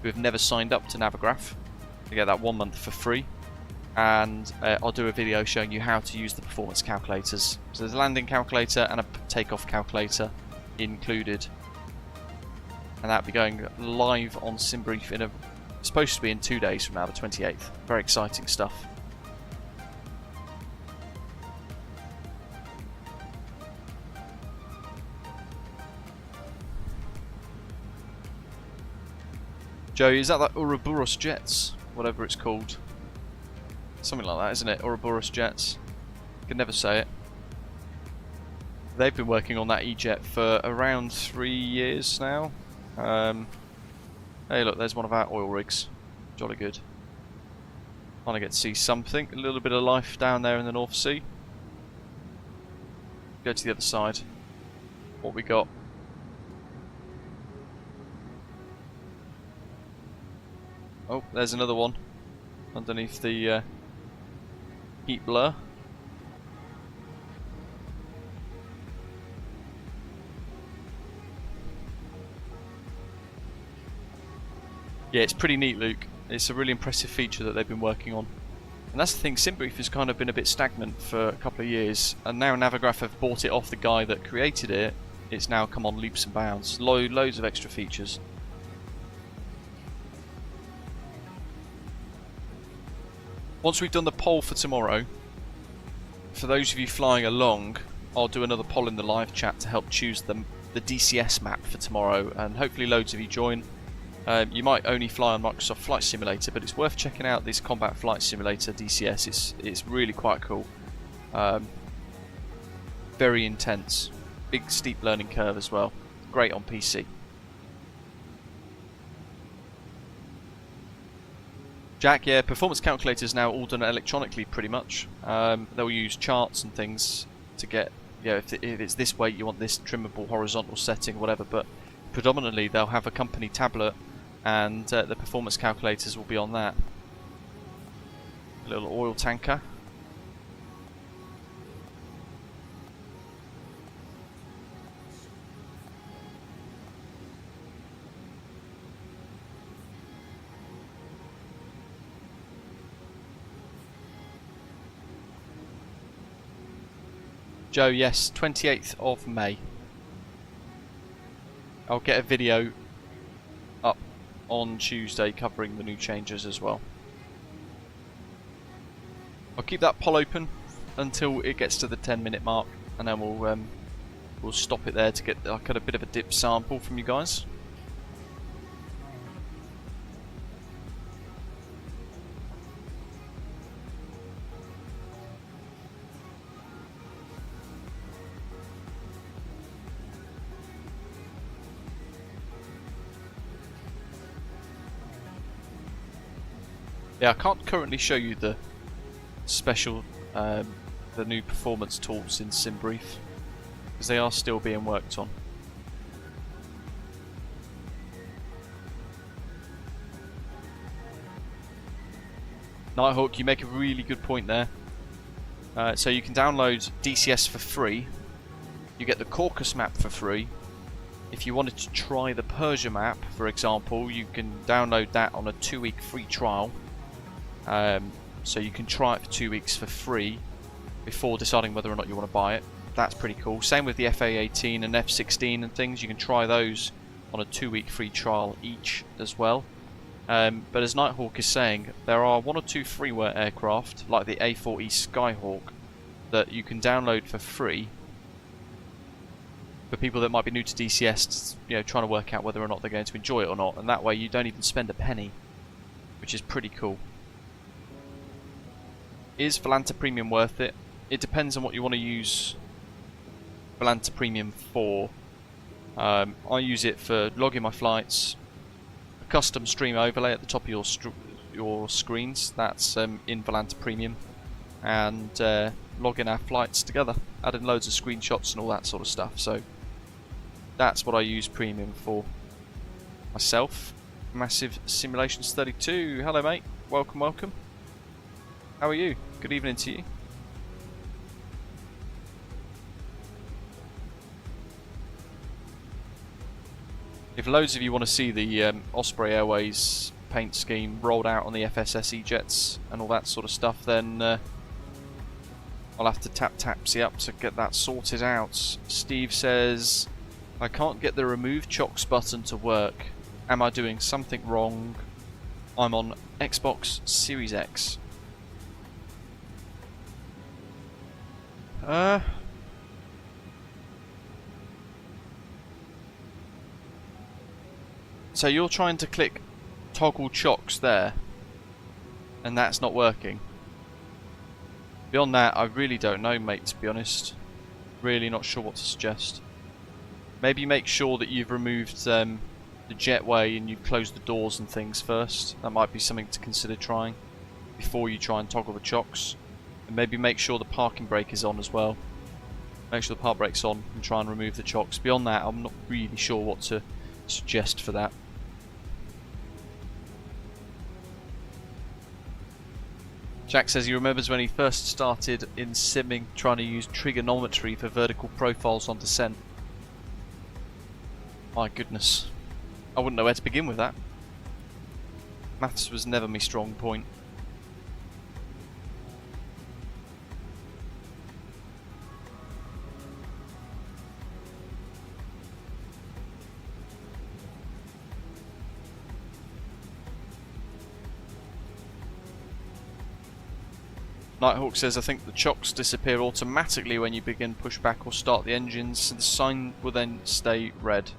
who have never signed up to Navigraph. You get that 1 month for free, and I'll do a video showing you how to use the performance calculators. So there's a landing calculator and a takeoff calculator included, and that'll be going live on SimBrief in supposed to be in 2 days from now, the 28th. Very exciting stuff. Joey, is that like Ouroboros Jets? Whatever it's called. Something like that, isn't it? Ouroboros Jets. Can never say it. They've been working on that E-Jet for around 3 years now. Hey look, there's one of our oil rigs. Jolly good. Trying to get to see something. A little bit of life down there in the North Sea. Go to the other side. What we got? Oh, there's another one underneath the heat blur. Yeah, it's pretty neat, Luke. It's a really impressive feature that they've been working on. And that's the thing, SimBrief has kind of been a bit stagnant for a couple of years, and now Navigraph have bought it off the guy that created it. It's now come on leaps and bounds. Loads of extra features. Once we've done the poll for tomorrow, for those of you flying along, I'll do another poll in the live chat to help choose the DCS map for tomorrow, and hopefully loads of you join. You might only fly on Microsoft Flight Simulator, but it's worth checking out this Combat Flight Simulator DCS. It's really quite cool. Very intense. Big steep learning curve as well. Great on PC. Jack, yeah, performance calculators now all done electronically pretty much. They'll use charts and things to get, you know, if it's this way you want this trimmable horizontal setting, whatever, but predominantly they'll have a company tablet and the performance calculators will be on that. A little oil tanker. Joe, yes, 28th of May. I'll get a video up on Tuesday covering the new changes as well. I'll keep that poll open until it gets to the 10-minute mark, and then we'll stop it there to get like a bit of a dip sample from you guys. Yeah, I can't currently show you the special, the new performance tools in SimBrief, because they are still being worked on. Nighthawk, you make a really good point there. So you can download DCS for free. You get the Caucasus map for free. If you wanted to try the Persia map, for example, you can download that on a 2-week free trial. So you can try it for 2 weeks for free before deciding whether or not you want to buy it. That's pretty cool. Same with the FA18 and F16 and things. You can try those on a 2-week free trial each as well. But as Nighthawk is saying, there are 1 or 2 freeware aircraft, like the A4E Skyhawk, that you can download for free for people that might be new to DCS, you know, trying to work out whether or not they're going to enjoy it or not. And that way you don't even spend a penny, which is pretty cool. Is Volanta Premium worth it? It depends on what you want to use Volanta Premium for. I use it for logging my flights, a custom stream overlay at the top of your screens, that's in Volanta Premium, and logging our flights together, adding loads of screenshots and all that sort of stuff. So that's what I use Premium for myself. Massive Simulations 32. Hello, mate. Welcome, welcome. How are you? Good evening to you. If loads of you want to see the Osprey Airways paint scheme rolled out on the FSSE jets and all that sort of stuff, then I'll have to tap Tapsy up to get that sorted out. Steve says, I can't get the remove chocks button to work. Am I doing something wrong? I'm on Xbox Series X. So you're trying to click toggle chocks there, and that's not working. Beyond that, I really don't know, mate, to be honest. Really not sure what to suggest. Maybe make sure that you've removed the jetway and you've closed the doors and things first. That might be something to consider trying before you try and toggle the chocks. And maybe make sure the parking brake is on as well. Make sure the park brake's on and try and remove the chocks. Beyond that, I'm not really sure what to suggest for that. Jack says he remembers when he first started in simming trying to use trigonometry for vertical profiles on descent. My goodness. I wouldn't know where to begin with that. Maths was never my strong point. Nighthawk says, I think the chocks disappear automatically when you begin pushback or start the engines, so the sign will then stay red.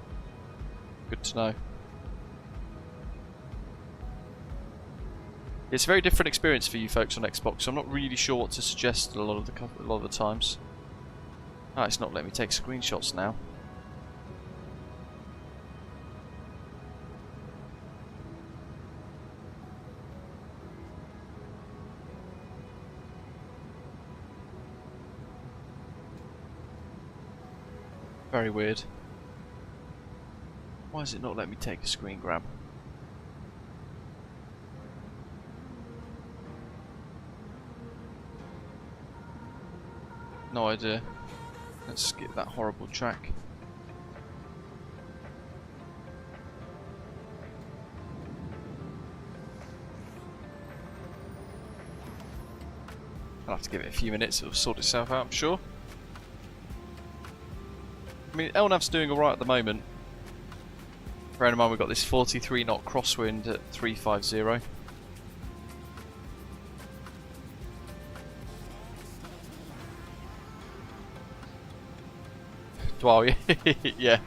Good to know. It's a very different experience for you folks on Xbox, so I'm not really sure what to suggest a lot of the times. Ah, it's not letting me take screenshots now. Very weird. Why is it not letting me take a screen grab? No idea. Let's skip that horrible track. I'll have to give it a few minutes, it'll sort itself out, I'm sure. I mean, LNAV's doing alright at the moment. Bearing in mind we've got this 43 knot crosswind at 350. Wow, yeah.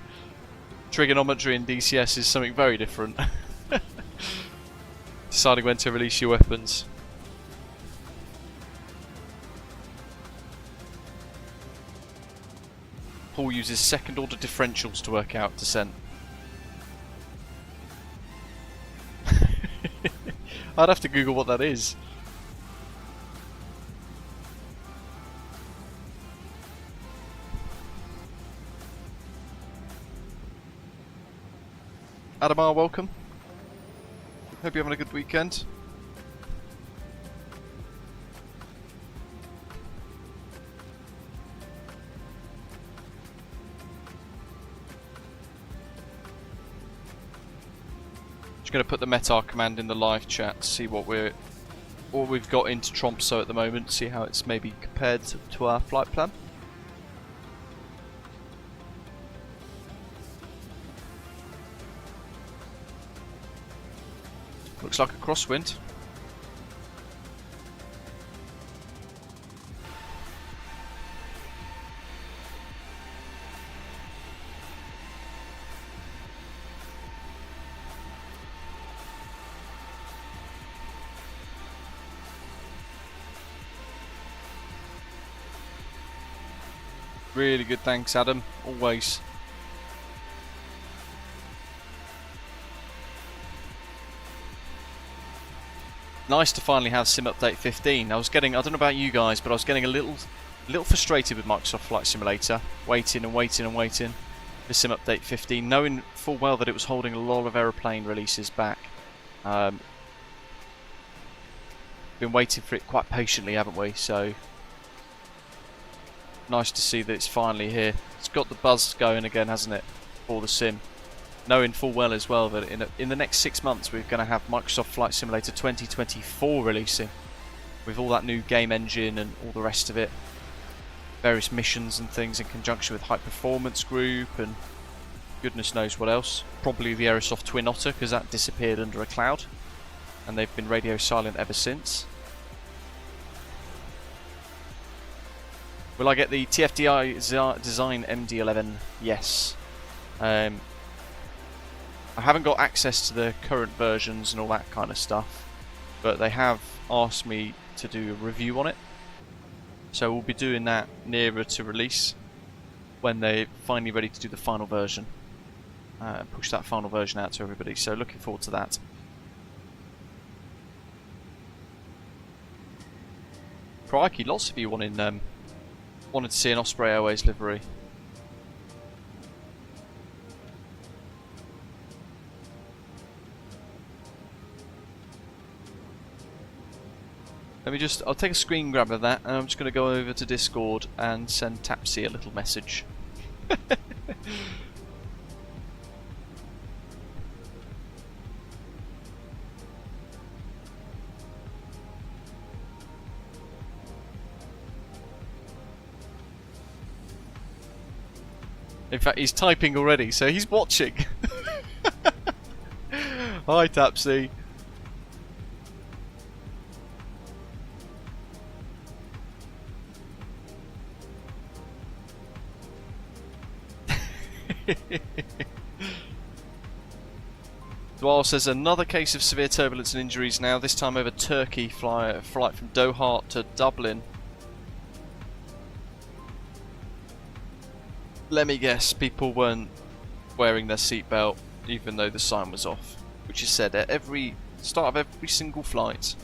Trigonometry in DCS is something very different. Deciding when to release your weapons. Paul uses second order differentials to work out descent. I'd have to Google what that is. Adamar, welcome. Hope you're having a good weekend. Going to put the METAR command in the live chat to see what we've got into Tromsø at the moment, see how it's maybe compared to our flight plan. Looks like a crosswind. Really good, thanks Adam, always. Nice to finally have Sim Update 15. I don't know about you guys, but I was getting a little frustrated with Microsoft Flight Simulator. Waiting and waiting and waiting. VATSIM update 15, knowing full well that it was holding a lot of aeroplane releases back. Been waiting for it quite patiently, haven't we? So nice to see that it's finally here. It's got the buzz going again, hasn't it, for the sim? Knowing full well as well that in the next 6 months we're going to have Microsoft Flight Simulator 2024 releasing, with all that new game engine and all the rest of it, various missions and things in conjunction with High Performance Group and goodness knows what else. Probably the Aerosoft Twin Otter, because that disappeared under a cloud and they've been radio silent ever since. Will I get the TFDI Design MD-11? Yes. I haven't got access to the current versions and all that kind of stuff, but they have asked me to do a review on it, so we'll be doing that nearer to release when they're finally ready to do the final version, push that final version out to everybody, so looking forward to that. Crikey, lots of you wanted to see an Osprey Airways livery. I'll take a screen grab of that, and I'm just going to go over to Discord and send Tapsy a little message. In fact, he's typing already, so he's watching. Hi, Tapsy. Dwal says another case of severe turbulence and injuries now, this time over Turkey, flight from Doha to Dublin. Let me guess, people weren't wearing their seatbelt even though the sign was off, which is said at every start of every single flight.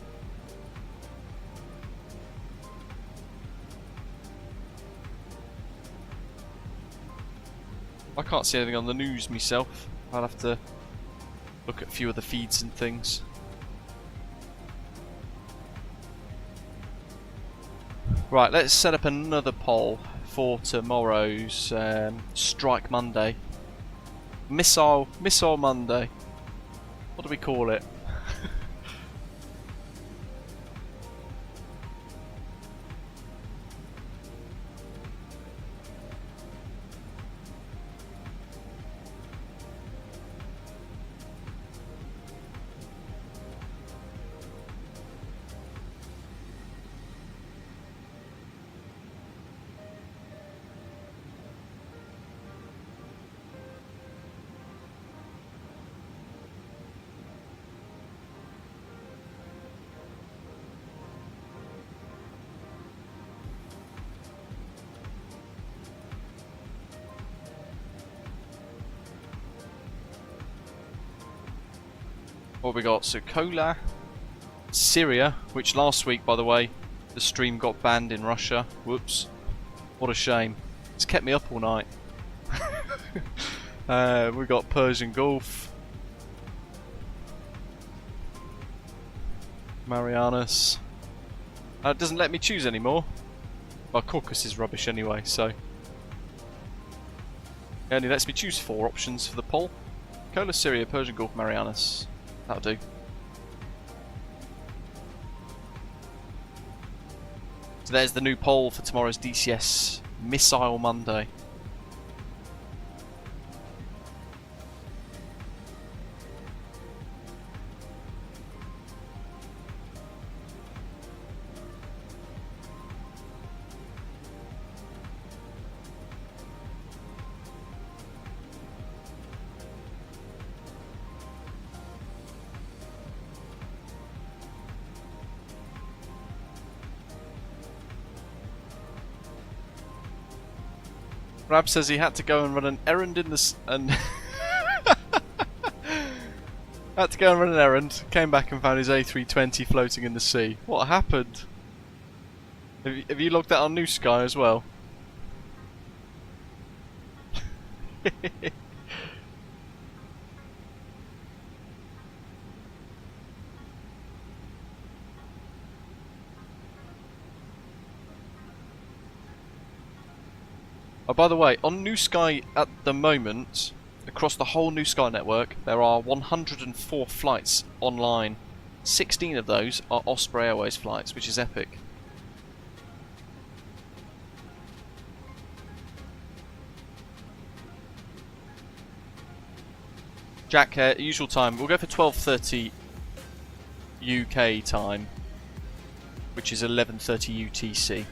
I can't see anything on the news myself. I'll have to look at a few of the feeds and things. Right, let's set up another poll for tomorrow's Strike Monday. Missile Monday. What do we call it? What we got? Sokola, Syria, which last week, by the way, the stream got banned in Russia. Whoops. What a shame. It's kept me up all night. We got Persian Gulf, Marianas. It doesn't let me choose anymore. Well, Caucasus is rubbish anyway, so it only lets me choose 4 options for the poll. Sokola, Syria, Persian Gulf, Marianas. That'll do. So there's the new poll for tomorrow's DCS Missile Monday. Rab says he had to go and run an errand in the had to go and run an errand, came back and found his A320 floating in the sea. What happened? Have you logged that on New Sky as well? Oh, by the way, on New Sky at the moment, across the whole New Sky network, there are 104 flights online. 16 of those are Osprey Airways flights, which is epic. Jack, usual time. We'll go for 12:30 UK time, which is 11:30 UTC.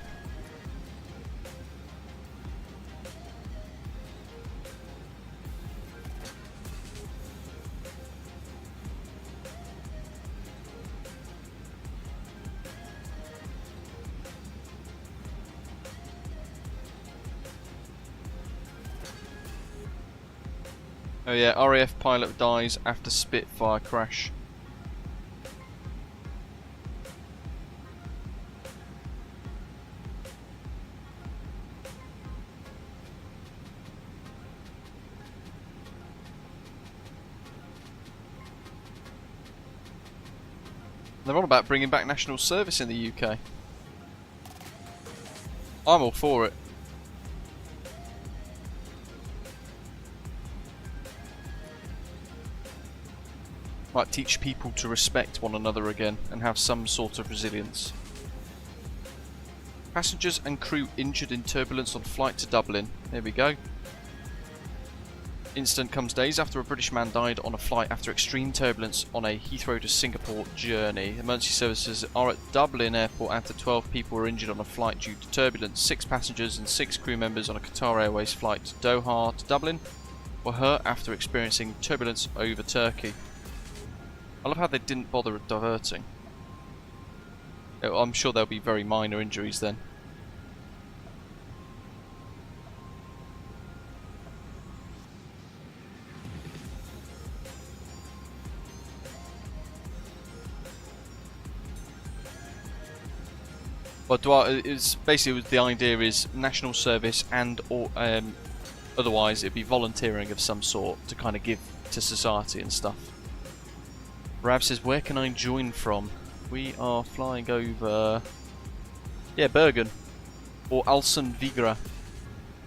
Oh yeah, RAF pilot dies after Spitfire crash. They're all about bringing back national service in the UK. I'm all for it. Might teach people to respect one another again and have some sort of resilience. Passengers and crew injured in turbulence on flight to Dublin. There we go. Incident comes days after a British man died on a flight after extreme turbulence on a Heathrow to Singapore journey. Emergency services are at Dublin Airport after 12 people were injured on a flight due to turbulence. 6 passengers and 6 crew members on a Qatar Airways flight to Doha to Dublin were hurt after experiencing turbulence over Turkey. I love how they didn't bother diverting. I'm sure there'll be very minor injuries then. But it's basically the idea is national service and or otherwise it'd be volunteering of some sort to kind of give to society and stuff. Rav says, where can I join from? We are flying over... yeah, Bergen. Or Alsen Vigra.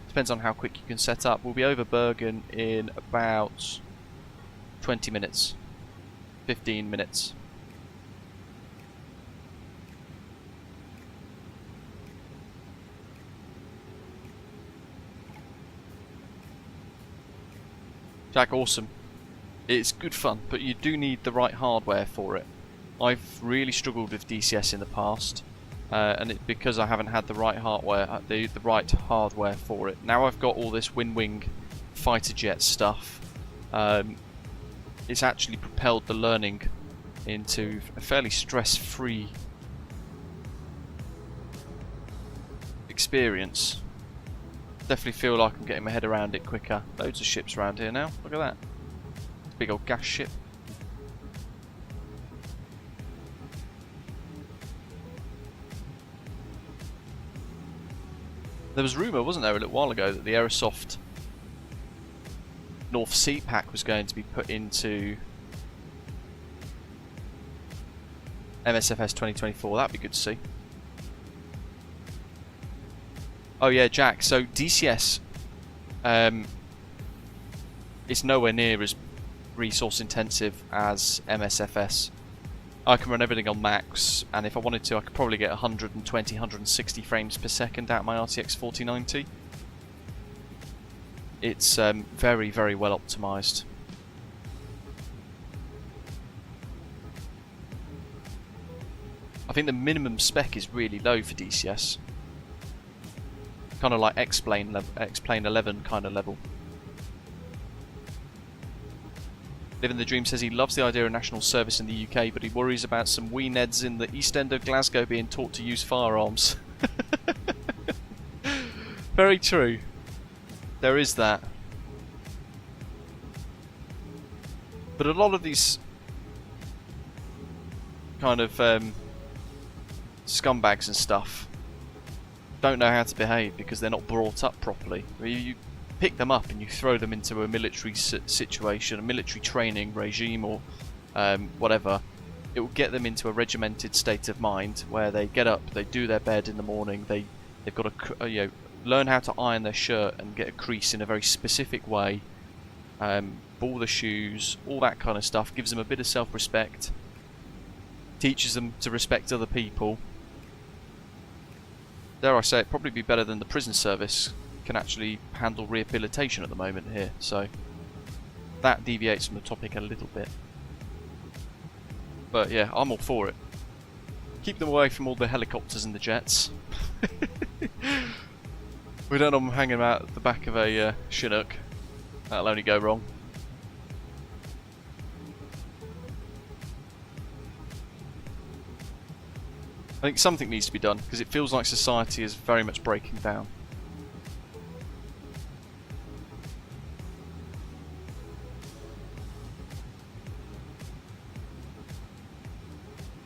Depends on how quick you can set up. We'll be over Bergen in about 20 minutes. 15 minutes. Jack, awesome. It's good fun, but you do need the right hardware for it. I've really struggled with DCS in the past, and because I haven't had the right hardware, the right hardware for it. Now I've got all this WinWing fighter jet stuff. It's actually propelled the learning into a fairly stress-free experience. Definitely feel like I'm getting my head around it quicker. Loads of ships around here now. Look at that. Big old gas ship. There was rumour, wasn't there, a little while ago that the Aerosoft North Sea pack was going to be put into MSFS 2024. That'd be good to see. Oh yeah, Jack. So DCS, it's nowhere near as resource intensive as MSFS. I can run everything on max, and if I wanted to I could probably get 120, 160 frames per second out of my RTX 4090. It's very, very well optimized. I think the minimum spec is really low for DCS. Kind of like X-Plane 11 kind of level. Living the Dream says he loves the idea of national service in the UK, but he worries about some wee Neds in the East End of Glasgow being taught to use firearms. Very true. There is that. But a lot of these kind of scumbags and stuff don't know how to behave because they're not brought up properly. pick them up and you throw them into a military situation, a military training regime, or whatever, it will get them into a regimented state of mind where they get up, they do their bed in the morning, they've got to learn how to iron their shirt and get a crease in a very specific way, ball the shoes, all that kind of stuff. Gives them a bit of self-respect, teaches them to respect other people. Dare I say, it'd probably be better than the prison service can actually handle rehabilitation at the moment here. So that deviates from the topic a little bit. But yeah, I'm all for it. Keep them away from all the helicopters and the jets. We don't want them hanging out at the back of a Chinook. That'll only go wrong. I think something needs to be done, because it feels like society is very much breaking down.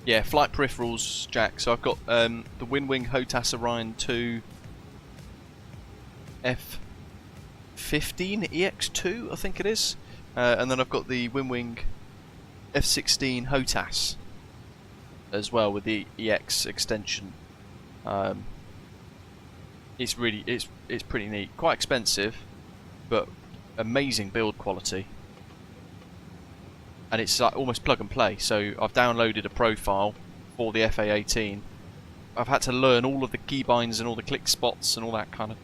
Yeah, flight peripherals, Jack. So I've got the Winwing HOTAS Orion 2 F15 EX2, I think it is. And then I've got the Winwing F16 HOTAS as well, with the EX extension. It's pretty neat. Quite expensive, but amazing build quality. And it's like almost plug and play. So I've downloaded a profile for the FA18. I've had to learn all of the keybinds and all the click spots and all that kind of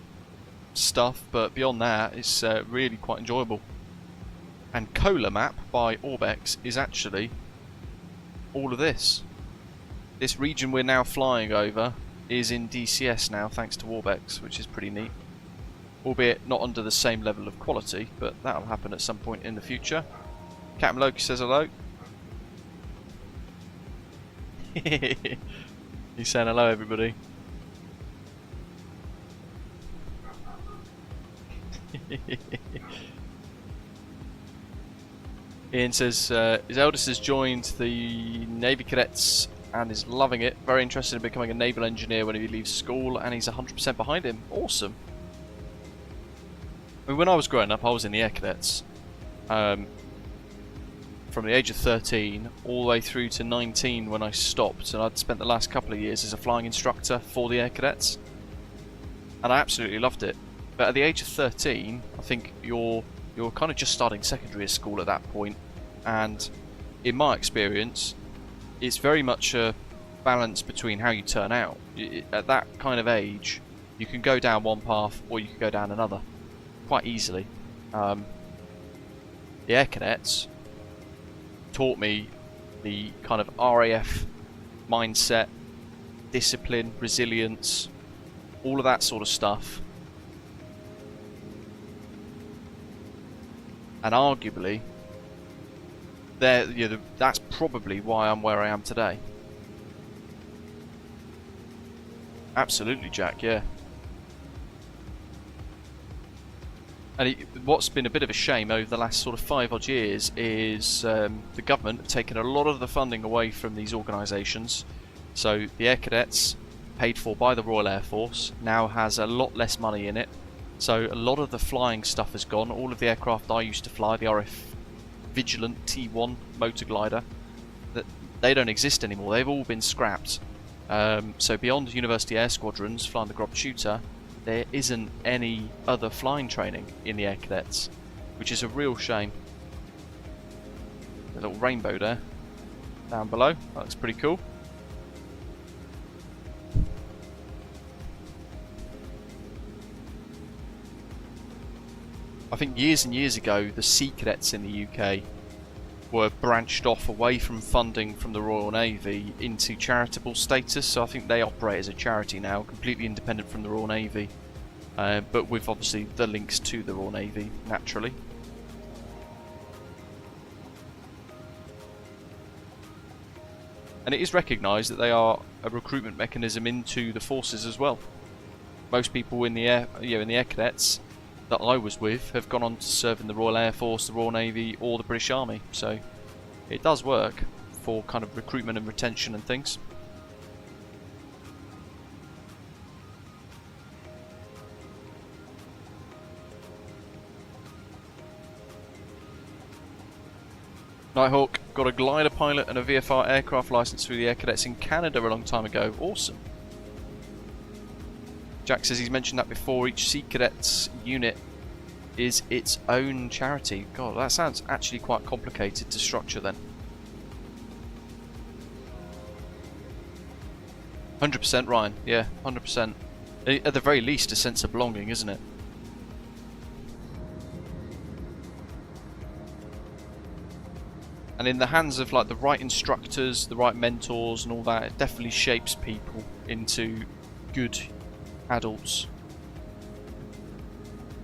stuff, but beyond that, it's really quite enjoyable. And Cola Map by Orbex is actually all of this. This region we're now flying over is in DCS now, thanks to Orbex, which is pretty neat. Albeit not under the same level of quality, but that'll happen at some point in the future. Captain Loki says hello. He's saying hello, everybody. Ian says his eldest has joined the Navy Cadets and is loving it. Very interested in becoming a naval engineer when he leaves school, and he's 100% behind him. Awesome. I mean, when I was growing up, I was in the Air Cadets. From the age of 13 all the way through to 19 when I stopped, and I'd spent the last couple of years as a flying instructor for the Air Cadets, and I absolutely loved it. But at the age of 13, I think you're kind of just starting secondary school at that point, and in my experience, it's very much a balance between how you turn out. At that kind of age, you can go down one path or you can go down another quite easily. The Air Cadets taught me the kind of RAF mindset, discipline, resilience, all of that sort of stuff. And arguably, that's probably why I'm where I am today. Absolutely, Jack, yeah. And what's been a bit of a shame over the last sort of 5 odd years is the government have taken a lot of the funding away from these organisations. So the Air Cadets, paid for by the Royal Air Force, now has a lot less money in it. So a lot of the flying stuff has gone. All of the aircraft I used to fly, the RF Vigilant T1 motor glider, they don't exist anymore. They've all been scrapped. So beyond University Air Squadrons flying the Grob Shooter, there isn't any other flying training in the Air Cadets, which is a real shame. A little rainbow there down below. That looks pretty cool. I think years and years ago, the Sea Cadets in the UK were branched off away from funding from the Royal Navy into charitable status, so I think they operate as a charity now, completely independent from the Royal Navy, but with obviously the links to the Royal Navy, naturally. And it is recognised that they are a recruitment mechanism into the forces as well. Most people in the Air Cadets that I was with have gone on to serve in the Royal Air Force, the Royal Navy, or the British Army, so it does work for kind of recruitment and retention and things. Nighthawk, got a glider pilot and a VFR aircraft license through the Air Cadets in Canada a long time ago. Awesome. Jack says he's mentioned that before. Each Sea Cadets unit is its own charity. God, that sounds actually quite complicated to structure then. 100% Ryan, yeah, 100%. At the very least, a sense of belonging, isn't it? And in the hands of like the right instructors, the right mentors and all that, it definitely shapes people into good adults.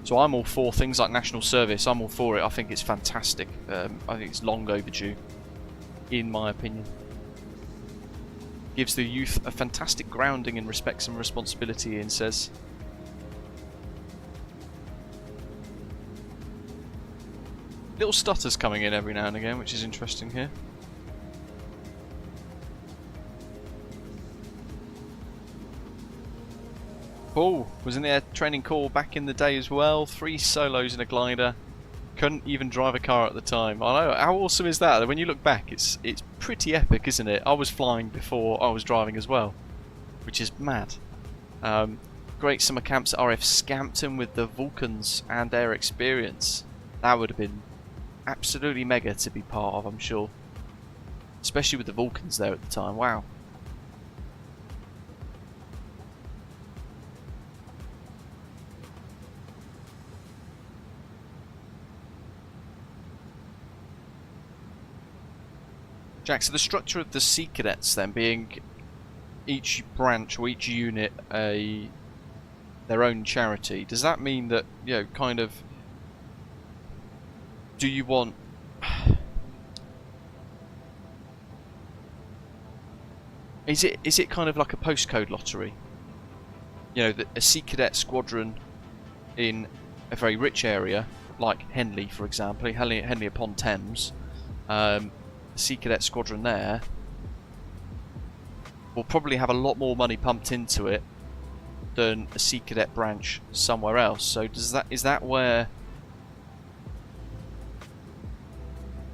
So I'm all for things like national service. I'm all for it. I think it's fantastic. I think it's long overdue, in my opinion. Gives the youth a fantastic grounding in respect and responsibility, Ian says. Little stutters coming in every now and again, which is interesting here. Paul was in the air training corps back in the day as well. 3 solos in a glider. Couldn't even drive a car at the time. I know, how awesome is that? When you look back, it's pretty epic, isn't it? I was flying before I was driving as well, which is mad. Great summer camps at RF Scampton with the Vulcans and their experience. That would have been absolutely mega to be part of, I'm sure. Especially with the Vulcans there at the time. Wow. Jack, so the structure of the Sea Cadets then being each branch or each unit their own charity, does that mean that, you know, kind of, do you want is it kind of like a postcode lottery? You know, that a Sea Cadet squadron in a very rich area like Henley, for example, Henley upon Thames, Sea Cadet squadron there will probably have a lot more money pumped into it than a Sea Cadet branch somewhere else. So is that where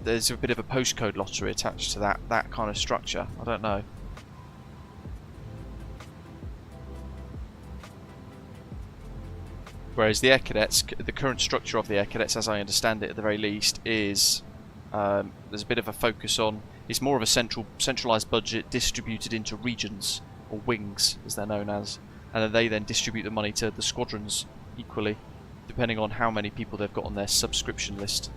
there's a bit of a postcode lottery attached to that kind of structure? I don't know. Whereas the Air Cadets, the current structure of the Air Cadets, as I understand it at the very least, is there's a bit of a focus on, it's more of a centralised budget distributed into regions, or wings as they're known as, and then they then distribute the money to the squadrons equally, depending on how many people they've got on their subscription list.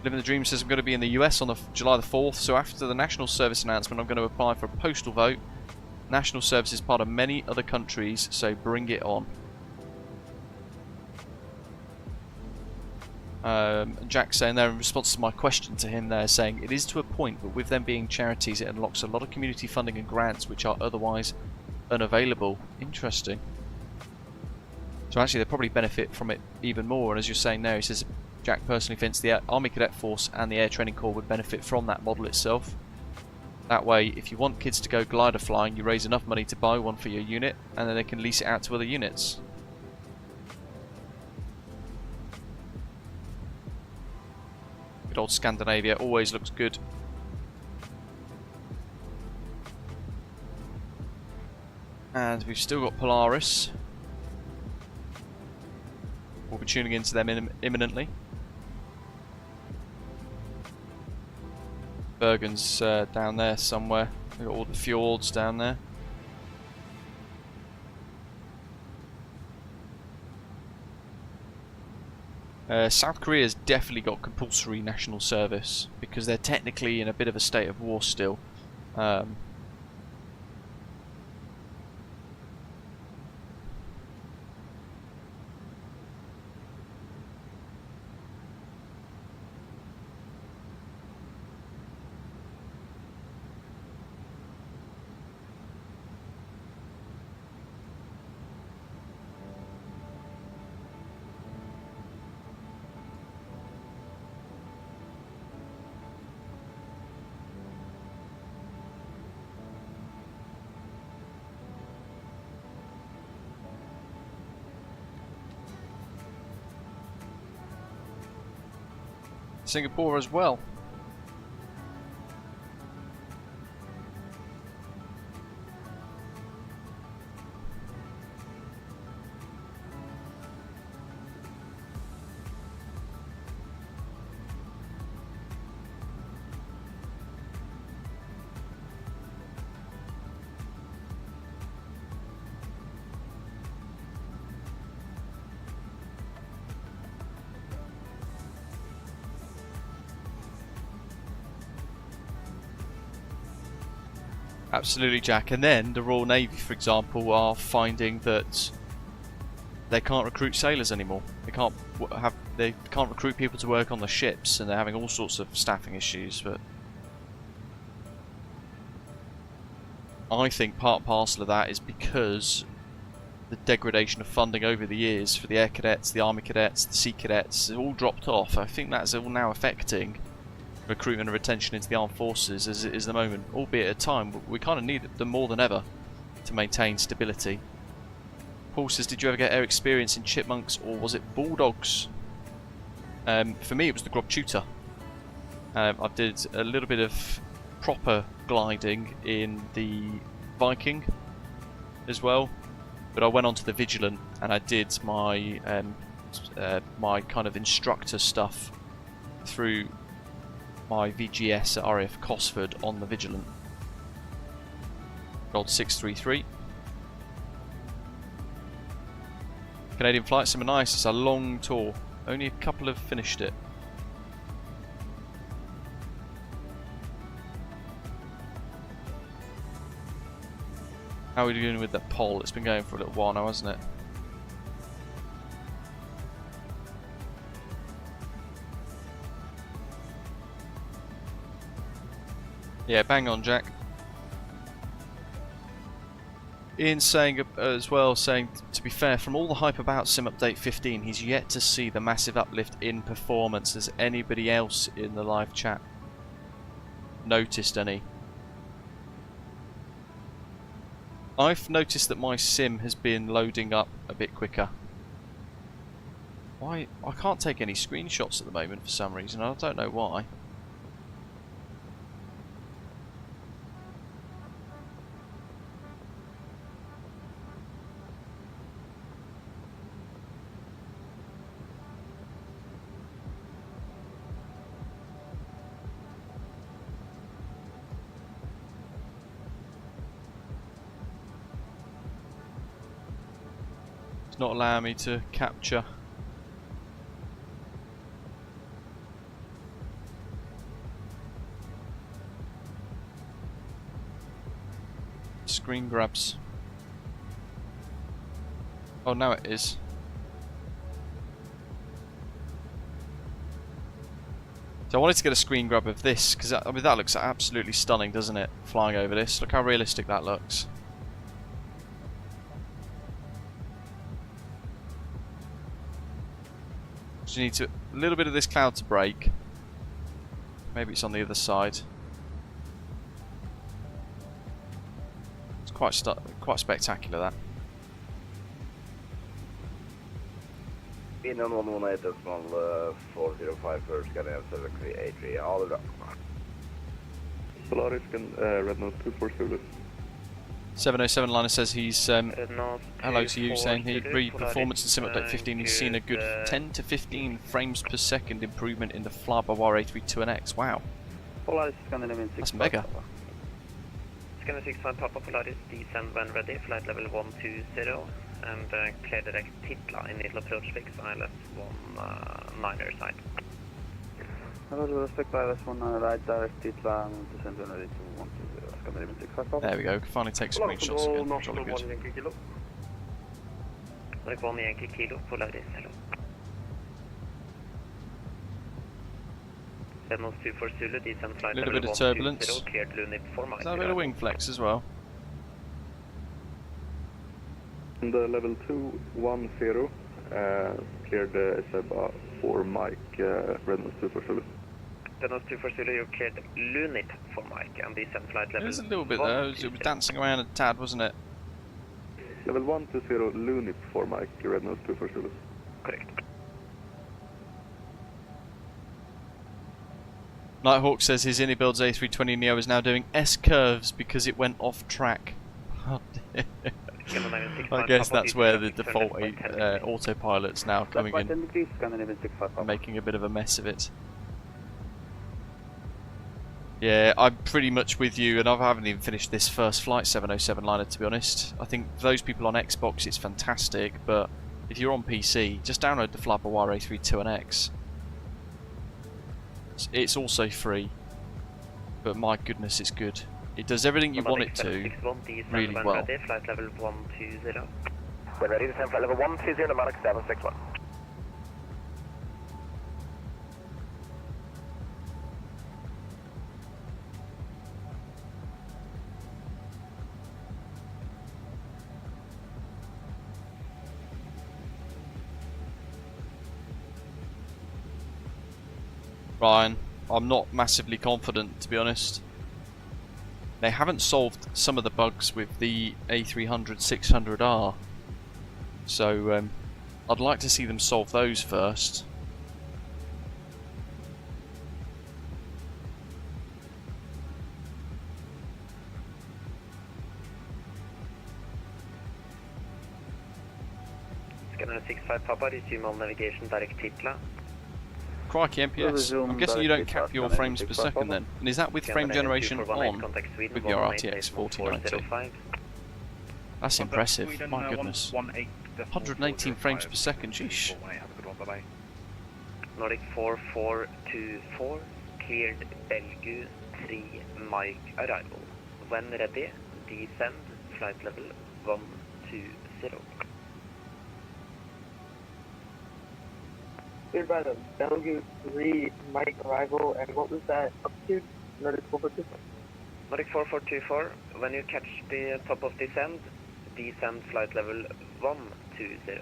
Living the Dream says, I'm going to be in the US on July the 4th, so after the national service announcement I'm going to apply for a postal vote. National service is part of many other countries, so bring it on. Jack's saying there in response to my question to him there, saying it is to a point, but with them being charities it unlocks a lot of community funding and grants which are otherwise unavailable. Interesting. So actually they probably benefit from it even more, and as you're saying there, he says Jack personally thinks the Army Cadet Force and the Air Training Corps would benefit from that model itself. That way, if you want kids to go glider flying, you raise enough money to buy one for your unit, and then they can lease it out to other units. Good old Scandinavia, always looks good. And we've still got Polaris. We'll be tuning into them imminently. Bergen's down there somewhere. We've got all the fjords down there. South Korea's definitely got compulsory national service because they're technically in a bit of a state of war still. Singapore as well. Absolutely, Jack. And then the Royal Navy, for example, are finding that they can't recruit sailors anymore. They can't recruit people to work on the ships, and they're having all sorts of staffing issues. But I think part and parcel of that is because the degradation of funding over the years for the Air Cadets, the Army Cadets, the Sea Cadets, it all dropped off. I think that's all now affecting recruitment and retention into the armed forces as it is at the moment, albeit at a time we kind of need them more than ever to maintain stability. Paul says, did you ever get air experience in Chipmunks or was it Bulldogs? For me it was the Grob Tutor. I did a little bit of proper gliding in the Viking as well, but I went on to the Vigilant and I did my my kind of instructor stuff through my VGS at RAF Cosford on the Vigilant. Gold 633. Canadian Flight Sim are nice, it's a long tour. Only a couple have finished it. How are we doing with that poll? It's been going for a little while now, hasn't it? Yeah, bang on, Jack. Ian saying as well, saying, to be fair, from all the hype about Sim Update 15, he's yet to see the massive uplift in performance. Has anybody else in the live chat noticed any? I've noticed that my sim has been loading up a bit quicker. Why? I can't take any screenshots at the moment for some reason. I don't know why. It's not allowing me to capture. Screen grabs. Oh, now it is. So I wanted to get a screen grab of this because I mean that looks absolutely stunning, doesn't it? Flying over this. Look how realistic that looks. You need a little bit of this cloud to break. Maybe it's on the other side. It's quite spectacular, that. Innan 118 405 first Scandinavian 7383. All the Polaris and Red Nose 24 Zulu. 707 Liner says he's hello to you, saying he read performance in Sim Update 15. He's seen a good 10 to 15 frames per second improvement in the flyby A320neo. Wow, that's mega. Scanner 65 Papa Polaris, descend when ready, flight level 120 and clear direct Titla, initial approach fix ILS 19er side. Hello, respect ILS 1 right direct Titla, descend when ready to 120. There we go, can finally take screenshots again, jolly good. Like 1 Yankee Kilo, Polaris, hello. 724 Zulu, descend flight level 120, bit of turbulence. cleared Lunit for Mike. Is that a bit of wing flex as well? And level 210, cleared Seba for Mike, Red Nose 24 Zulu. Red Nose 24 Zulu, you cleared Lunit for Mike and descend flight level. There's a little bit there, it was dancing around a tad, wasn't it? Level 120, Lunit for Mike, Red Nose 24 Zulu. Correct. Nighthawk says his iniBuilds A320neo is now doing S-curves because it went off track. I guess that's where the default autopilot's now coming in, making a bit of a mess of it. Yeah, I'm pretty much with you, and I haven't even finished this first flight 707 liner, to be honest. I think for those people on Xbox it's fantastic, but if you're on PC, just download the Flyby-Wire A320neo. It's also free, but my goodness, it's good. It does everything you want it to really well. Flight level 120. When ready, descend flight level 120, pneumatic 761. Ryan, I'm not massively confident, to be honest. They haven't solved some of the bugs with the A300-600R, so I'd like to see them solve those first. Scanner 65 Papa, resume all navigation direct titla. Crikey, MPS. I'm guessing you don't cap your frames per second then. And is that with frame generation on with your RTX 4090? That's impressive, my goodness. 118 frames per second, sheesh. Nordic 4424, cleared Belgu 3 Mike arrival. When ready, descend, flight level 120. Cleared by the Belgian 3 Mike arrival, and what was that altitude? Nordic 4424? Nordic 4424, when you catch the top of descend flight level 120.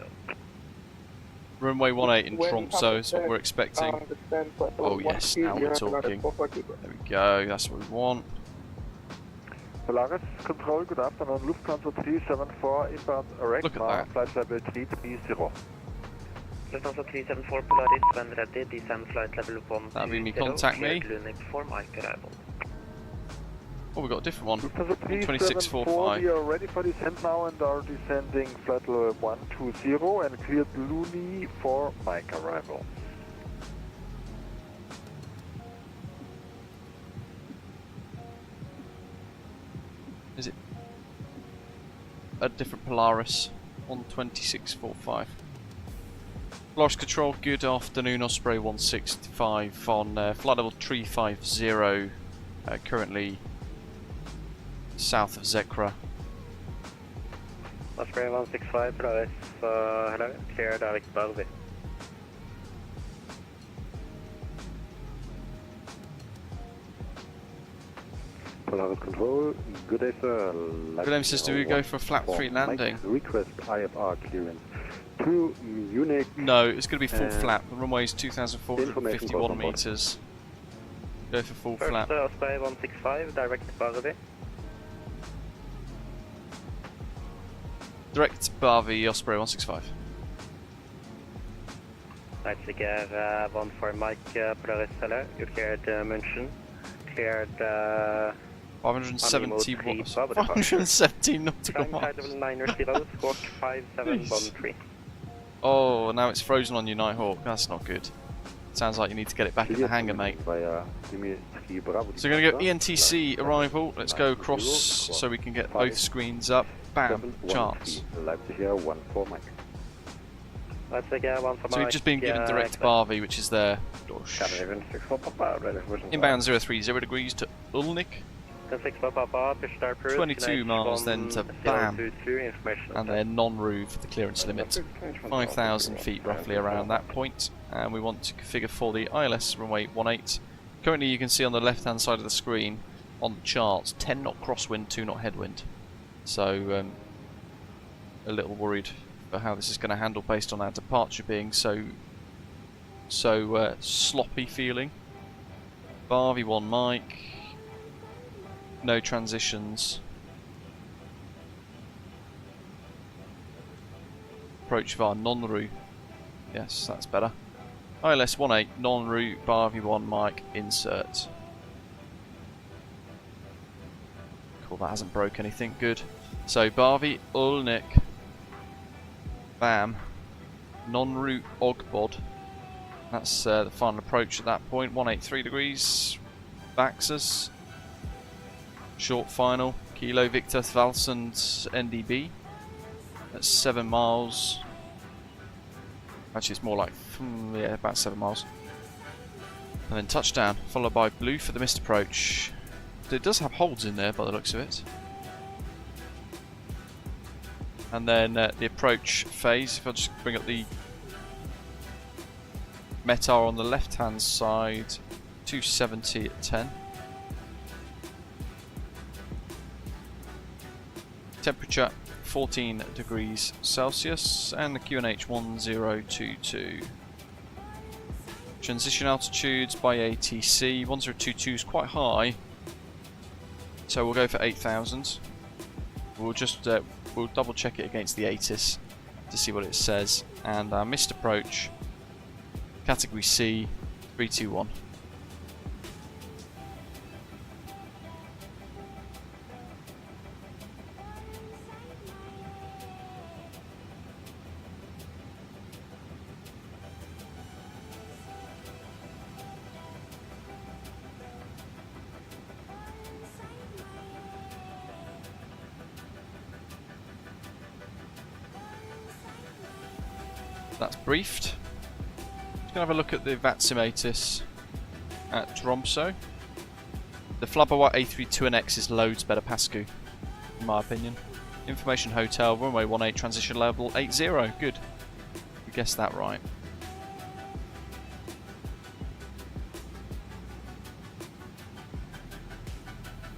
Runway 18 in Tromsø is what we're expecting. Oh yes, now we're talking. There we go, that's what we want. Polaris Control, good afternoon. Lufthansa 374 inbound Erecma, flight level 330. Lufthansa 374 Polaris, when ready, descend flight level 120. That'll be me, contact me. Lunik for Mike arrival. Oh, we got a different one. Lufthansa 374, we are ready for descent now and are descending flight level 120 and cleared Luni for Mike arrival. Is it a different Polaris on 2645? Polaris Control, good afternoon, Osprey 165 on flight level 350, currently south of Zekra. Osprey 165, Polaris, hello, clear direct Barbie. Polaris Control, good day sir. Good day, says, do we go for a flat 3 landing? Request IFR clearance to Munich. No, it's going to be full flat. The runway is 2,451 meters. Go for full flat. Osprey 165, direct Barbie. Direct Barbie, Osprey 165. Right, Flicker 1 for Mike, Polaris, hello. You cleared München. Cleared 570 nautical miles. 990, squawk 5713. Oh, now it's frozen on you, Nighthawk. That's not good. Sounds like you need to get it back in the hangar, mate. So we're going to go ENTC arrival. Let's go across so we can get both screens up. Bam, charts. So we've just been given direct Barbie, which is there. Inbound 030 degrees to Ulnik. 22 miles then to BAM, and then non-roof for the clearance limit. 5,000 feet roughly around that point, and we want to configure for the ILS runway 18. Currently you can see on the left hand side of the screen on the charts 10 knot crosswind, 2 knot headwind. So a little worried about how this is going to handle based on our departure being so sloppy feeling. Barbie 1 Mike. No transitions. Approach via non-route. Yes, that's better. ILS 18, non-route, Barvey 1, Mike, insert. Cool, that hasn't broke anything, good. So Barvey, Ulnik, BAM, non-route, Ogbod. That's the final approach at that point, 183 degrees, Baxus. Short final, Kilo Victor Valsand NDB. That's 7 miles. Actually, it's more like, yeah, about 7 miles. And then touchdown, followed by blue for the missed approach. It does have holds in there by the looks of it. And then the approach phase, if I just bring up the METAR on the left hand side, 270 at 10. Temperature 14 degrees Celsius, and the QNH 1022. Transition altitudes by ATC, 1022 is quite high, so we'll go for 8,000. We'll just we'll double check it against the ATIS to see what it says, and our missed approach, category C, 321. That's briefed. Just gonna have a look at the VATSIM ATIS at Tromsø. The Flubber A320neo is loads better Pascu, in my opinion. Information Hotel, runway 18, transition level 80. Good. You guessed that right.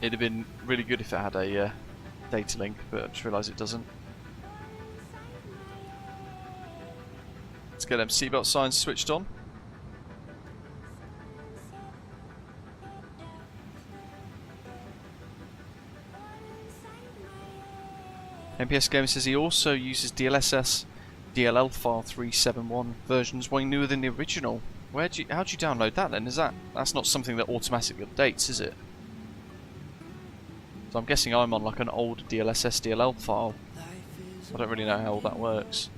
It'd have been really good if it had a data link, but I just realised it doesn't. Let's get them seatbelt signs switched on. MPS Gamer says he also uses DLSS DLL file 371 versions way newer than the original. How'd you download that then? That's not something that automatically updates, is it? So I'm guessing I'm on like an old DLSS DLL file. I don't really know how all that works.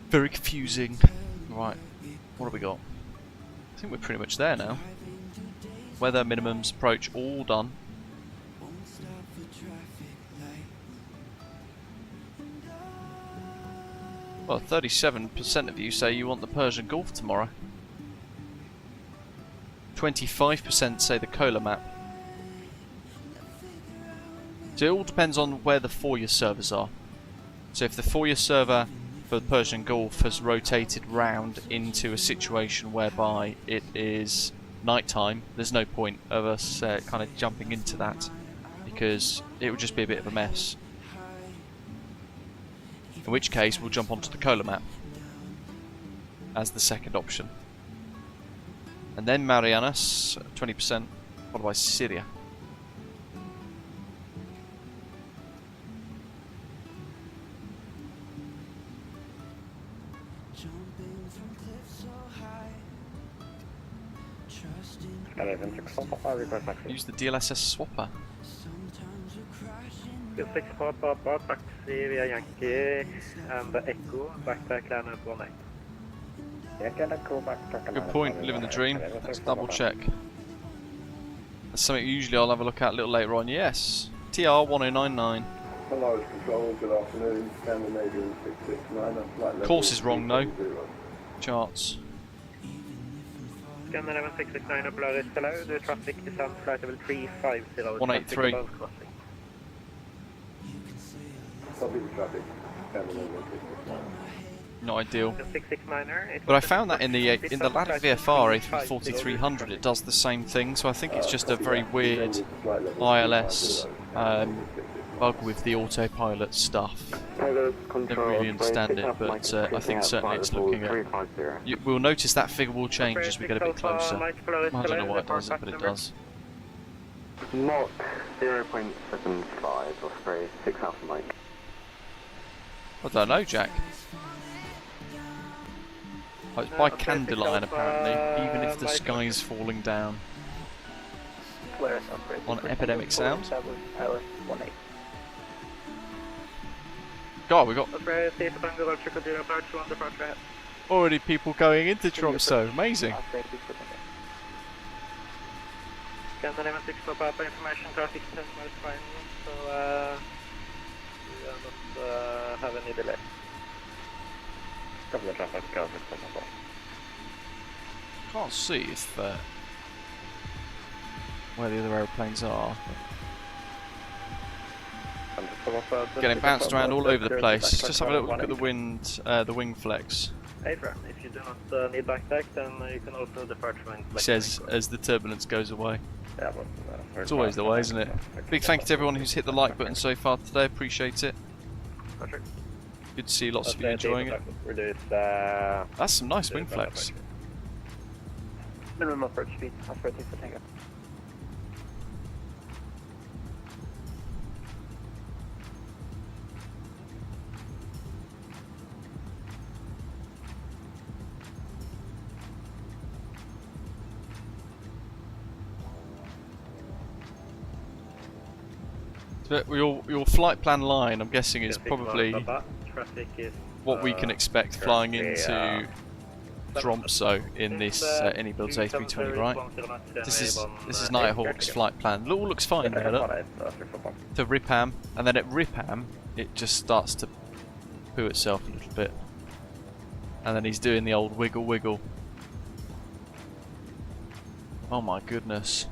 Very confusing. Right, what have we got? I think we're pretty much there now. Weather, minimums, approach, all done. Well, 37% of you say you want the Persian Gulf tomorrow. 25% say the Kola map. So it all depends on where the FOIA servers are. So if the FOIA server for the Persian Gulf has rotated round into a situation whereby it is nighttime, there's no point of us kind of jumping into that, because it would just be a bit of a mess. In which case we'll jump onto the Kola map as the second option. And then Marianas, 20%, followed by Syria. Use the DLSS swapper. 6 Papa, taxi via Yankee and Echo, backpack line at 18. Good point, living the dream. Let's double check. That's something usually I'll have a look at a little later on. Yes, TR 1099. Hello, control, good afternoon. Scandinavian 669. Course is wrong though. Charts. Scandinavian 669 up loud is hello, the traffic descent flight level 350. 183. Not ideal. But I found that in the Ladder VFR A340-300 it does the same thing, so I think it's just a very weird ILS bug with the autopilot stuff. Never really understand it, but I think certainly it's looking at... We'll notice that figure will change as we get a bit closer. I don't know why it does it, but it does. Mach 0.75 Osprey 6 Alpha Mike. I don't know, Jack. Oh, it's by candlelight apparently, even if the sky's falling down. On Epidemic Sound. God, we got already people going into Tromsø. Amazing. Can the 6 for Papa information traffic test mode fine, so we are not have any delay. Couple of traffic cars. Can't see if where the other aeroplanes are. Getting bounced around all over the place. Just have a little look at the wind, the wing flex. Hey friend, if you do not need backpack, then you can also depart from He says as the turbulence goes away. It's always the way, isn't it? Big thank you to everyone who's hit the like button so far today. Appreciate it. Good to see lots of you enjoying it. That's some nice wing flex. Minimum approach speed, approach for takeoff. Your flight plan line, I'm guessing, is probably what we can expect flying into Tromsø in this iniBuilds A320, right? This is Nighthawk's flight plan. It all looks fine there, look. To Ripham, and then at Ripham it just starts to poo itself a little bit, and then he's doing the old wiggle wiggle. Oh my goodness.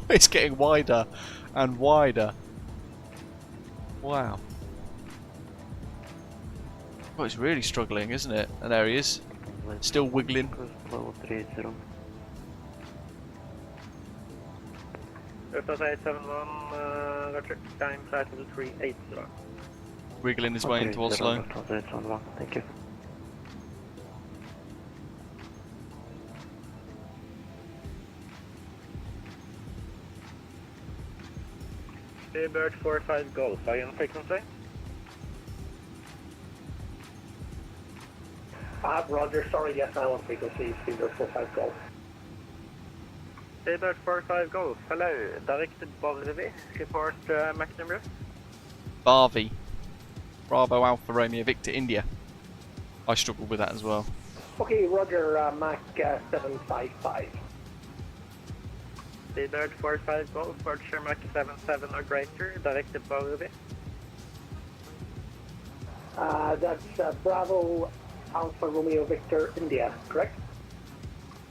It's getting wider and wider. Wow. Oh, it's really struggling, isn't it? And there he is. Still wiggling. Wiggling his way into Oslo. Thank you. Bird 45 Golf, are you on frequency? Roger, sorry, yes, I'm on frequency, Bird 45 Golf. Bird 45 Golf, hello, direct to Barvi, report Mach number? Barvi. Bravo Alpha Romeo Victor India. I struggle with that as well. Okay, Roger, Mach 755. Bird 45 Golf, Roger, Mach 77 or greater, direct to Barvi. That's Bravo Alpha Romeo Victor India, correct?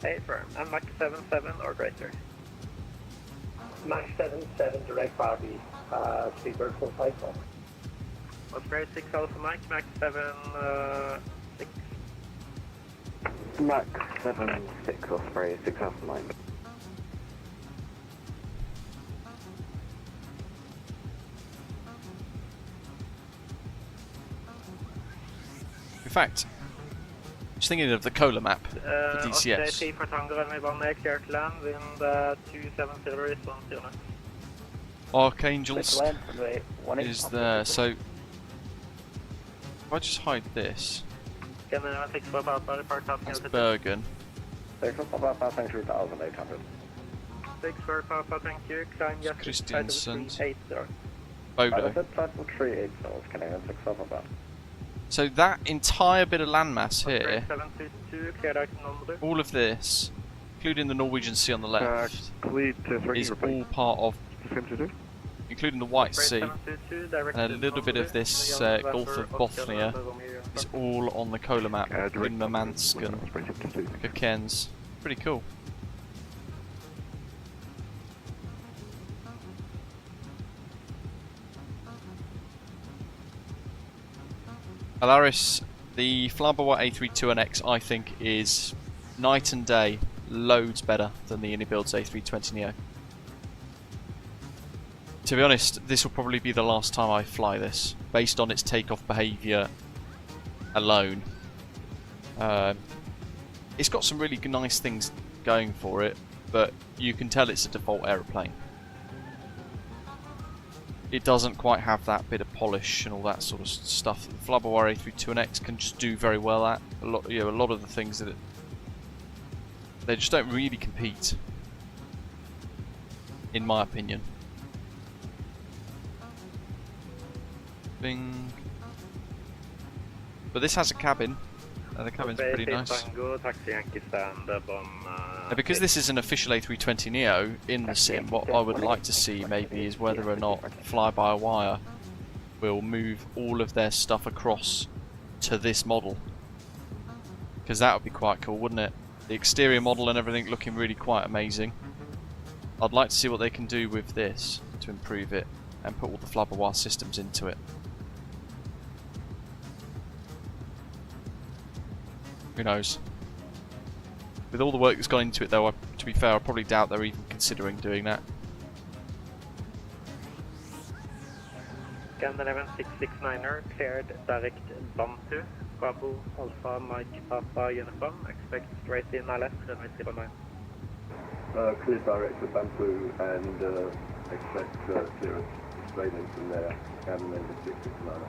Hey, firm, and Mach 77 or greater. Mach 77 direct Barvi, Bird 45 Golf. Osprey 6 Alpha Mach, Mach 7 6. Mach 76 Osprey 6 Alpha Mach. In fact, just thinking of the Cola map for DCS. Archangels is there, so if I just hide this, that's Bergen. 6 for Papa, thank you, 1800. 6 for Papa, thank you, climb yes, Christiansen, Bodo. Bodo. Platform 38, so it's Canadian 6 for Papa. So that entire bit of landmass here, 722, all of this, including the Norwegian Sea on the left, is all part of, including the White Sea, and a little bit of this Gulf of Bothnia is all on the Cola map, in Murmansk and Kirkenes. Pretty cool. Alaris, the Flyboy A320neo I think is night and day, loads better than the iniBuilds A320neo. To be honest, this will probably be the last time I fly this, based on its takeoff behaviour alone. It's got some really nice things going for it, but you can tell it's a default aeroplane. it doesn't quite have that bit of polish and all that sort of stuff that the Flybywire A320neo can just do very well at. A lot of the things that they just don't really compete, in my opinion. Bing. But this has a cabin, and the cabin's pretty nice. Now, because this is an official A320neo in the sim, what I would like to see maybe is whether or not Fly-by-Wire will move all of their stuff across to this model. Because that would be quite cool, wouldn't it? The exterior model and everything looking really quite amazing. I'd like to see what they can do with this to improve it and put all the Fly-by-Wire systems into it. Who knows? With all the work that's gone into it though, to be fair, I probably doubt they're even considering doing that. Scandinavian 669er cleared direct Bantu, Bravo, Alpha, Mike, Papa, Uniform, expect straight in left, runway 09. Clear direct to Bantu and expect clearance straight in from there, Scandinavian 669er.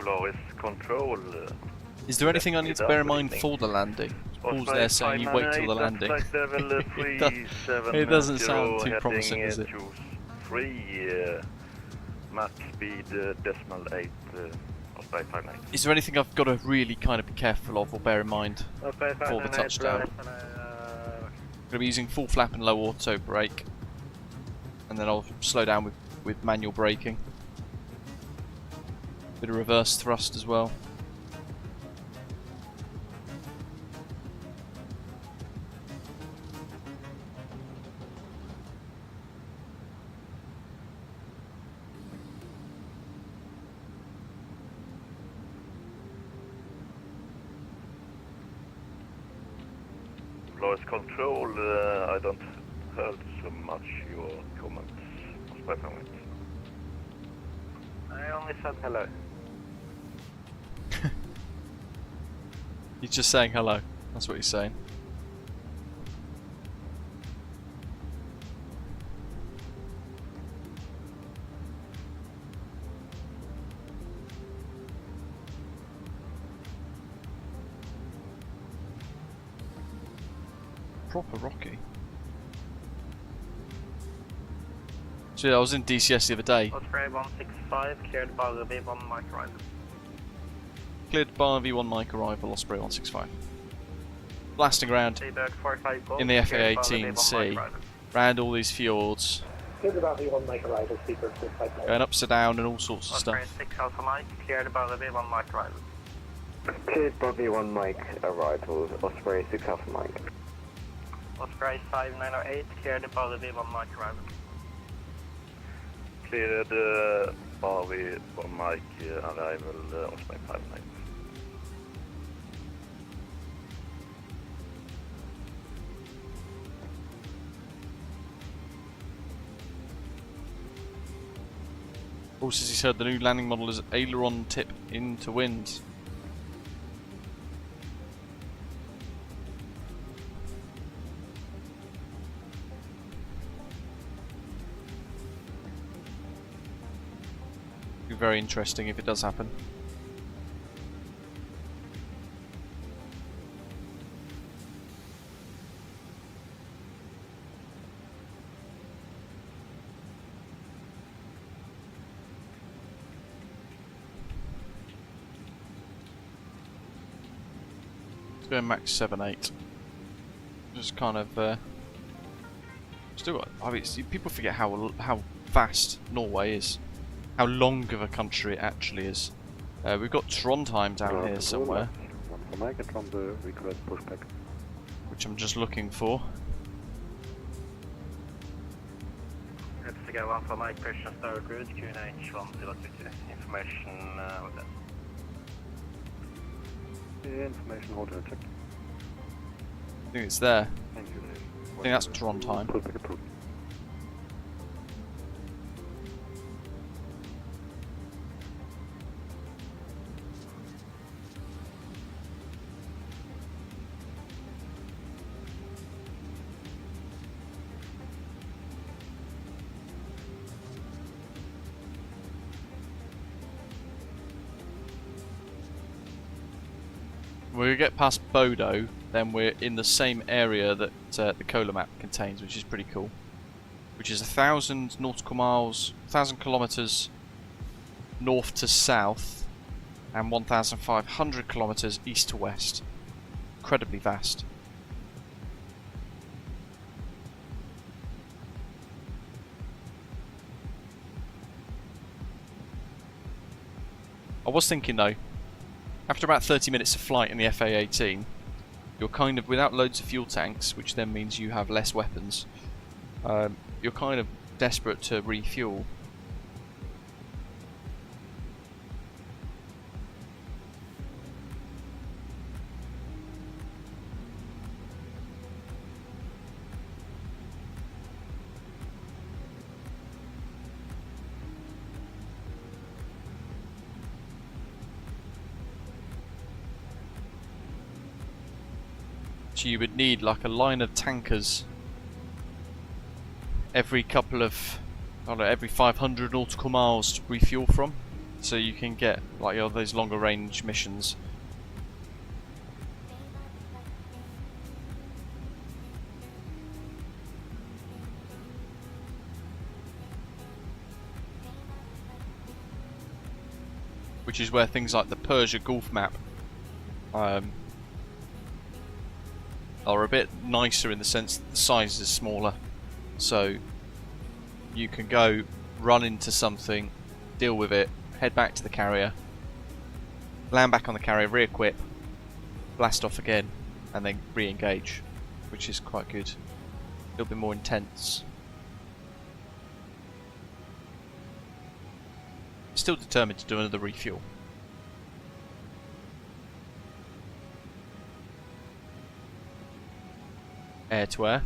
Lowest control. Is there anything I need to bear in mind for the landing? Paul's there saying you wait till the landing. It doesn't sound too promising, is it? 3 Mach speed decimal 8 Osprey 59. Is there anything I've got to really kind of be careful of or bear in mind for the touchdown? I'm going to be using full flap and low auto brake, and then I'll slow down with manual braking. Bit of reverse thrust as well. Lowest control, I don't heard so much your comments. I only said hello. He's just saying hello. That's what he's saying. Proper rocky. So yeah, I was in DCS the other day. Osprey 165, cleared by the V1 mic arrival. Cleared bar V1 mic arrival, Osprey 165. Blasting around in the FA-18C, round all these fjords, Cleared by V1 mic arrival, speaker 659. going upside down and all sorts of Osprey stuff. 6 Alpha mic, cleared by the V1 mic arrival. Cleared by V1 mic arrival, Osprey 6 Alpha mic. Osprey 5908, cleared by the V1 mic arrival. Cleared bar V1 mic arrival, Osprey 59. Also, as he said, the new landing model is aileron tip into wind. Be very interesting if it does happen. Going max 7.8. Just kind of still got. I mean, people forget how vast Norway is, how long of a country it actually is. We've got Trondheim down here somewhere, which I'm just looking for. Let's go on for Mike, Christian Star Cruise, QNH 1022. Information with that. Information order check. I think it's there. Thank you. I think that's Trondheim. When we get past Bodo, then we're in the same area that the Cola map contains, which is pretty cool. Which is 1,000 nautical miles, 1,000 kilometers north to south, and 1,500 kilometers east to west. Incredibly vast. I was thinking though, after about 30 minutes of flight in the FA-18, you're kind of without loads of fuel tanks, which then means you have less weapons. You're kind of desperate to refuel. So you would need like a line of tankers every couple of, I don't know, every 500 nautical miles to refuel from, so you can get like those longer range missions. Which is where things like the Persia Gulf map are a bit nicer in the sense that the size is smaller, so you can go run into something, deal with it, head back to the carrier, land back on the carrier, re-equip, blast off again, and then re-engage, which is quite good. A little bit more intense. Still determined to do another refuel. Air to air.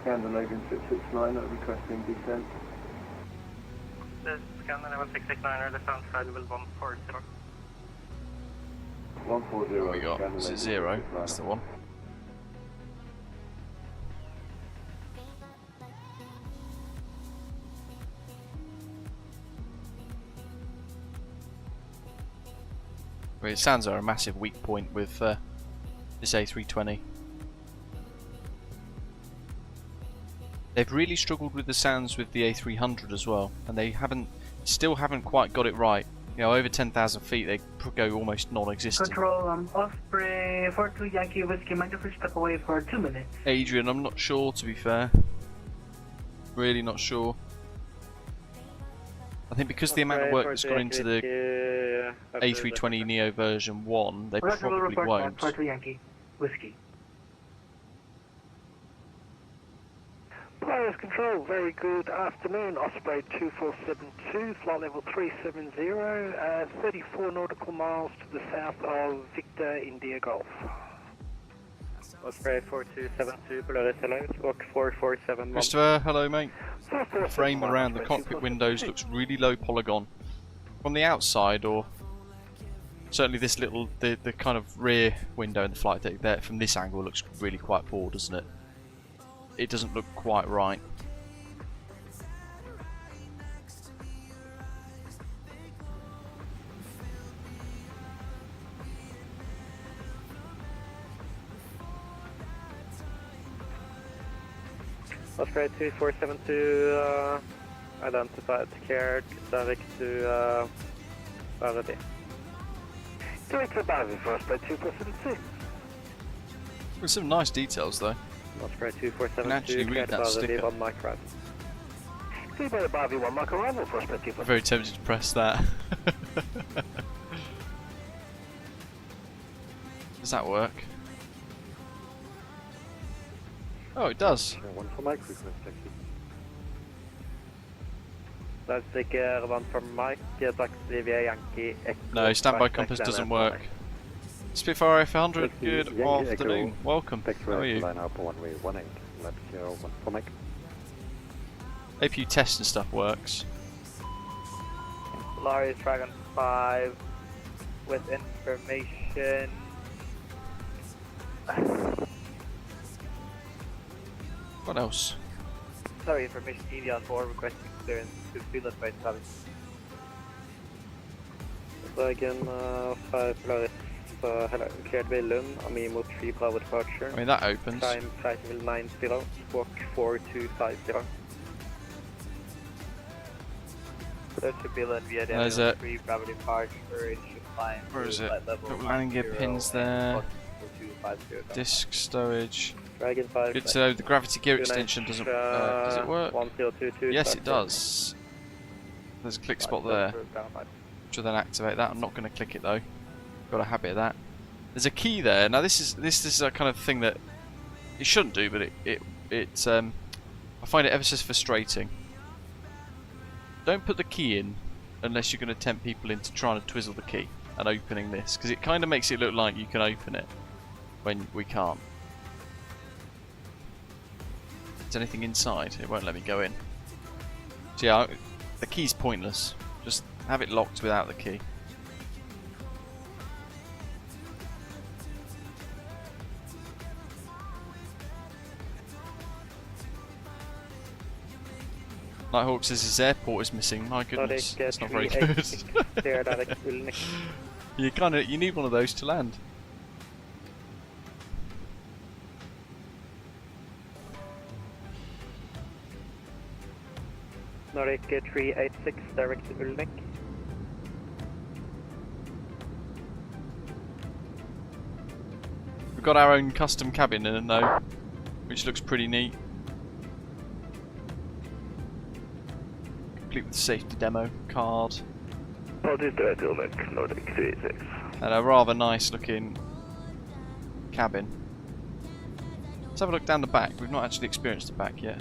Scandinavian 669 requesting descent. This is Scandinavian 669, descent side level 140. 140. What we got? Is it 0? That's the one. Well, it sounds like a massive weak point with this A320. They've really struggled with the sounds with the A300 as well, and they still haven't quite got it right. You know, over 10,000 feet, they go almost non-existent. Control, Osprey 42 Yankee Whiskey, mind if we step away for 2 minutes? Adrian, I'm not sure, to be fair. Really not sure. I think because the amount of work that's gone into the A320neo version 1, they probably won't. 42 Yankee Whiskey. Polaris Control, very good afternoon. Osprey 2472, flight level 370, 34 nautical miles to the south of Victor India Golf. Osprey 4272, Polaris hello, squawk 4471. Christopher, hello mate. The frame around the cockpit windows looks really low polygon. From the outside, or certainly this little, the kind of rear window in the flight deck there, from this angle looks really quite poor, doesn't it? It doesn't look quite right. Osprey 2472, identified, scared, direct to Bavity. Direct to Bavity for Osprey 2472. With some nice details though. Osprey You can actually 2472, read that sticker. 1 mic right. Clear by the Bavity 1 mic arrival for Osprey 2472. I'm very tempted to press that. Does that work? Oh, it does. 1 for mic request, thank you. Loudspeaker 1 for mic, taxi via Yankee Echo. No, standby compass doesn't work. Spitfire F100, good afternoon. Welcome. How are you? Line up 1-way 18, left 0, 1 for mic. APU test and stuff works. Polaris Dragon 5 with information. What else? Sorry, information EV on board requesting clearance to Finland by traffic. Dragon 5 Polaris, hello, cleared Willum, Amimo 3 Bravo departure. I mean, that opens. Time flight level 90, squawk 4250. There's a Finland via the There's a 3 Bravo departure, it should climb. Where is it? Level Got landing gear 90 pins there. 4250. Disc stowage. Dragon 5. Good to know the gravity gear extension doesn't. Does it work? 1022. Yes, it does. There's a click spot there. Should then activate that. I'm not going to click it though. Got a habit of that. There's a key there. Now this is a kind of thing that it shouldn't do, but I find it ever so frustrating. Don't put the key in unless you're going to tempt people into trying to twizzle the key and opening this, because it kind of makes it look like you can open it when we can't. Is anything inside? It won't let me go in. So yeah, the key's pointless. Just have it locked without the key. Nighthawk says his airport is missing. My goodness, that's not very good. You need one of those to land. Nordic 386, direct to Ulnik. We've got our own custom cabin in it though, which looks pretty neat. Complete with safety demo card. Nordic 386. And a rather nice looking cabin. Let's have a look down the back. We've not actually experienced the back yet.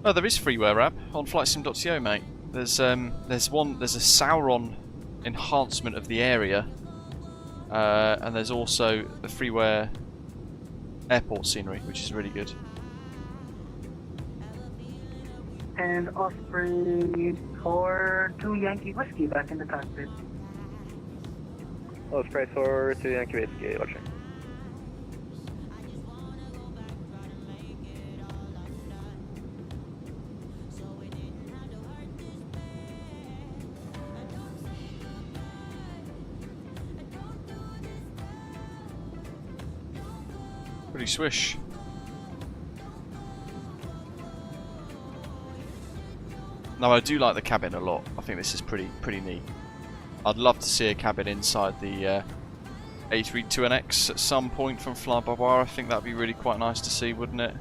Oh, there is freeware app on flightsim.co, mate. There's a Sauron enhancement of the area, and there's also the freeware airport scenery, which is really good. And Osprey for 2 Yankee Whiskey back in the cockpit. Osprey for 2 Yankee Whiskey, watching. Pretty swish. No, I do like the cabin a lot. I think this is pretty neat. I'd love to see a cabin inside the A320neo at some point from fly-by-wire. I think that'd be really quite nice to see, wouldn't it?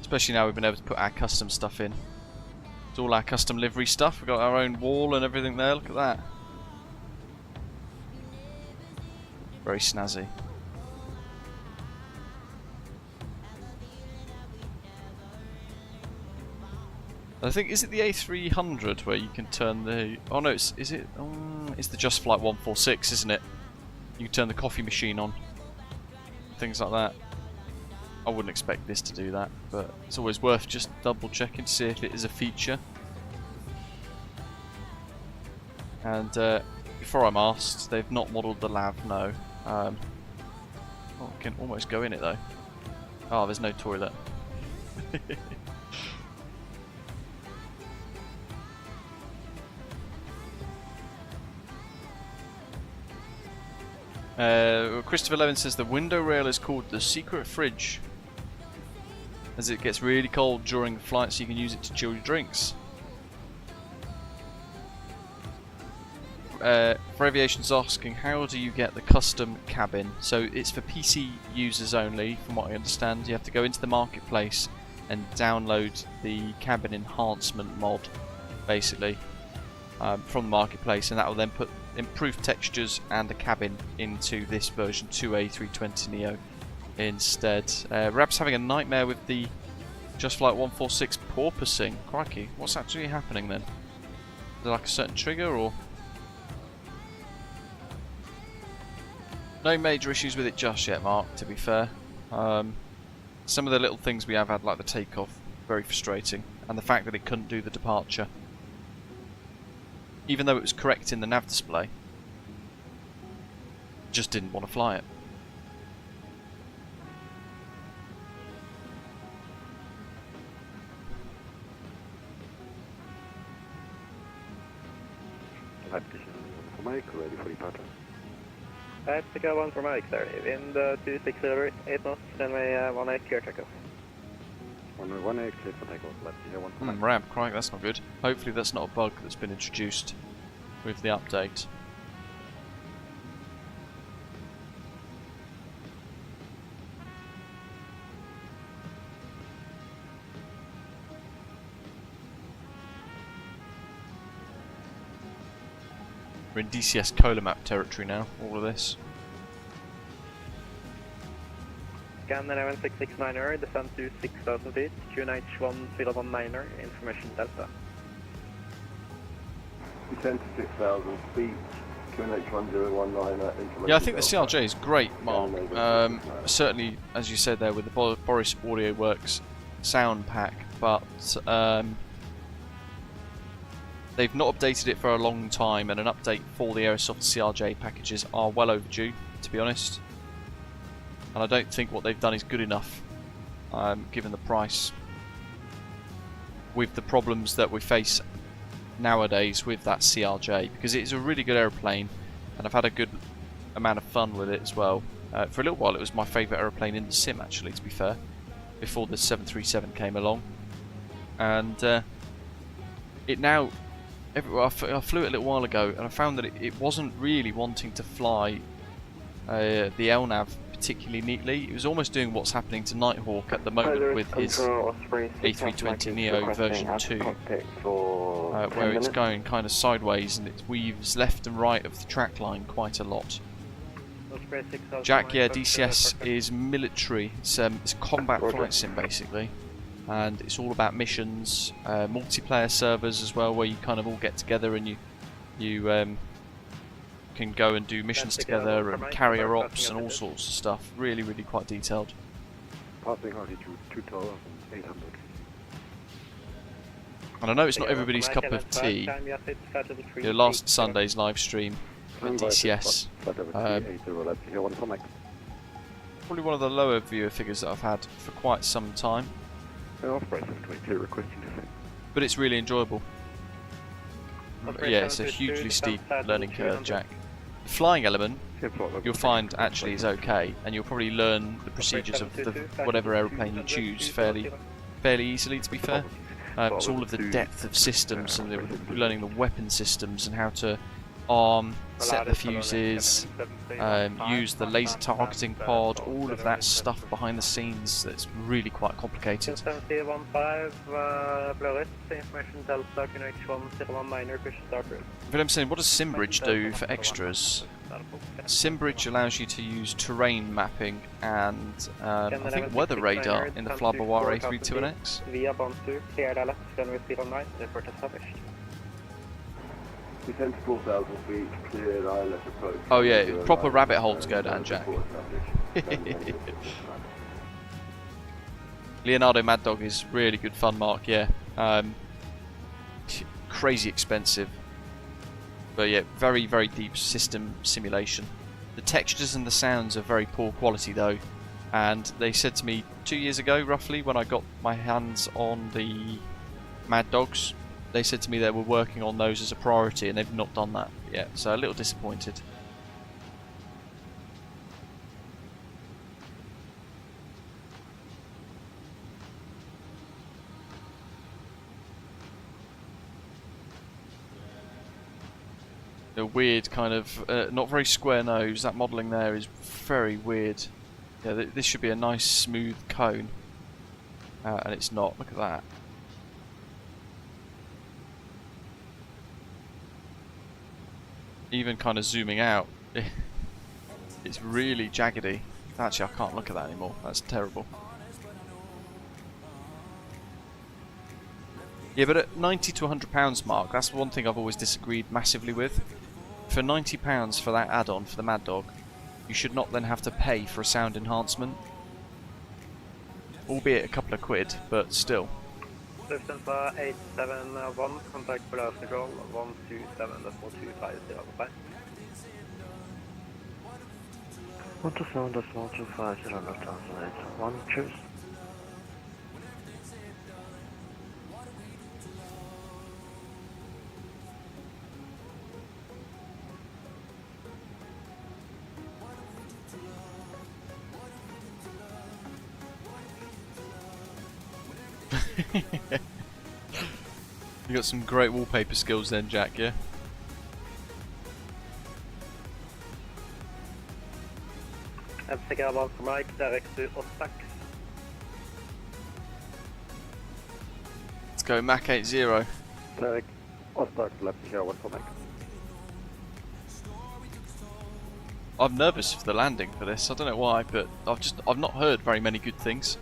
Especially now we've been able to put our custom stuff in. It's all our custom livery stuff. We've got our own wall and everything there. Look at that. Very snazzy. I think, is it the A300 where you can turn the... Oh no, it's the Just Flight 146, isn't it? You can turn the coffee machine on. Things like that. I wouldn't expect this to do that, but it's always worth just double checking to see if it is a feature. And before I'm asked, they've not modelled the lav, no. Oh, I can almost go in it though. Oh, there's no toilet. Christopher Levin says the window rail is called the secret fridge, as it gets really cold during the flight, so you can use it to chill your drinks. For Aviation's asking, how do you get the custom cabin? So it's for PC users only, from what I understand. You have to go into the marketplace and download the cabin enhancement mod, basically, from the marketplace, and that will then put improved textures and a cabin into this version 2 A320neo instead. Rab's having a nightmare with the Just Flight 146 porpoising. Crikey, what's actually happening then? Is there like a certain trigger or... No major issues with it just yet, Mark, to be fair. Some of the little things we have had, like the takeoff, very frustrating. And the fact that it couldn't do the departure. Even though it was correct in the nav display. Just didn't want to fly it. Mike, ready for departure. Takeoff 1 for Mike, sir. Wind 26 over 8 knots, runway 18 clear takeoff. Runway 18 clear for takeoff, left here 1 for Mike. Ramp, crikey, that's not good. Hopefully that's not a bug that's been introduced with the update. We're in DCS Cola Map territory now, all of this. Scan 11669er, descend to 6,000 feet, QNH1019er, information Delta. Descend to 6,000 feet, QNH1019er, information Yeah, I think the Delta. CRJ is great, Mark. Certainly, as you said there, with the Boris Audio Works sound pack, but they've not updated it for a long time, and an update for the Aerosoft CRJ packages are well overdue, to be honest. And I don't think what they've done is good enough, given the price. With the problems that we face nowadays with that CRJ, because it's a really good aeroplane, and I've had a good amount of fun with it as well. For a little while it was my favourite aeroplane in the sim, actually, to be fair, before the 737 came along. And it now... I flew it a little while ago, and I found that it wasn't really wanting to fly the LNAV particularly neatly. It was almost doing what's happening to Nighthawk at the moment with his A320neo version 2, where it's going kind of sideways and it weaves left and right of the track line quite a lot. Jack, yeah, DCS is military. It's combat flight sim basically. And it's all about missions, multiplayer servers as well, where you kind of all get together and you can go and do missions together and carrier ops and all sorts of stuff. Really, really quite detailed. Passing altitude 2,800. And I know it's not everybody's cup of tea. Your last Sunday's live stream at DCS. Probably one of the lower viewer figures that I've had for quite some time. But it's really enjoyable. Yeah, it's a hugely steep learning curve, Jack. The flying element, you'll find actually is okay, and you'll probably learn the procedures of whatever aeroplane you choose fairly easily, to be fair. It's all of the depth of systems and learning the weapon systems and how to arm, set the fuses, use the laser targeting pod, all of that stuff behind the scenes that's really quite complicated. Williamson, what does SimBridge do for extras? SimBridge allows you to use terrain mapping and I think weather radar in the Flabawar A320neo. Descend to 4,000 feet, cleared ILS approach. Oh yeah, proper rabbit hole to go down, Jack. Leonardo Mad Dog is really good fun, Mark, yeah. Crazy expensive. But yeah, very, very deep system simulation. The textures and the sounds are very poor quality though. And they said to me 2 years ago, roughly, when I got my hands on the Mad Dogs, they said to me they were working on those as a priority and they've not done that yet, so a little disappointed. A weird kind of, not very square nose, that modelling there is very weird. Yeah, this should be a nice smooth cone, and it's not, look at that. Even kind of zooming out, it's really jaggedy. Actually, I can't look at that anymore. That's terrible. Yeah, but at £90 to £100 mark, that's one thing I've always disagreed massively with. For £90 for that add-on for the Mad Dog, you should not then have to pay for a sound enhancement. Albeit a couple of quid, but still. Lufthansa 871, contact below control 127.250. 127.250 Lufthansa 81, choose. You got some great wallpaper skills then, Jack, yeah? Helsike av for Mike, direct to Ostak. Let's go Mach 80. Direct Ostak, left to show 1 for Mike. I'm nervous for the landing for this. I don't know why, but I've not heard very many good things.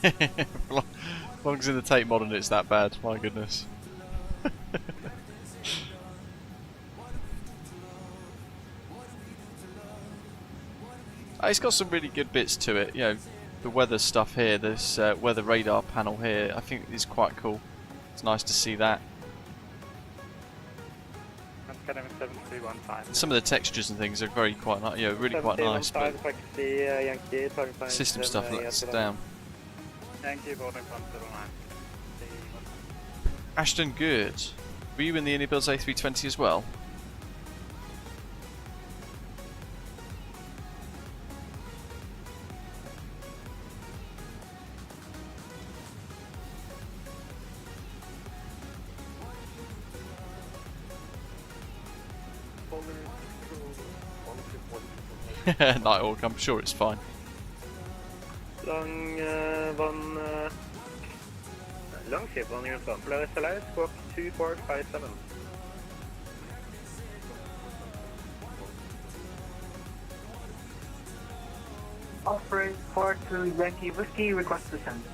As long as in the Tate Modern it's that bad, my goodness. It's got some really good bits to it, you know, the weather stuff here, this weather radar panel here, I think is quite cool. It's nice to see that. Some of the textures and things are very quite nice, you know, really quite nice, but system stuff lets it down. Ashton, good. Were you in the iniBuilds A320 as well? Nighthawk, I'm sure it's fine. Long ship on your phone. Polaris Alliance, squawk 2457. Osprey 42 Yankee Whiskey, request descent.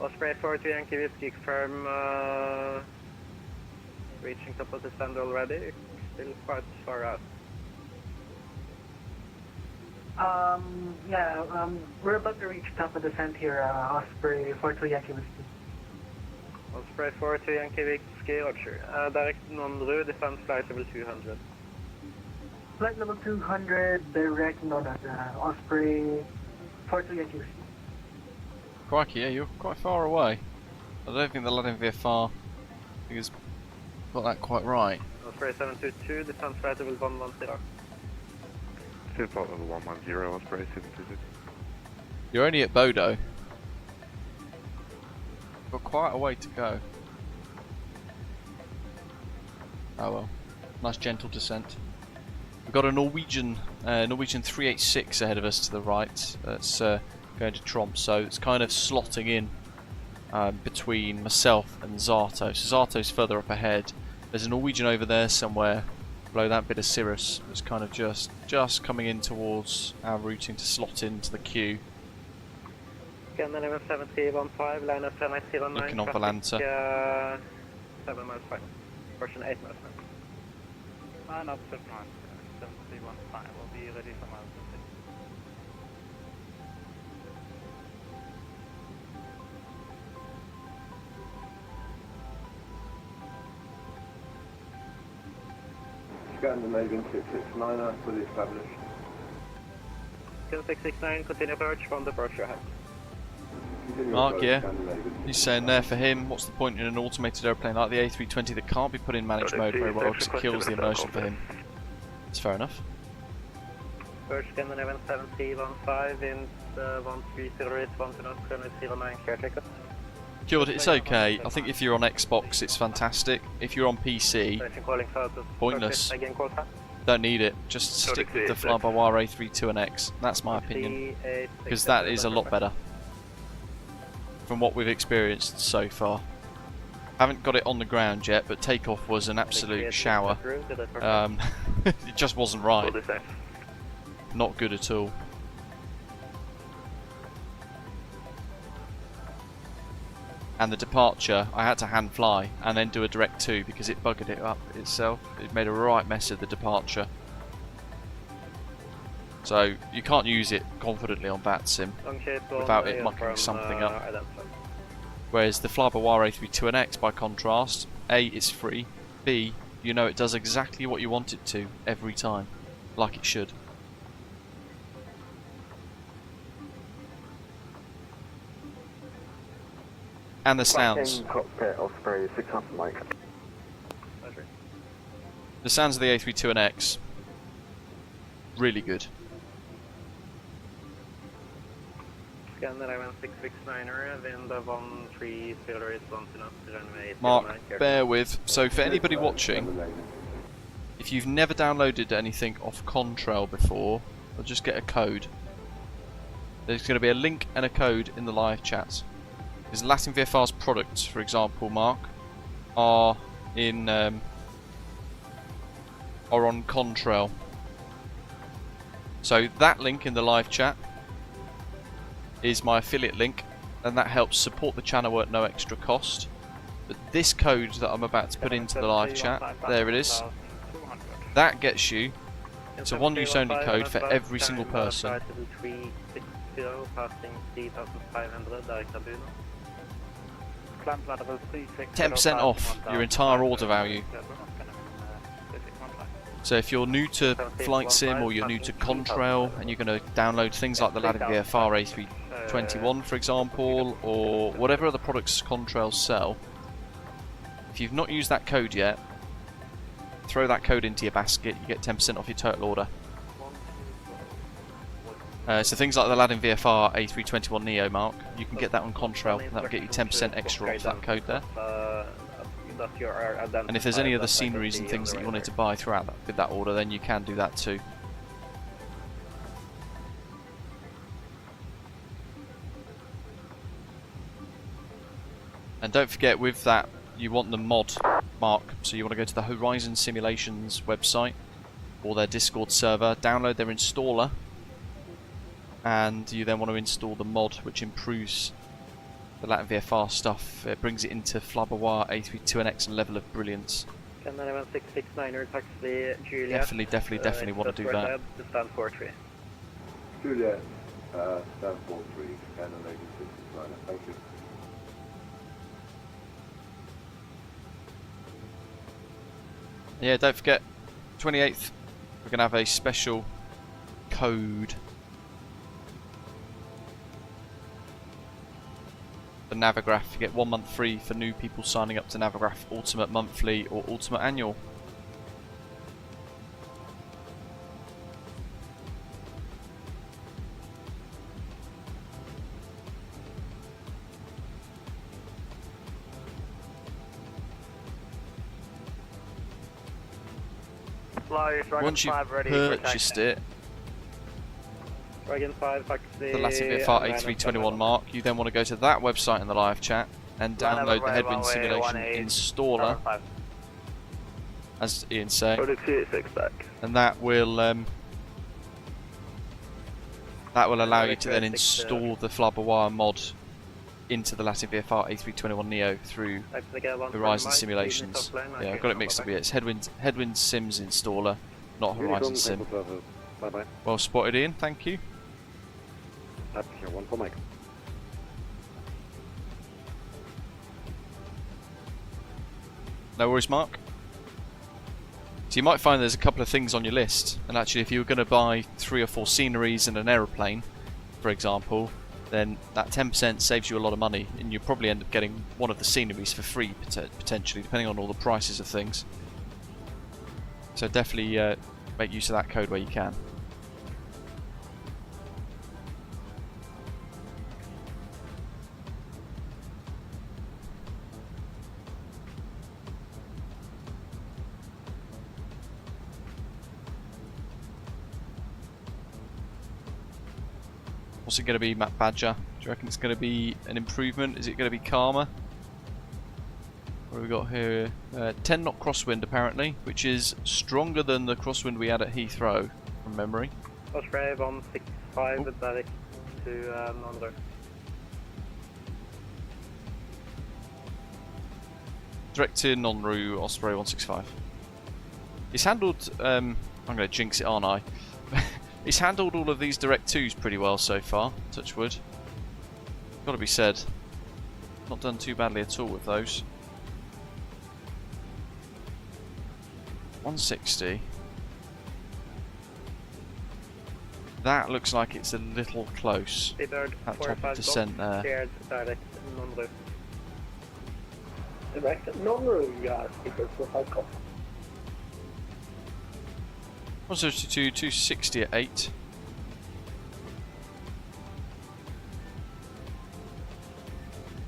Osprey 42 Yankee Whiskey, confirm reaching top of the stand already. Still quite far out. We're about to reach top of descent here, Osprey 42 Yankee Whiskey. Osprey 42 Yankee Whiskey, Roger. Direct non-route, defense flight level 200. Flight level 200, direct non-route, Osprey 42 Yankee Whiskey. Crikey, yeah, you're quite far away. I don't think the landing VFR has got that quite right. Osprey 722, defense flight level 110. Still flight level 110, Osprey 722. You're only at Bodo. Got quite a way to go. Oh well. Nice gentle descent. We've got a Norwegian 386 ahead of us to the right. That's going to Tromsø. It's kind of slotting in between myself and Zato. So Zato's further up ahead. There's a Norwegian over there somewhere below that bit of Cirrus. It's kind of just coming in towards our routing to slot into the queue. Scan 117015, line up 909. Looking on Volanta. 7 miles 5. Version 8 miles 5. Line up 7315, will be ready for miles 6. Scandinavian 669er, fully established. Scan 669, continue approach from departure height. Mark, yeah. He's saying there for him, what's the point in an automated airplane like the A320 that can't be put in managed mode very well because it kills the immersion for him. It's fair enough. First scan 117015, wind 1308, 1009, caretaker. Cured, it's okay. I think if you're on Xbox it's fantastic. If you're on PC, pointless. Don't need it. Just stick with the fly-by-wire A320neo. That's my opinion. Because that is a lot better. From what we've experienced so far. Haven't got it on the ground yet, but takeoff was an absolute shower. It just wasn't right. Not good at all. And the departure, I had to hand fly and then do a direct to because it buggered it up itself. It made a right mess of the departure. So you can't use it confidently on VATSIM without it mucking something up. Whereas the Flyby A320neo by contrast, A, it's free, B, you know it does exactly what you want it to every time, like it should. And the sounds. Cockpit, Osprey 600 Mike. The sounds of the A320neo, really good. Scanner 1669er, wind 13 0 is 1 knots, runway. Mark, bear with. So for anybody watching, if you've never downloaded anything off Contrail before, I'll just get a code. There's going to be a link and a code in the live chat. Because Latin VFR's products, for example, Mark, are in are on Contrail. So that link in the live chat is my affiliate link, and that helps support the channel at no extra cost. But this code that I'm about to put into the live chat, there it is, that gets you to one use only code for every single person. 10% off your entire order value. So if you're new to Flight Sim or you're new to Contrail and you're going to download things like the Latin VFR A321 for example, or whatever other products Contrail sell, if you've not used that code yet, throw that code into your basket, you get 10% off your total order. So things like the Latin VFR A321neo, Mark, you can get that on Contrail, and that will get you 10% extra off that code there. And if there's any other sceneries and things that you wanted to buy throughout that, with that order, then you can do that too. And don't forget, with that, you want the mod, Mark, so you want to go to the Horizon Simulations website or their Discord server, download their installer, and you then want to install the mod which improves the Latin VFR stuff. It brings it into Flyby A320neo and level of brilliance. Definitely want to do that. Stand 43. Juliet, stand 43, Canon 8669, thank you. Yeah, don't forget, 28th, we're going to have a special code for Navigraph. You get 1 month free for new people signing up to Navigraph Ultimate Monthly or Ultimate Annual. Once you've purchased it, Dragon 5, taxi, the Latin VFR A321 Mark, you then want to go to that website in the live chat and download the Headwind Simulation installer, as Ian's saying, and that will allow you to then install the Flyby mod into the Latin VFR A321neo through Horizon Simulations. Yeah, I've got it mixed up here. It's Headwind Sims installer, not Horizon Sim. Well spotted, Ian. Thank you. No worries, Mark. So you might find there's a couple of things on your list, and actually if you were going to buy 3 or 4 sceneries and an aeroplane, for example, then that 10% saves you a lot of money, and you'll probably end up getting one of the sceneries for free, potentially, depending on all the prices of things. So definitely make use of that code where you can. What's it going to be, Matt Badger? Do you reckon it's going to be an improvement? Is it going to be calmer? Or What have we got here? 10 knot crosswind apparently, which is stronger than the crosswind we had at Heathrow, from memory. Osprey 165 direct to non-road. Direct to non-route Osprey 165. It's handled, I'm going to jinx it, aren't I? It's handled all of these direct twos pretty well so far, touch wood. Got to be said. Not done too badly at all with those. 160. That looks like it's a little close. That top of descent there. Direct non-route. Direct non-route, speakers for 5 call. 172, 260 at 8.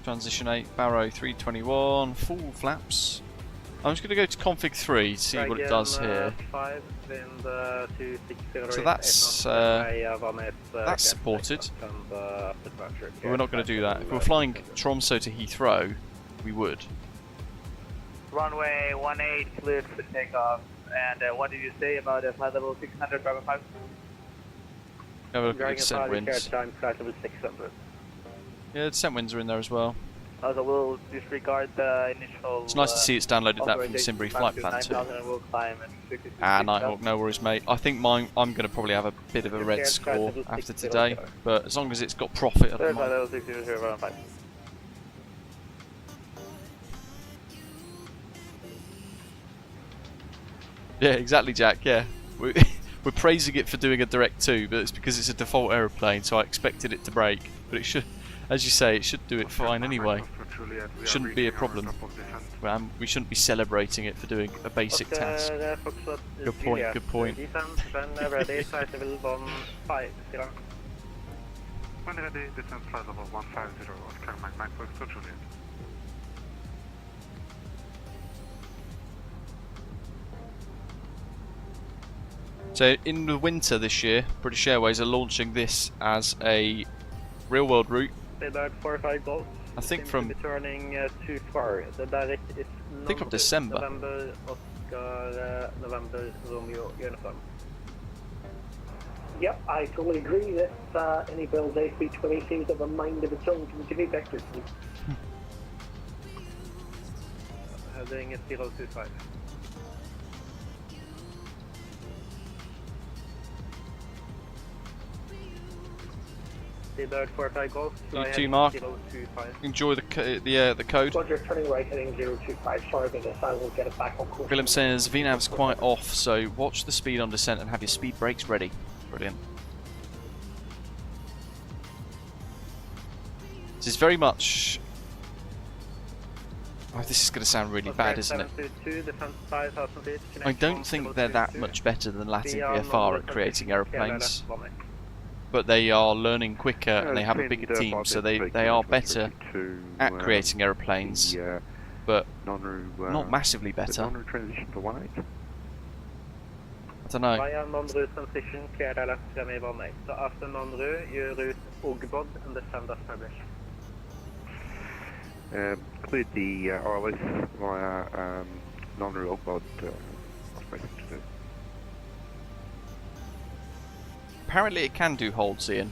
Transition 8, Barrow 321, full flaps. I'm just going to go to config 3, see what it does here. 5, So that's supported. But we're not going to do that. If we're flying Tromsø to Heathrow, we would. Runway 18 cleared for takeoff. And what did you say about flight level 600, Bravo 5? Have a look at the descent winds. Flight level 600. Yeah, the descent winds are in there as well. Also, we'll disregard the initial. It's nice to see it's downloaded that from the Simbury flight plan too. Nighthawk, no worries, mate. I think I'm going to probably have a bit of a red score after today, but as long as it's got profit, I don't mind. Yeah, exactly, Jack. Yeah, we're praising it for doing a direct 2, but it's because it's a default aeroplane, so I expected it to break. But it should, as you say, it should do it fine anyway. Shouldn't be a problem. We shouldn't be celebrating it for doing a basic task. Good point. Good point. When ready, descent flight level 150, Oscar Mike Foxtrot Juliet. So in the winter this year, British Airways are launching this as a real-world route. I think from returning too far. The direct is from December. November Oscar November Romeo uniform. Yep, I totally agree that iniBuilds A320 seems to have a mind of its own. Can you give me vectors, please? Doing a 025. Seabird 45 Golf. You too, Mark. Enjoy the code. Roger, turning right, heading 025. Sorry about this, I will get it back on course. Willem says VNAV's quite off, so watch the speed on descent and have your speed brakes ready. Brilliant. This is very much... Oh, this is going to sound really bad, isn't it? I don't think they're that much better than Latin VFR at creating aeroplanes. But they are learning quicker and they have a bigger team, so they are better at creating aeroplanes, but not massively better. Transition for 18. I don't know. Via non-route transition, clear left runway 18. So after non-route, you route Ogbod and descend as published. Cleared the RLS via non-route Ogbod. Apparently it can do holds, Ian.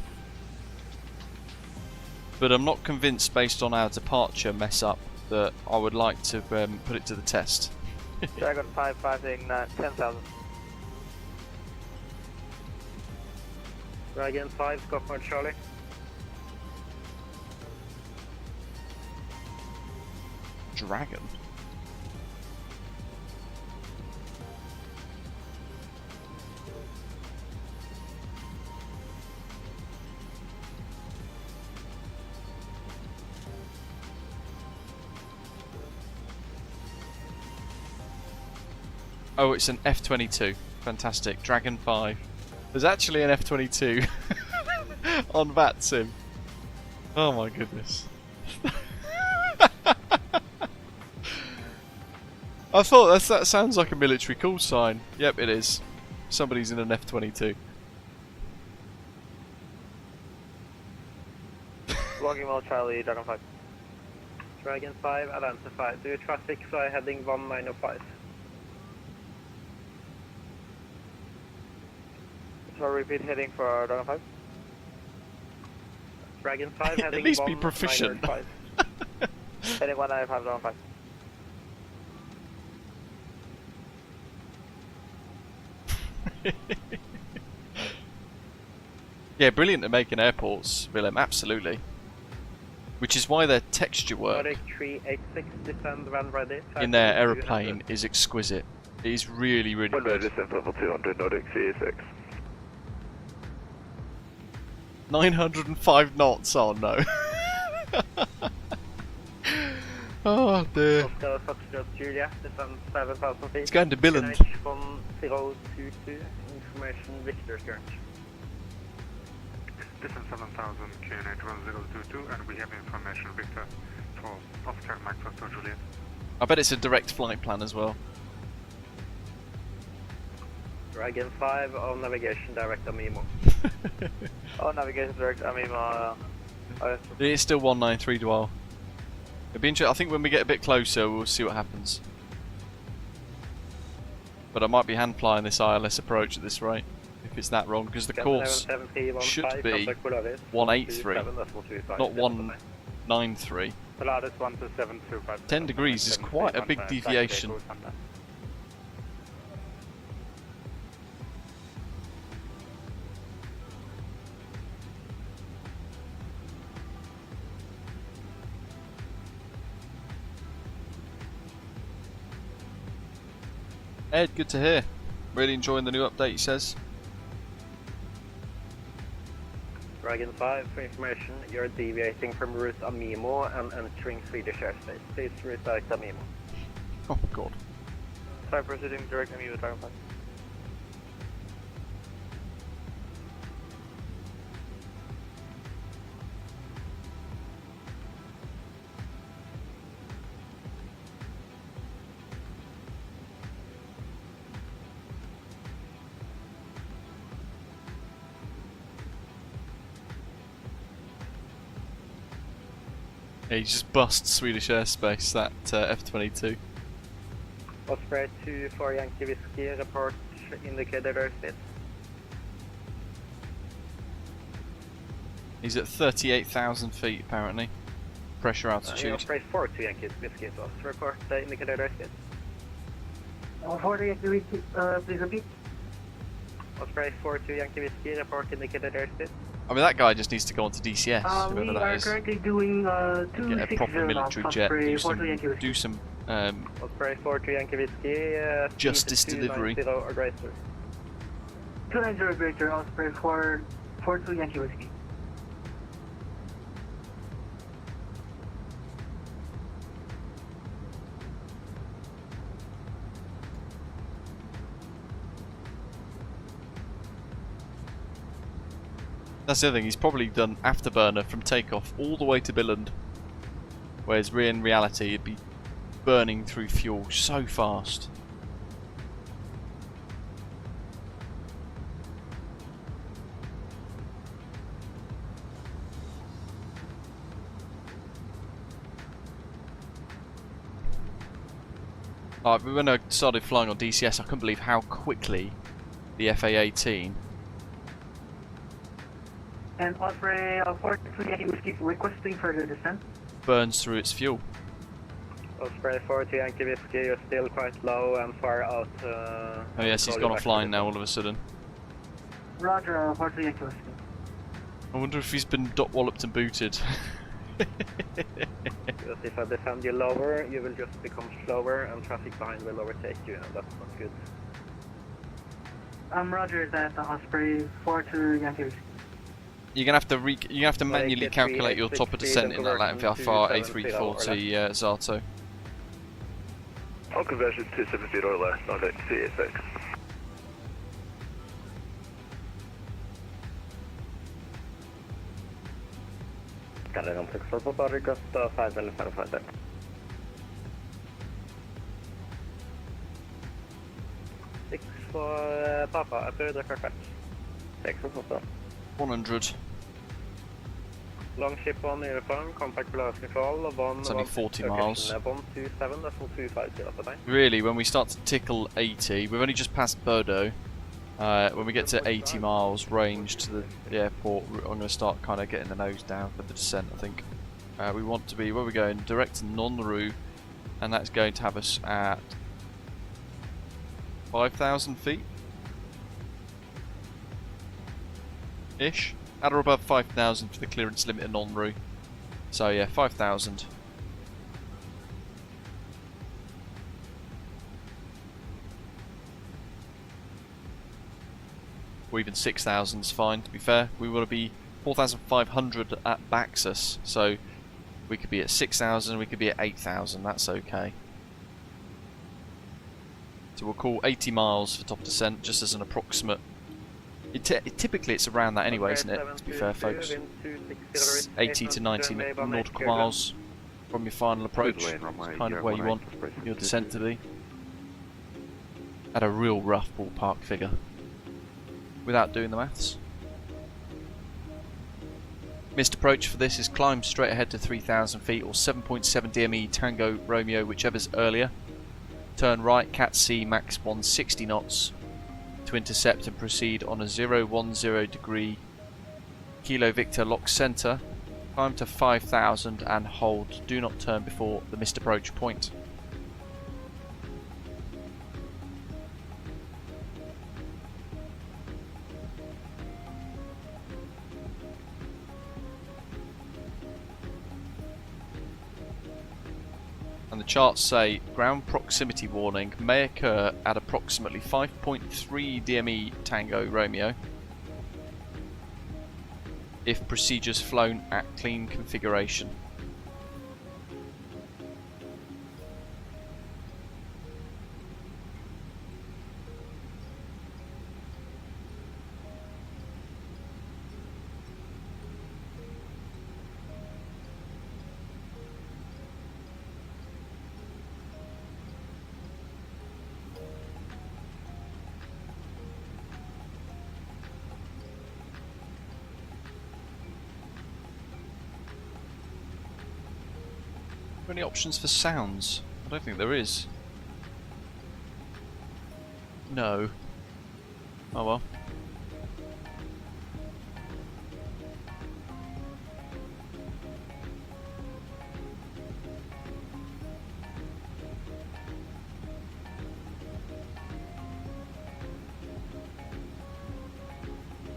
But I'm not convinced, based on our departure mess up, that I would like to put it to the test. Dragon 5 10,000. Dragon 5, Scotland Charlie. Dragon? Oh, it's an F-22. Fantastic. Dragon 5. There's actually an F-22 on VATSIM. Oh my goodness. I thought that sounds like a military call sign. Yep, it is. Somebody's in an F-22. Logging well, Charlie, Dragon 5. Dragon 5, identify. Do you traffic fly heading 1905? So repeat heading for Dragon 5. Dragon 5 heading At least be proficient. 1905. Heading 195 Dragon 5. Yeah, brilliant at making airports, Willem, absolutely. Which is why their texture work Nordic 386, descend when ready. in their aeroplane is exquisite. It is really, really good. Descent level 200, Nordic 386. 905 knots, oh no. Oh dear. Oscar Foxtrot Julia, descend 7,000 feet. It's going to Billund. QNH 1022, information Victor's current. Descent 7000, QNH 1022, and we have information Victor for Oscar Mike Foxtrot Juliet. I bet it's a direct flight plan as well. Dragon 5 on navigation direct Amimo. Oh, navigation direct, I mean, It is still 193 dwell. It'll be interesting. I think when we get a bit closer, we'll see what happens. But I might be hand flying this ILS approach at this rate, if it's that wrong, because the course should be 183, not 193. 10 degrees is quite a big deviation. Ed, good to hear. Really enjoying the new update, he says. Dragon 5, for information, you're deviating from route Amimo and entering Swedish airspace. Please redirect Amimo. Oh god. Try proceeding direct Amimo Dragon 5. Yeah, he just busts Swedish airspace, that F-22. Osprey 2 for Yankee Whiskey, report indicated airspace. He's at 38,000 feet apparently. Pressure altitude. Osprey 4 to Yankee Whiskey as well. Report indicated airspace. For the Yankee Whiskey, please repeat. Osprey 4 to Yankee Whiskey, report indicated airspace. I mean, that guy just needs to go onto DCS, whoever We that are is. currently doing Get a proper military jet, do some Osprey 4 to Yankee Whiskey, justice delivery. 290 or greater. 290 greater, Osprey 4 to Yankee Whiskey. That's the other thing, he's probably done afterburner from takeoff all the way to Billund. Whereas in reality, it'd be burning through fuel so fast. Like, when I started flying on DCS, I couldn't believe how quickly the FA-18 And Osprey 4 to Yankee Whiskey requesting further descent. burns through its fuel. Osprey 4 to Yankee Whiskey, you're still quite low and far out. Oh yes, he's gone offline now all of a sudden. Roger, 4 to Yankee Whiskey. I wonder if he's been dot walloped and booted. Because if I descend you lower, you will just become slower and traffic behind will overtake you, and that's not good. Roger, that Osprey 4 to Yankee Whiskey. You're gonna have to manually calculate your top of descent in that Latvia A340 Zato. On conversion 270 or less, Nordic 386. Canada on 6 for Papa, request 5 there. 6 for Papa, appear the correct. 6 for Papa. 100. Longship 1 uniform, contact below control, 1. It's only 40 miles. 127.25 Really, when we start to tickle 80, we've only just passed Bordeaux. When we get to 80 miles range to the airport, I'm going to start kind of getting the nose down for the descent, I think. We want to be, where we're going, direct to Nauru, and that's going to have us at 5,000 feet? Ish? At or above 5,000 for the clearance limit in Nauru. So yeah, 5,000. Or even 6,000 is fine, to be fair. We want to be 4,500 at Baxus, so we could be at 6,000, we could be at 8,000, that's okay. So we'll call 80 miles for top descent, just as an approximate. Typically it's around that anyway, isn't it, to be fair, folks? It's 80 to 90 nautical miles from your final approach, kind of where you want your descent to be. At a real rough ballpark figure, without doing the maths. Missed approach for this is climb straight ahead to 3,000 feet or 7.7 DME Tango Romeo, whichever's earlier. Turn right, Cat C, max 160 knots to intercept and proceed on a 010 degree Kilo Victor lock center. Climb to 5,000 and hold. Do not turn before the missed approach point. And the charts say ground proximity warning may occur at approximately 5.3 DME Tango Romeo if procedures flown at clean configuration. Any options for sounds? I don't think there is. No. Oh well.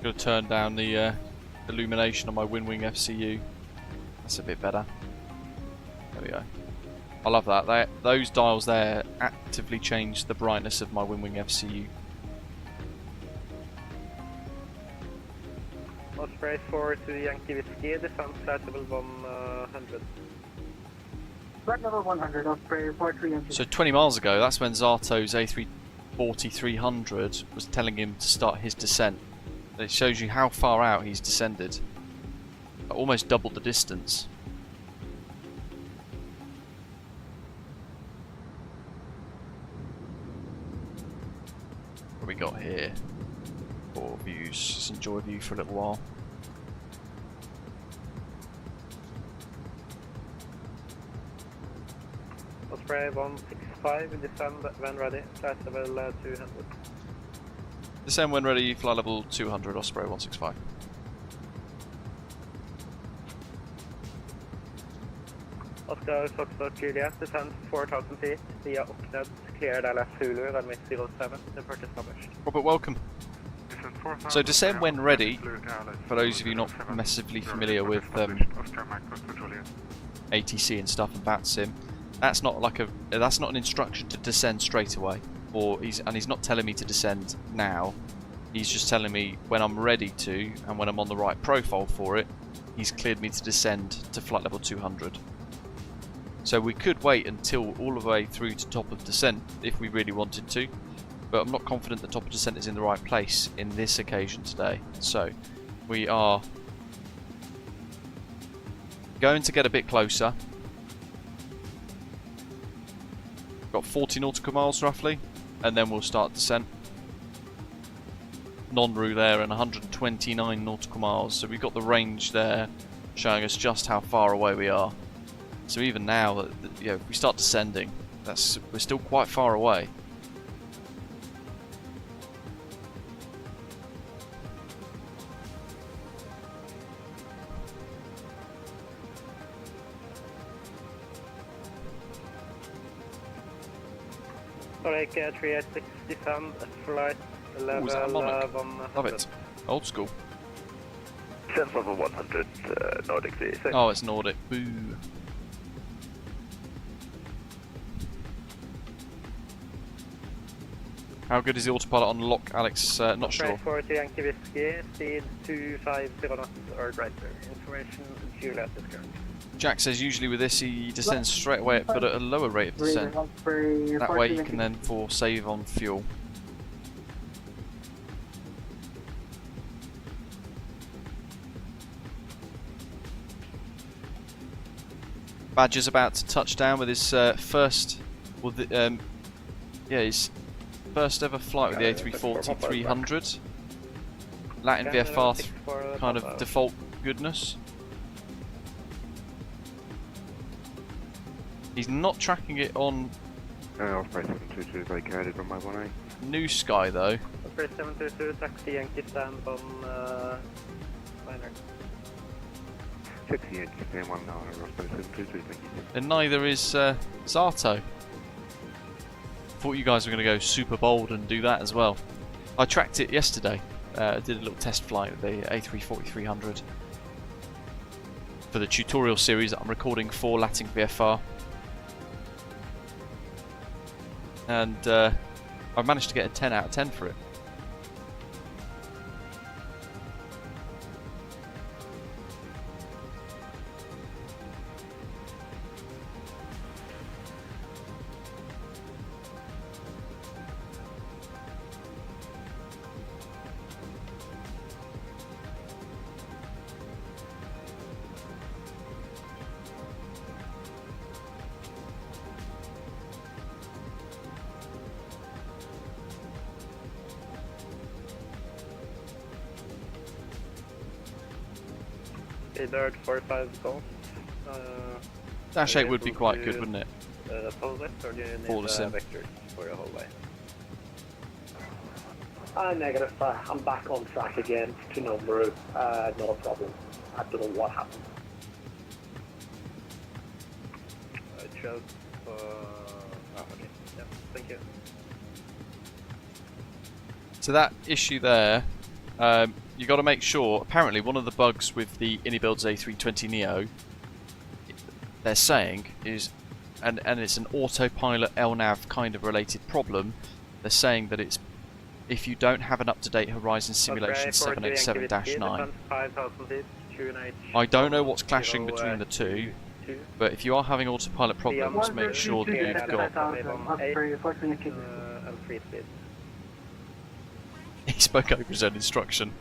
Gotta turn down the illumination on my WinWing FCU. That's a bit better. There we go. I love that. Those dials there actively change the brightness of my WinWing FCU. Osprey 4 to Yankee Whiskey, descent flight level 100. Flight level 100, Osprey 4 to Yankee. So 20 miles ago, that's when Zato's A340-300 was telling him to start his descent. It shows you how far out he's descended. Almost double the distance. What we got here? Four views. Just enjoy a view for a little while. Osprey 165, descend when ready, flight level 200. Descend when ready, flight level 200, Osprey 165. Oscar Foxtrot Juliet, descend 4,000 feet, via Oppned, cleared LS Zulu, runway 07, depart established. Robert, welcome. So descend when ready, for those of you not massively familiar with ATC and stuff and VATSIM, that's not an instruction to descend straight away, he's not telling me to descend now. He's just telling me when I'm ready to, and when I'm on the right profile for it, he's cleared me to descend to flight level 200. So we could wait until all the way through to top of descent if we really wanted to, but I'm not confident the top of descent is in the right place in this occasion today. So we are going to get a bit closer. Got 40 nautical miles roughly, and then we'll start descent. Non-Ru there and 129 nautical miles, so we've got the range there showing us just how far away we are. So even now, you know, if we start descending, we're still quite far away. Sorry, 3860 descend, flight level Ooh, is that harmonic? 100. Love it. Old school. Sense level 100, Nordic 36. Oh, it's Nordic. Boo. How good is the autopilot on lock, Alex? Not sure. 40 Yankee Whiskey, speed 250 knots or greater. Information Juliet is current. Jack says usually with this he descends straight away, but at a lower rate of descent. That way you can then save on fuel. Badger's about to touch down with his first, his first ever flight with the A340-300. Latin VFR kind of default goodness. He's not tracking it on Osprey 722 vacated on my 1A. New Sky though. Osprey 722, taxi Yankee stand on liner. Taxi Yankee stand 1 now, Osprey 722, thank you. And neither is Zato. Thought you guys were going to go super bold and do that as well. I tracked it yesterday. Did a little test flight with the A340-300 for the tutorial series that I'm recording for Latin VFR. And I managed to get a 10 out of 10 for it. Either 45 golf. Dash 8 would be quite good, wouldn't it? Pole left, or do you need For the sim. vectors for your whole way? Negative. I'm back on track again to Nomuru. Not a problem. I don't know what happened. I chose okay. Yeah, thank you. So that issue there, you got to make sure. Apparently, one of the bugs with the iniBuilds A320neo, they're saying is, and it's an autopilot LNAV kind of related problem. They're saying that it's if you don't have an up-to-date Horizon Simulation 787-9. I don't know what's clashing between the two, but if you are having autopilot problems, make sure that you've got. He spoke over his own instruction.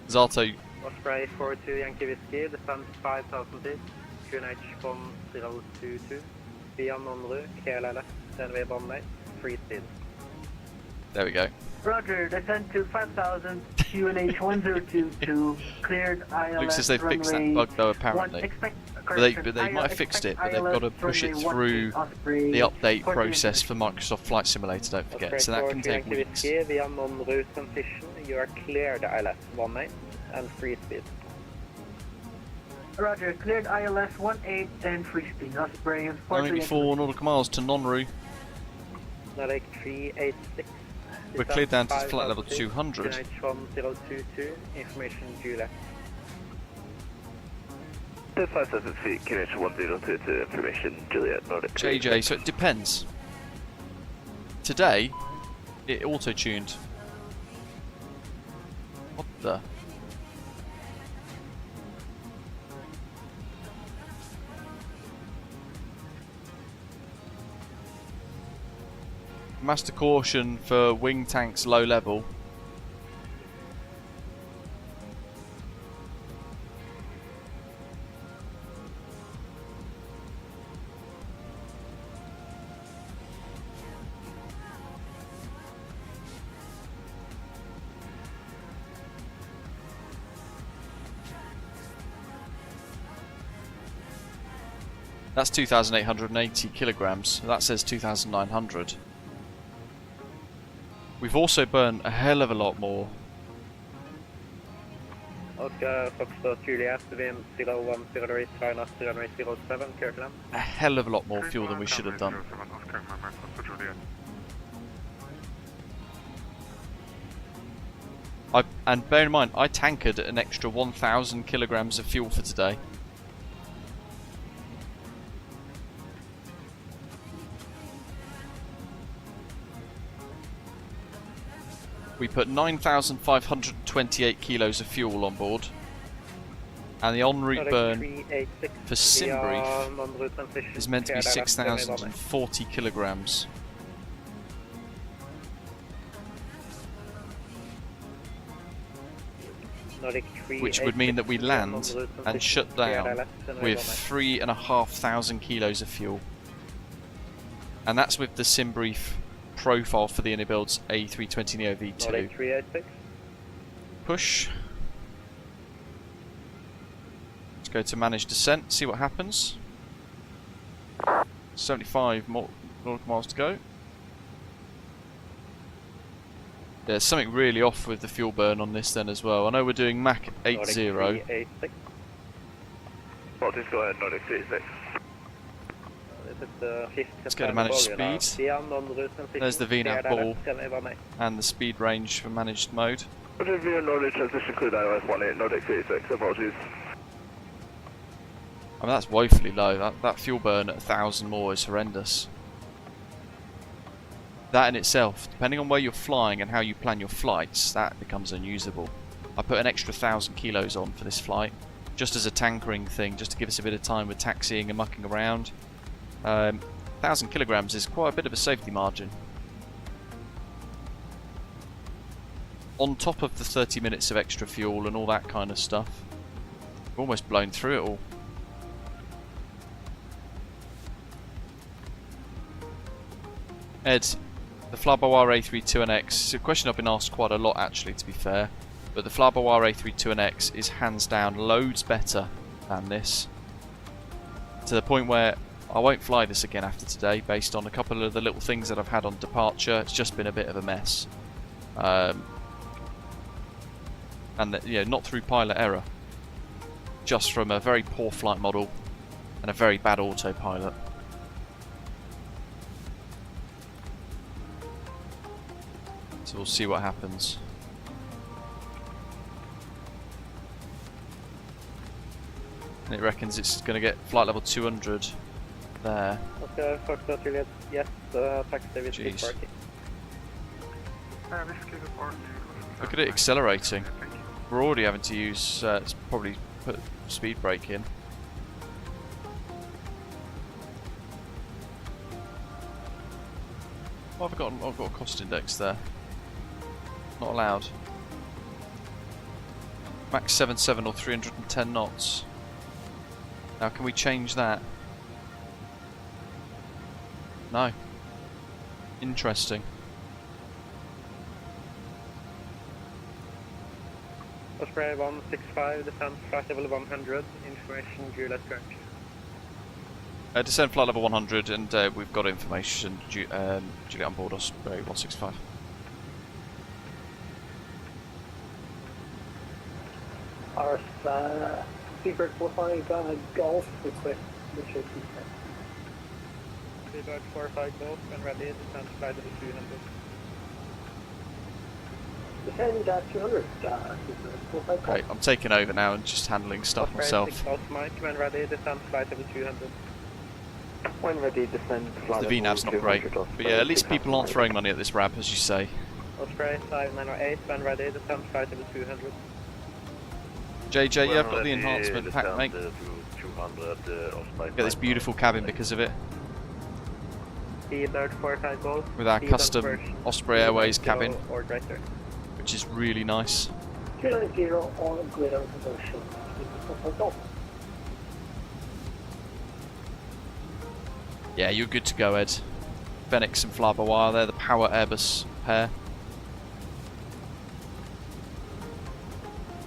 Zato. Osprey 42 Yankee Whiskey, descend 5,000 feet, QNH 1022, via Nomuru, KLLF, NV Bombay, free speed. There we go. Roger, descend to 5,000, QNH 1022, cleared ILS. Luke says they fixed that bug though, apparently. But they might have fixed it, but they've got to push it through the update process for Microsoft Flight Simulator, don't forget. So that can take weeks. Via non-route transition, you are cleared ILS 18 and free speed. Roger, cleared ILS 18 and free speed. Osprey 94 nautical miles to Nonru. Nordic 386. We're cleared down to flight level 200. QNH 1022, information Juliet. 5,000 feet, QNH 1022, information Juliet, Nordic. JJ, so it depends. Today, it auto-tuned. What the? Master caution for wing tanks low level. That's 2,880 kilograms. That says 2,900. We've also burnt a hell of a lot more. Oscar Foxtrot Juliet, wind 0108, minus runway 07, Kirkland. A hell of a lot more fuel than we should have done. And bear in mind, I tankered an extra 1,000 kilograms of fuel for today. We put 9,528 kilos of fuel on board, and the en route burn for Simbrief is meant to be 6,040 kilograms. Which would mean that we land and shut down with 3,500 kilos of fuel. And that's with the Simbrief profile for the iniBuilds A320neo V2. Push. Let's go to manage descent, see what happens. 75 nautical miles to go. There's something really off with the fuel burn on this then as well. I know we're doing Mach 80. Let's go to manage speed. There's the VNAV ball and the speed range for managed mode. I mean, that's woefully low. That fuel burn at 1,000 more is horrendous. That in itself, depending on where you're flying and how you plan your flights, that becomes unusable. I put an extra 1,000 kilos on for this flight, just as a tankering thing, just to give us a bit of time with taxiing and mucking around. 1,000 kilograms is quite a bit of a safety margin. On top of the 30 minutes of extra fuel and all that kind of stuff, we've almost blown through it all. Ed, the Flyboire A320neo, it's a question I've been asked quite a lot actually, to be fair, but the Flyboire A320neo is hands down loads better than this, to the point where I won't fly this again after today based on a couple of the little things that I've had on departure. It's just been a bit of a mess, and not through pilot error, just from a very poor flight model and a very bad autopilot. So we'll see what happens. And it reckons it's going to get flight level 200 there. Okay, Foxtrot Juliet, yes, taxi with speed parking. Look at it accelerating. We're already having to use, probably put speed brake in. Oh, I've got a cost index there. Not allowed. Max 77 or 310 knots. Now can we change that? No. Interesting. Osprey 165, descent flight level 100, information Juliet current. Descend flight level 100 and we've got information, Juliet on board Osprey 165. Our Seabird 45 Golf request, which is Seabird 45 Golf, when ready, descent flight level 200. Descend 200, Great, I'm taking over now and just handling stuff myself. Mike, when ready, descend flight level 200. When ready, descend flight the VNAV's not great, but yeah, at least people aren't throwing money at this RAB, as you say. Osprey 5908, when ready, descend flight level 200. JJ, yeah, I've got the enhancement pack, mate. Get this beautiful cabin because of it. Seabird 45 Golf. With our custom Osprey Airways cabin, right, which is really nice. 290 on grid out conversion. Yeah, you're good to go, Ed. Fenix and Flyboire, they're the power Airbus pair.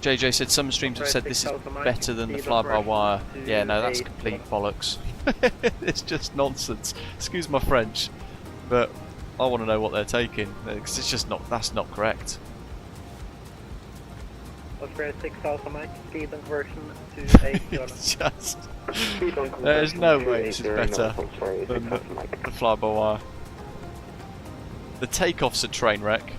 JJ said some streams have said this is better than the fly-by-wire. Yeah, no, that's complete bollocks. It's just nonsense. Excuse my French, but I want to know what they're taking, because it's just not. That's not correct. Osprey 6000 Mike, speed and conversion to 8 Just there's no way this is better than the fly-by-wire. The takeoff's a train wreck.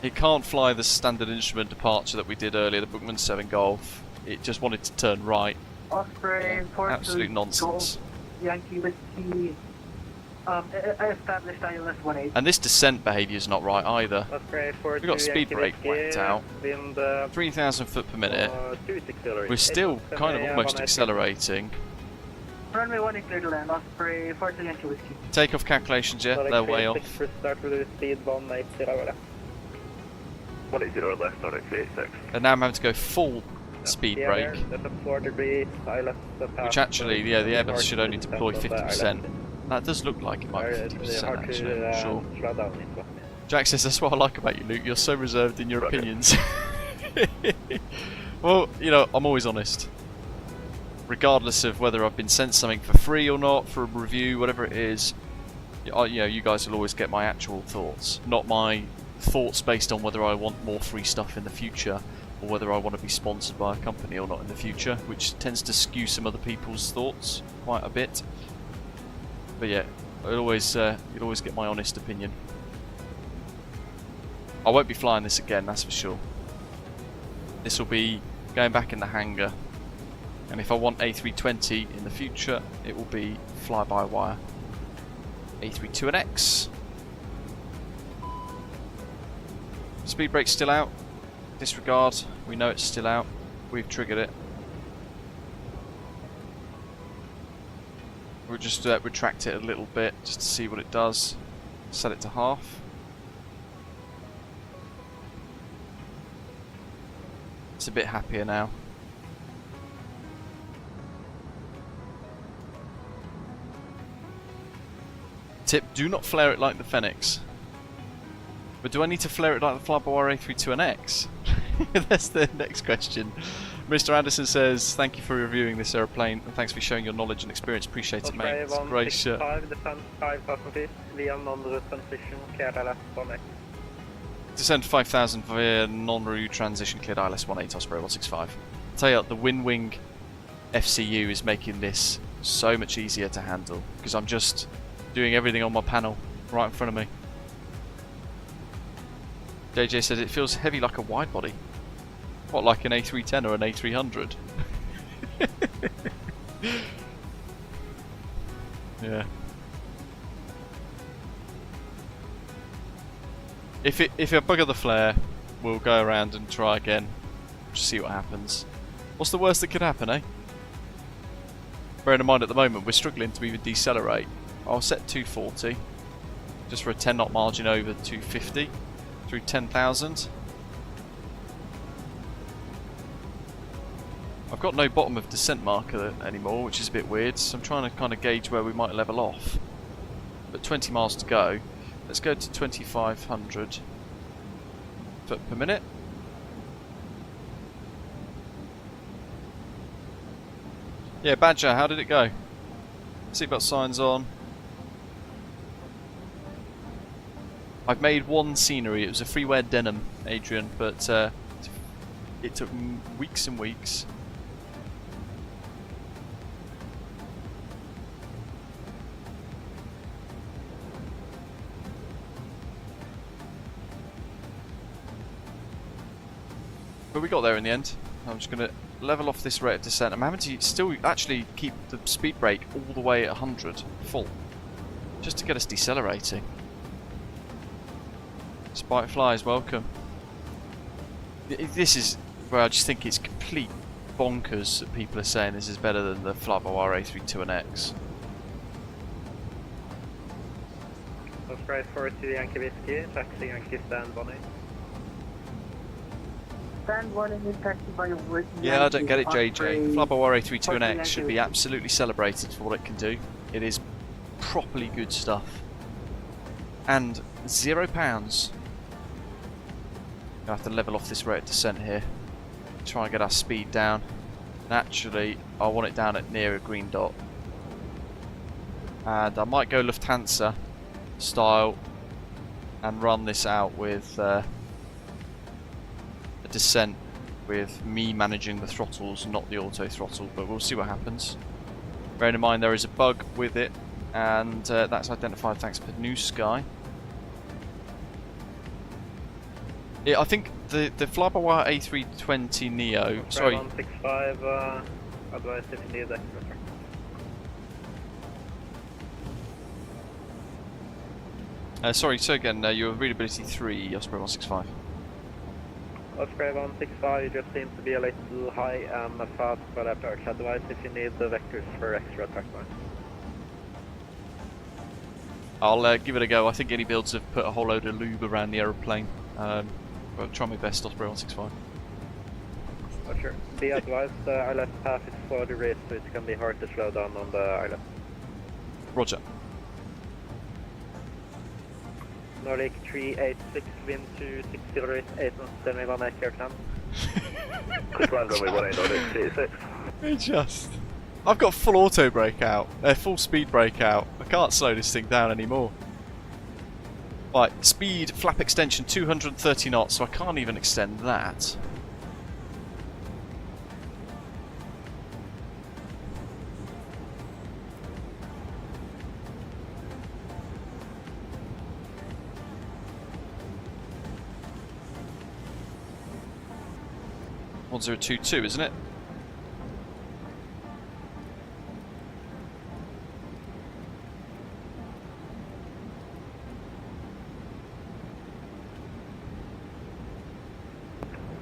It can't fly the standard instrument departure that we did earlier, the Bookman 7 Golf. It just wanted to turn right. Osprey, Absolute nonsense. Yankee Whiskey, established ILS 18. And this descent behaviour is not right either. We've got speed brake whacked out. 3,000 foot per minute. We're still kind of almost accelerating. Runway 18 clear to land, Osprey, 42 Yankee Whiskey. Takeoff calculations, yeah, they're way off. Start with speed 180 left. 180 left, Nordic 386. And now I'm having to go full speed brake. Which actually, yeah, the Airbus should only deploy 50%. That does look like it might be 50% actually, I'm sure. Jack says, that's what I like about you, Luke, you're so reserved in your opinions. Well, you know, I'm always honest. Regardless of whether I've been sent something for free or not, for a review, whatever it is, you know, you guys will always get my actual thoughts, not my thoughts based on whether I want more free stuff in the future or whether I want to be sponsored by a company or not in the future, which tends to skew some other people's thoughts quite a bit. But yeah, you'll always get my honest opinion. I won't be flying this again, that's for sure. This will be going back in the hangar, and if I want A320 in the future, it will be fly-by-wire. A320neo. Speed brake's still out. Disregard. We know it's still out. We've triggered it. We'll just retract it a little bit just to see what it does. Set it to half. It's a bit happier now. Tip, do not flare it like the Phoenix. But do I need to flare it like the fly-by-wire A320neo? That's the next question. Mr. Anderson says, thank you for reviewing this aeroplane and thanks for showing your knowledge and experience. Appreciate it, mate. It's a great shirt. Descend 5,000 via non-route transition cleared ILS 18 Osprey 165. I'll tell you what, the Winwing FCU is making this so much easier to handle because I'm just doing everything on my panel right in front of me. JJ says it feels heavy like a wide body. What, like an A310 or an A300? Yeah. If I bugger the flare, we'll go around and try again. Just see what happens. What's the worst that could happen, eh? Bearing in mind at the moment we're struggling to even decelerate. I'll set 240 just for a 10 knot margin over 250 through 10,000. I've got no bottom of descent marker anymore, which is a bit weird, so I'm trying to kind of gauge where we might level off. But 20 miles to go. Let's go to 2,500 foot per minute. Yeah, Badger, how did it go? Seatbelt signs on. I've made one scenery. It was a freeware denim, Adrian, but it took weeks and weeks. But we got there in the end. I'm just going to level off this rate of descent. I'm having to still actually keep the speed brake all the way at 100 full, just to get us decelerating. Spike Flies, welcome. This is where I just think it's complete bonkers that people are saying this is better than the fly-by-wire A320neo. Osprey 42 Yankee Whiskey, taxi Yankee stand bonnet. Yeah, I don't get it, JJ. Fly-by-wire A320neo should be absolutely celebrated for what it can do. It is properly good stuff. And £0. Gonna have to level off this rate of descent here. Try and get our speed down. And actually, I want it down at near a green dot. And I might go Lufthansa style and run this out with a descent with me managing the throttles, not the auto throttle, but we'll see what happens. Bearing in mind there is a bug with it, and that's identified thanks to New Sky. Yeah, I think the fly-by-wire A320neo. Sorry. 165, advise if you need extra. Sorry, so again, your readability 3, Osprey 165. Osprey 165, you just seem to be a little high and fast for that approach. Advise if you need the vectors for extra track line. I'll give it a go. I think iniBuilds have put a whole load of lube around the aeroplane. But I'll try my best, Osprey 165. Oh, sure. Be advised, ILS path is 4 degrees, so it's going to be hard to slow down on the ILS. Roger. Nordic 386, wind to 60 degrees, 8 knots, then we will make your climb. Land runway 18 Nordic 36. It just... I've got full auto brake out, full speed brake out. I can't slow this thing down anymore. Right, speed, flap extension 230 knots, so I can't even extend that. .1022, isn't it?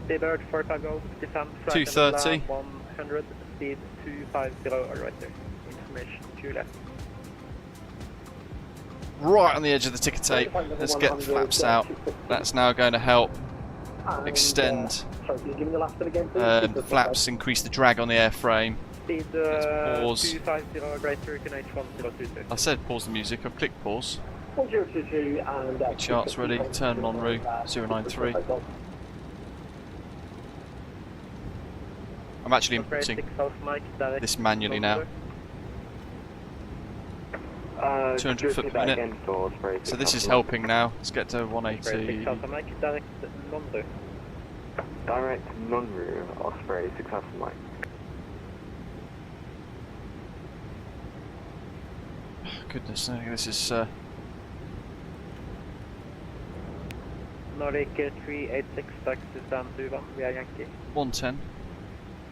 Seabird 450, descend, 230. 100, speed 250, right there. Information to left. Right on the edge of the ticker tape. Let's get the flaps out. That's now going to help extend the flaps, increase the drag on the airframe. Speed pause. 250, right there, H1022. I said pause the music, I've clicked pause. 1022 and Charts ready, turn en route, 093. I'm actually inputting this manually now. 200 foot per minute. So this is helping now. Let's get to 180. Direct non-room, Osprey 6000 Mike. Goodness, this is Nordic 386, taxi stand 21, we are Yankee. 110.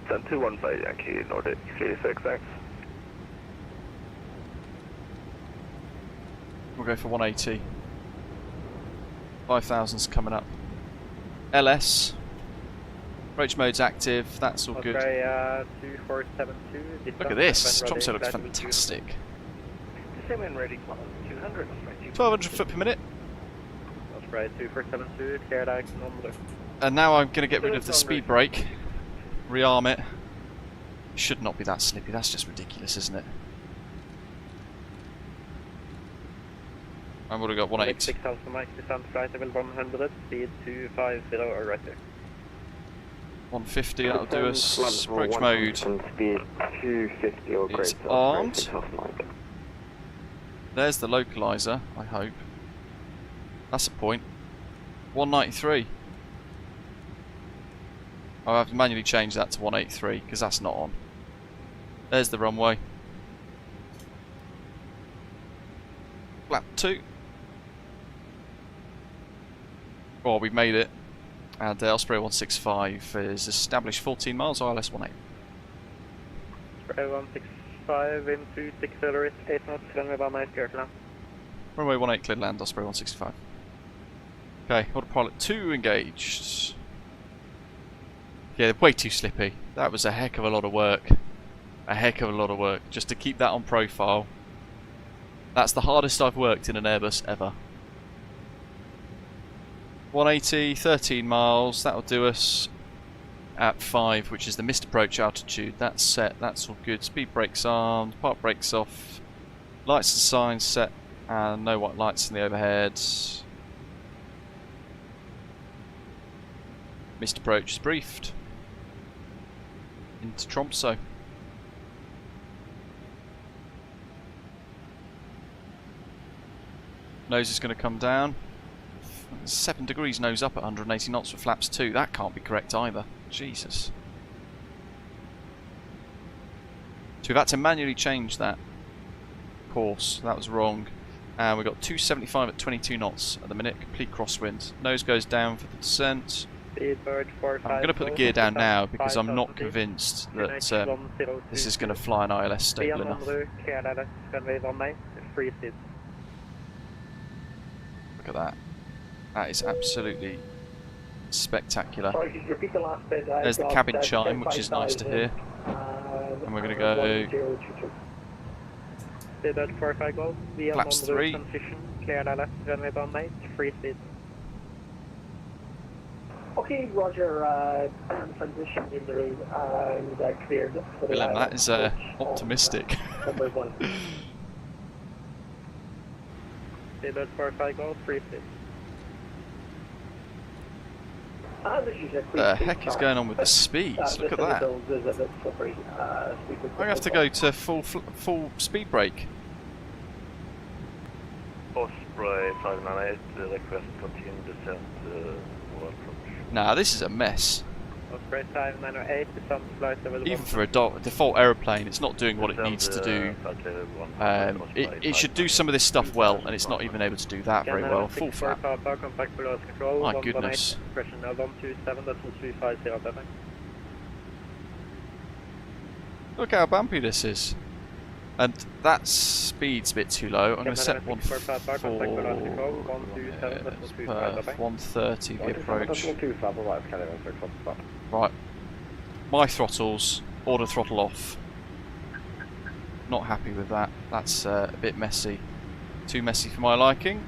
Stand 215 Yankee, Nordic 36X. We'll go for 180. 5,000's coming up. LS. Approach mode's active, that's all good. Okay, 2472. Look at this, Tromsø looks fantastic. Descend ready, 200. 1200 foot per minute. Osprey 2472, clear direct non-blue. And now I'm going to get rid of the speed brake. Rearm it. Should not be that slippy, that's just ridiculous, isn't it? I've already got 180. 6000 Mike, descend flight level 100, speed 250, or right there. 150, that'll do us. Approach mode. Speed 250 or greater. It's armed. There's the localizer, I hope. That's a point. 193. I'll have to manually change that to 183 because that's not on. There's the runway. Flap 2. Oh, we've made it. And Osprey 165 is established 14 miles, ILS 18. Osprey 165 into 6 acceleration, 8 knots, runway 18 clear to land. Runway 18 clear to land, Osprey 165. Okay, autopilot 2 engaged. Yeah, way too slippy. That was a heck of a lot of work. A heck of a lot of work just to keep that on profile. That's the hardest I've worked in an Airbus ever. 180, 13 miles, that'll do us at 5, which is the missed approach altitude. That's set, that's all good. Speed brakes armed, park brakes off, lights and signs set, and no white lights in the overhead. Missed approach is briefed. Into Tromsø. Nose is going to come down. 7 degrees nose up at 180 knots for flaps 2. That can't be correct either. Jesus. So we've had to manually change that course. That was wrong. And we've got 275 at 22 knots at the minute. Complete crosswind. Nose goes down for the descent. I'm going to put the gear down now because I'm not convinced that this is going to fly an ILS stable enough. Look at that. That is absolutely spectacular. Sorry, could you repeat the last bit? There's the cabin chime, which is nice to hear. And we're going to go flaps 3. Okay, Roger, transition in the room and cleared for the Willem, that is optimistic. The heck is going on with the speeds? Look at that. I'm going to have to go to full speed brake. Osprey 598, request continue descent. Nah, this is a mess. Osprey 598, descent flight level. Even for a default aeroplane, it's not doing what it needs to do. It should do some of this stuff well, and it's not even able to do that very well. Full flap. My goodness. Look how bumpy this is. And that speed's a bit too low. I'm going to set one for 130 the approach. Right. My throttles, auto throttle off. Not happy with that. That's a bit messy. Too messy for my liking.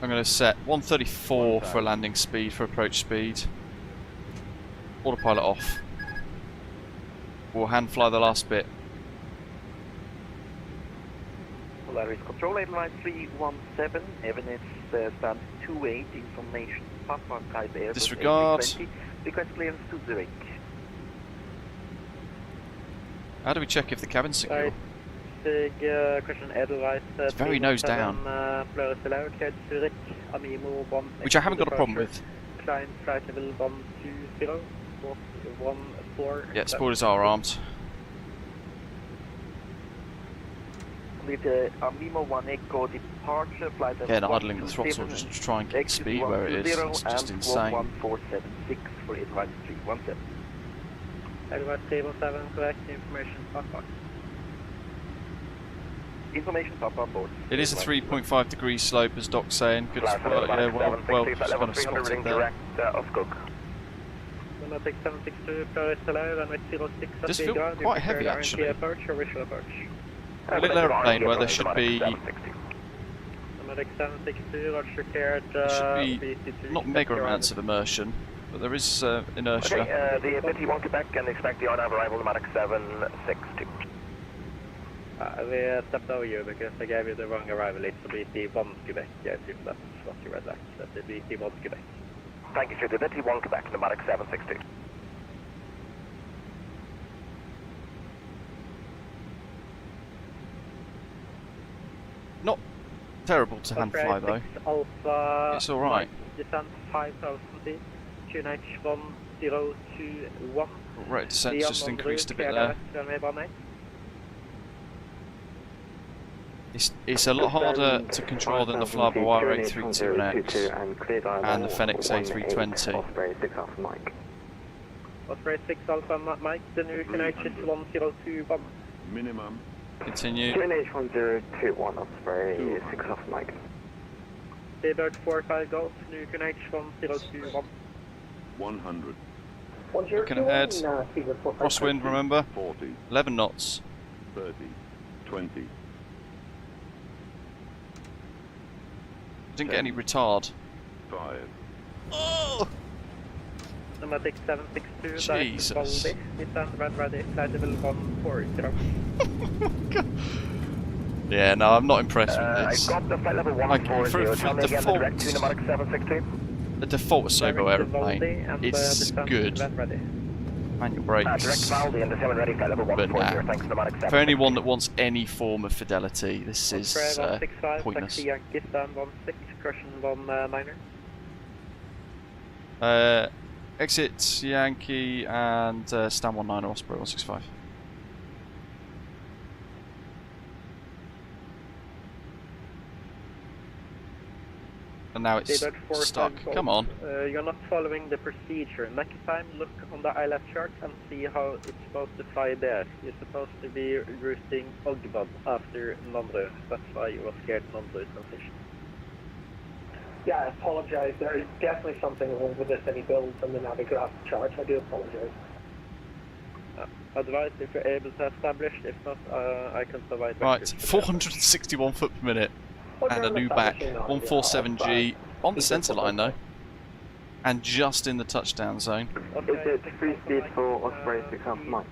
I'm going to set 134 for a landing speed, for approach speed. Autopilot off. We'll hand fly the last bit. Polaris Control, Airline 317, Evanes stand 28, information, Papa Type Airbus Disregard. A320, request clearance to Zurich. How do we check if the cabin's secure? It's very nose down. Which I haven't got a problem with. Yeah, spoilers are armed. With Amimo 1 Echo departure, flight Again, idling the throttle just to try and get the speed where it is. It's just insane. 1476 for Advice 317. Advice 317, correct information, Papa. Information, Papa, board. It is a 3.5 degree slope, as Doc's saying. Good spot, yeah, well, just kind of spotted there. Does feel quite heavy, actually. A little aeroplane where there should be not mega amounts of immersion, but there is inertia. Okay, the BT1 Quebec and expect the on-time arrival pneumatic 762. We stepped over you because I gave you the wrong arrival. It's the BT1 Quebec. I assume that's what you read. That's the BT1 Quebec. Thank you, sir. The BT1 Quebec, pneumatic 762. Not terrible to hand fly though. Alpha it's alright. Descent 5000 feet, QNH 1021. Right, descent's just increased a bit there. It's a lot harder to control than the fly-by-wire A320neo and the Fenix A320. Osprey 6 Alpha Mike, the new QNH is 1021. Minimum. Continue. QNH 1021 Osprey 6 Alpha Mike. Seabird 45 Golf, new QNH 1021. 100. Looking ahead. Crosswind, remember? 40. 11 knots. 30. 20. Didn't get any retard. 5. Oh! Pneumatic 762, Jesus. Descent red ready, flight level 140. Yeah, no, I'm not impressed with this. Got the flight level Like, 140. Tell me again the direct to default, pneumatic 716. the default Asobo aeroplane, it's descent good. event ready. Manual Direct brakes. Valdi and the 7 ready, flight level But 140. nah. Thanks, pneumatic 716. For anyone that wants any form of fidelity, this is Osprey 165, pointless. taxi Yankee, stand 16, correction 19er. Exit Yankee and stand 19 Osprey 165. And now it's stuck. Come on. You're not following the procedure. Next time, look on the ILS chart and see how it's supposed to fly there. You're supposed to be routing Ogbod after Nondru. That's why you were scared Nondru transition. Yeah, I apologize. There is definitely something wrong with this iniBuilds and the Navigraph chart. I do apologize. Advise if you're able to establish. If not, I can provide. Right, 461 foot per minute. And a new back, 147G on the centre line though, and just in the touchdown zone. Is it free speed for Osprey 6 Alpha Mike?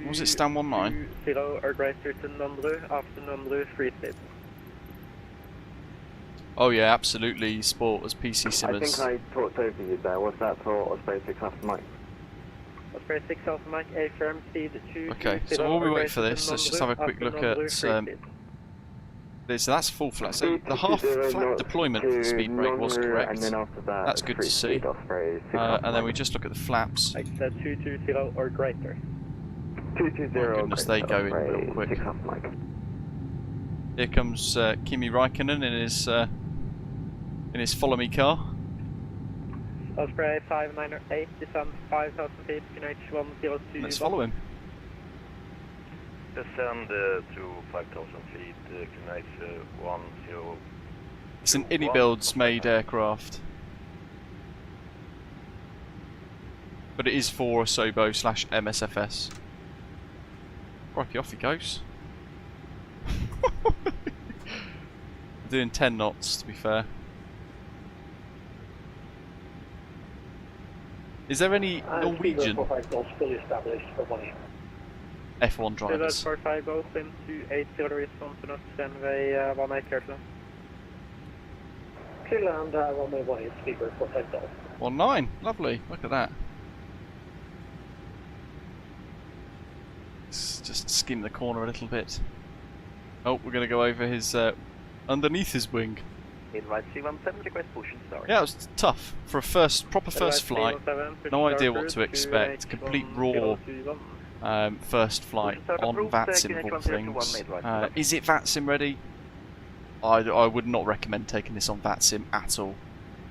Was it stand 19? 0 or greater to Nondru, after Nondru, free speed. Oh yeah, absolutely, sport as PC Simmers. I think I talked over you there. Was that for Osprey 6 Alpha Mike? Osprey 6 Alpha Mike, A firm speed 2. Okay, so while we wait for this, let's just have a quick look at this. So that's full flat. So the half flat deployment speed brake was correct. And then after that, that's good to see. And then we just look at the flaps. I said 220 or greater. 220. Oh goodness, they go in real quick. Here comes Kimi Räikkönen in his follow me car. Osprey 598, descend 5,000 feet, QNH 102. Let's follow him. Descend to 5,000 feet, QNH 10. It's an iniBuilds made aircraft. But it is for Asobo / MSFS. Crikey, off he goes. Doing 10 knots to be fair. Is there any Norwegian fully established for 1 year. F1 drivers? 45 Golf into 80 response to not runway 18 clear to land. Clear land, runway 18 speaker for 10 Golf. 19, lovely, look at that. Let's just skim the corner a little bit. Oh, we're going to go over his, underneath his wing. Invite C17, request push and start. Yeah, it was tough for a proper first flight. No idea what to expect. Complete raw first flight on VATSIM of all things. Is it VATSIM ready? I would not recommend taking this on VATSIM at all.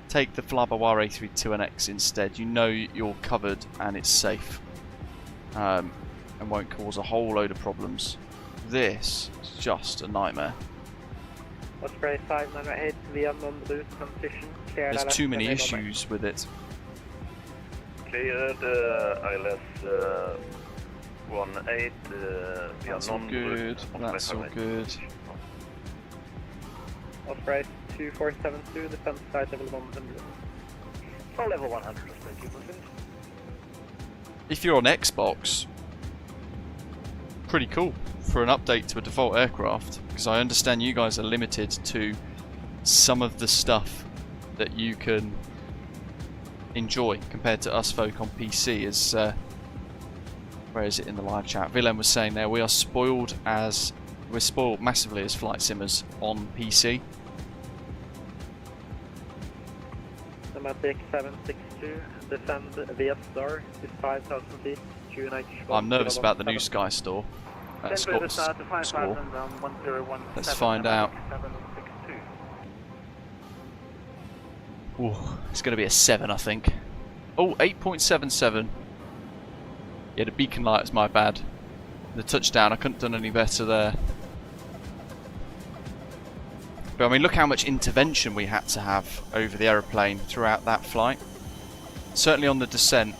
Take the Flabawar A320neo instead. You know you're covered and it's safe, and won't cause a whole load of problems. This is just a nightmare. Osprey 598 via Nondru transition. There's too many issues with it. Cleared ILS 18 via That's all good. That's all good. Osprey 2472, descent site level 100. Full level 100, thank you. If you're on Xbox, pretty cool for an update to a default aircraft, because I understand you guys are limited to some of the stuff that you can enjoy compared to us folk on PC. As where is it in the live chat? Willem was saying there, we're spoiled massively as flight simmers on PC. Automatic 762, descend via star to 5,000 feet, QNH. I'm nervous about the new Sky Store. Score. Let's find out. Ooh, it's going to be a 7, I think. Oh, 8.77. Yeah, the beacon light is my bad. The touchdown, I couldn't have done any better there. But I mean, look how much intervention we had to have over the aeroplane throughout that flight. Certainly on the descent,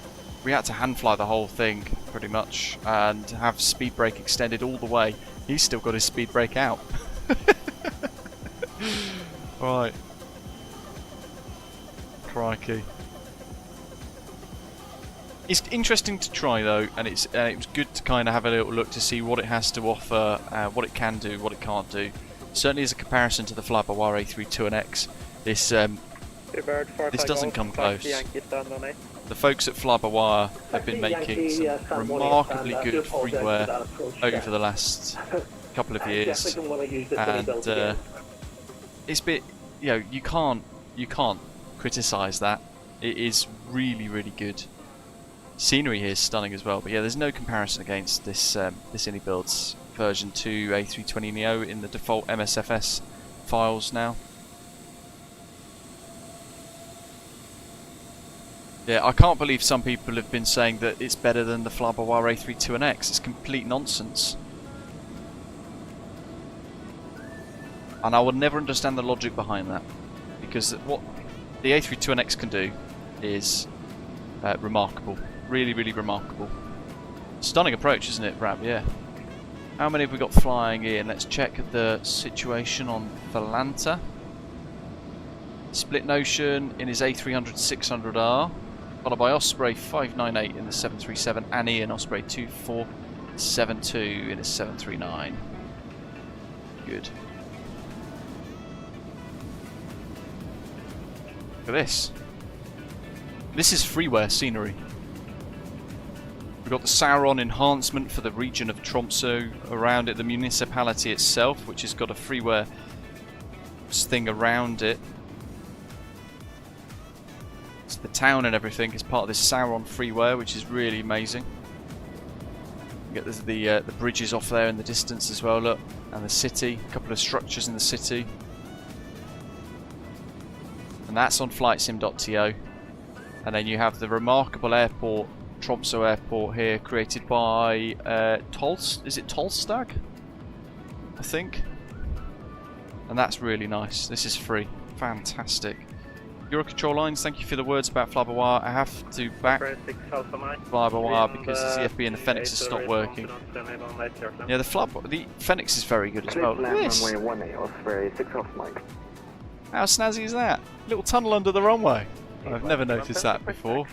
we had to hand fly the whole thing pretty much and have speed brake extended all the way. He's still got his speed brake out. Right. Crikey. It's interesting to try though, and it was good to kind of have a little look to see what it has to offer, what it can do, what it can't do. Certainly as a comparison to the fly-by-wire A320neo, this doesn't come close. The folks at Fly-by-Wire have been making some remarkably good freeware over the last couple of years, and it's bit, you know, you can't criticise that. It is really, really good. Scenery here is stunning as well, but yeah, there's no comparison against this this iniBuilds version 2 A320neo in the default MSFS files now. Yeah, I can't believe some people have been saying that it's better than the fly-by-wire A320neo. It's complete nonsense. And I will never understand the logic behind that, because what the A320neo can do is remarkable. Really, really remarkable. Stunning approach, isn't it, Brab? Yeah. How many have we got flying in? Let's check the situation on Valanta. Split Notion in his A300-600R, followed by Osprey 598 in the 737, and Ian Osprey 2472 in his 739. Good. Look at this. This is freeware scenery. We've got the Sauron enhancement for the region of Tromsø around it, the municipality itself, which has got a freeware thing around it. It's the town and everything is part of this Sauron freeware, which is really amazing. You get the bridges off there in the distance as well, look, and the city, a couple of structures in the city. And that's on flightsim.to. And then you have the remarkable airport, Tromsø Airport here, created by is it Tolstag? I think. And that's really nice. This is free. Fantastic. Euro control lines, thank you for the words about fly-by-wire. I have to back fly-by-wire because the CFB and the Phoenix has stopped working. Yeah, the Phoenix is very good as well. Look at this. How snazzy is that? Little tunnel under the runway. I've never noticed that before.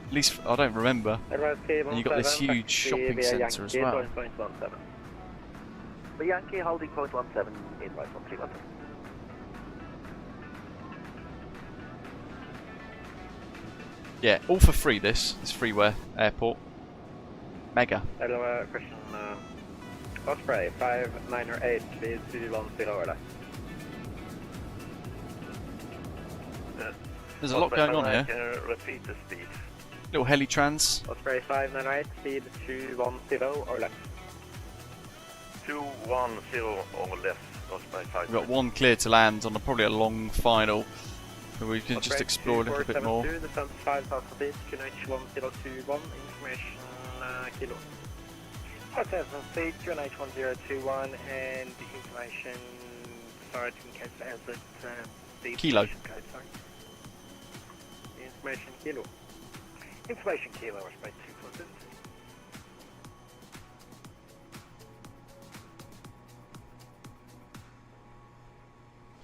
At least I don't remember. And you've got this huge shopping centre as well. The Yankee holding point 17 in right 131. Yeah, all for free this freeware airport. Mega. Hello, question. Osprey 598 speed 210 over there. There's a lot going on here. Can you repeat the speed? Little heli-trans. Osprey 598 speed 210 or less. 210 or less. Osprey 5. We've got one clear to land on probably a long final. So we can just explore a little bit more. Descent 5,000 feet, QNH 1021, information kilo. 5,000 feet, QNH 1021, and information, sorry, I didn't catch the answer. The kilo. Code, sorry. Information kilo. Information kilo, Osprey 247.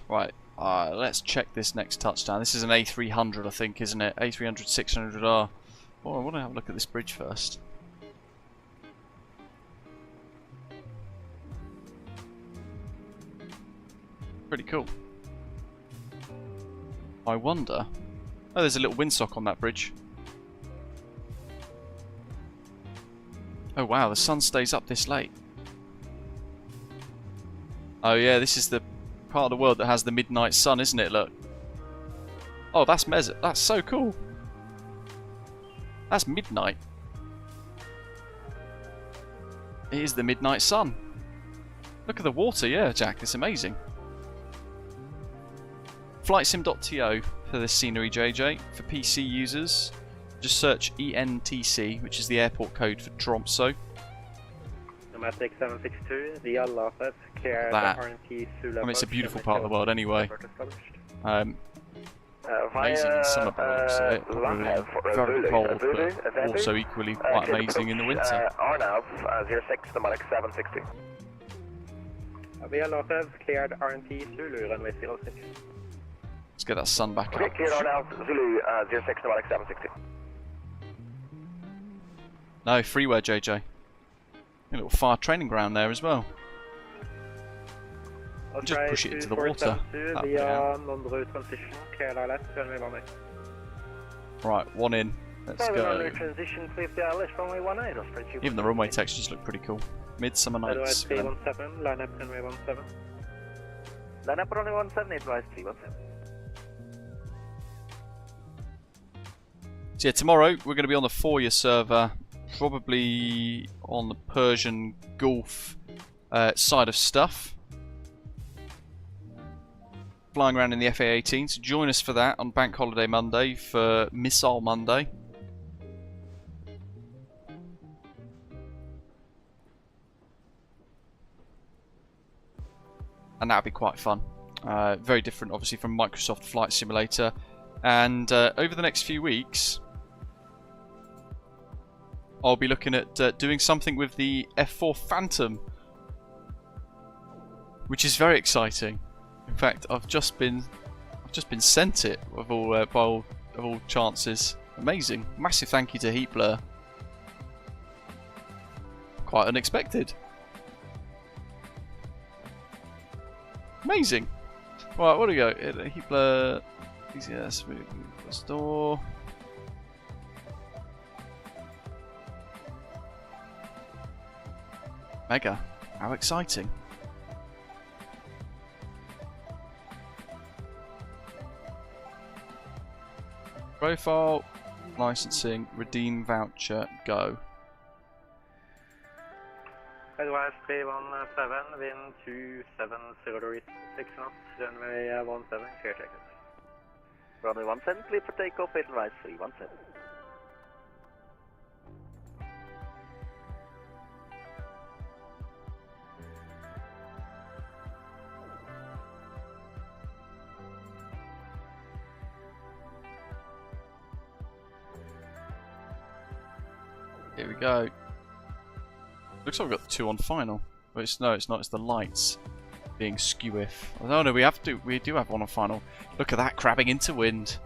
Right. Let's check this next touchdown. This is an A300, I think, isn't it? A300 600R. Oh, I want to have a look at this bridge first. Pretty cool. I wonder... Oh, there's a little windsock on that bridge. Oh wow, the sun stays up this late. Oh yeah, this is the part of the world that has the midnight sun, isn't it? Look. Oh, that's that's so cool. That's midnight. It is the midnight sun. Look at the water, yeah, Jack. It's amazing. Flightsim.to for this scenery, JJ. For PC users, just search ENTC, which is the airport code for Tromsø. Nomadic 762, the LFS, clear the RNT Sula. I mean, it's a beautiful part of the world anyway. Amazing in summer by the looks of it. Very cold, but also equally quite amazing in the winter. RNAV 06, Nomadic 760. The LFS cleared RNT Zulu, runway 06. Let's get that sun back up. Clear RNAV Zulu 06, Nomadic 760. No, freeware, JJ. A little fire training ground there as well. Just push it into the water. That'd be out. non-route transition, clear ILS, runway 18. Right, one in. Let's go. Transition, clear the ILS, runway 18, Osprey 2. Even the runway textures look pretty cool. Midsummer Nights. 317, line up runway 17. Line up runway 17, advise 317. So yeah, tomorrow we're going to be on the Fourier server, probably on the Persian Gulf side of stuff. Flying around in the FA-18, so join us for that on Bank Holiday Monday for Missile Monday. And that'll be quite fun. Very different, obviously, from Microsoft Flight Simulator. And over the next few weeks, I'll be looking at doing something with the F4 Phantom, which is very exciting. In fact, I've just been sent it of all chances. Amazing! Massive thank you to Heathrow. Quite unexpected. Amazing. Right, what do we go? Heathrow. Yes, we store. Mega. How exciting. Profile, licensing, redeem voucher, go. Advise 317, wind 270 degrees, 6 knots, runway 17, clear takeoff. Runway 17, clear for takeoff, advise 317. Here we go. Looks like we've got the 2 on final. But no, it's not. It's the lights being skew-if. Oh no, we do have 1 on final. Look at that, crabbing into wind.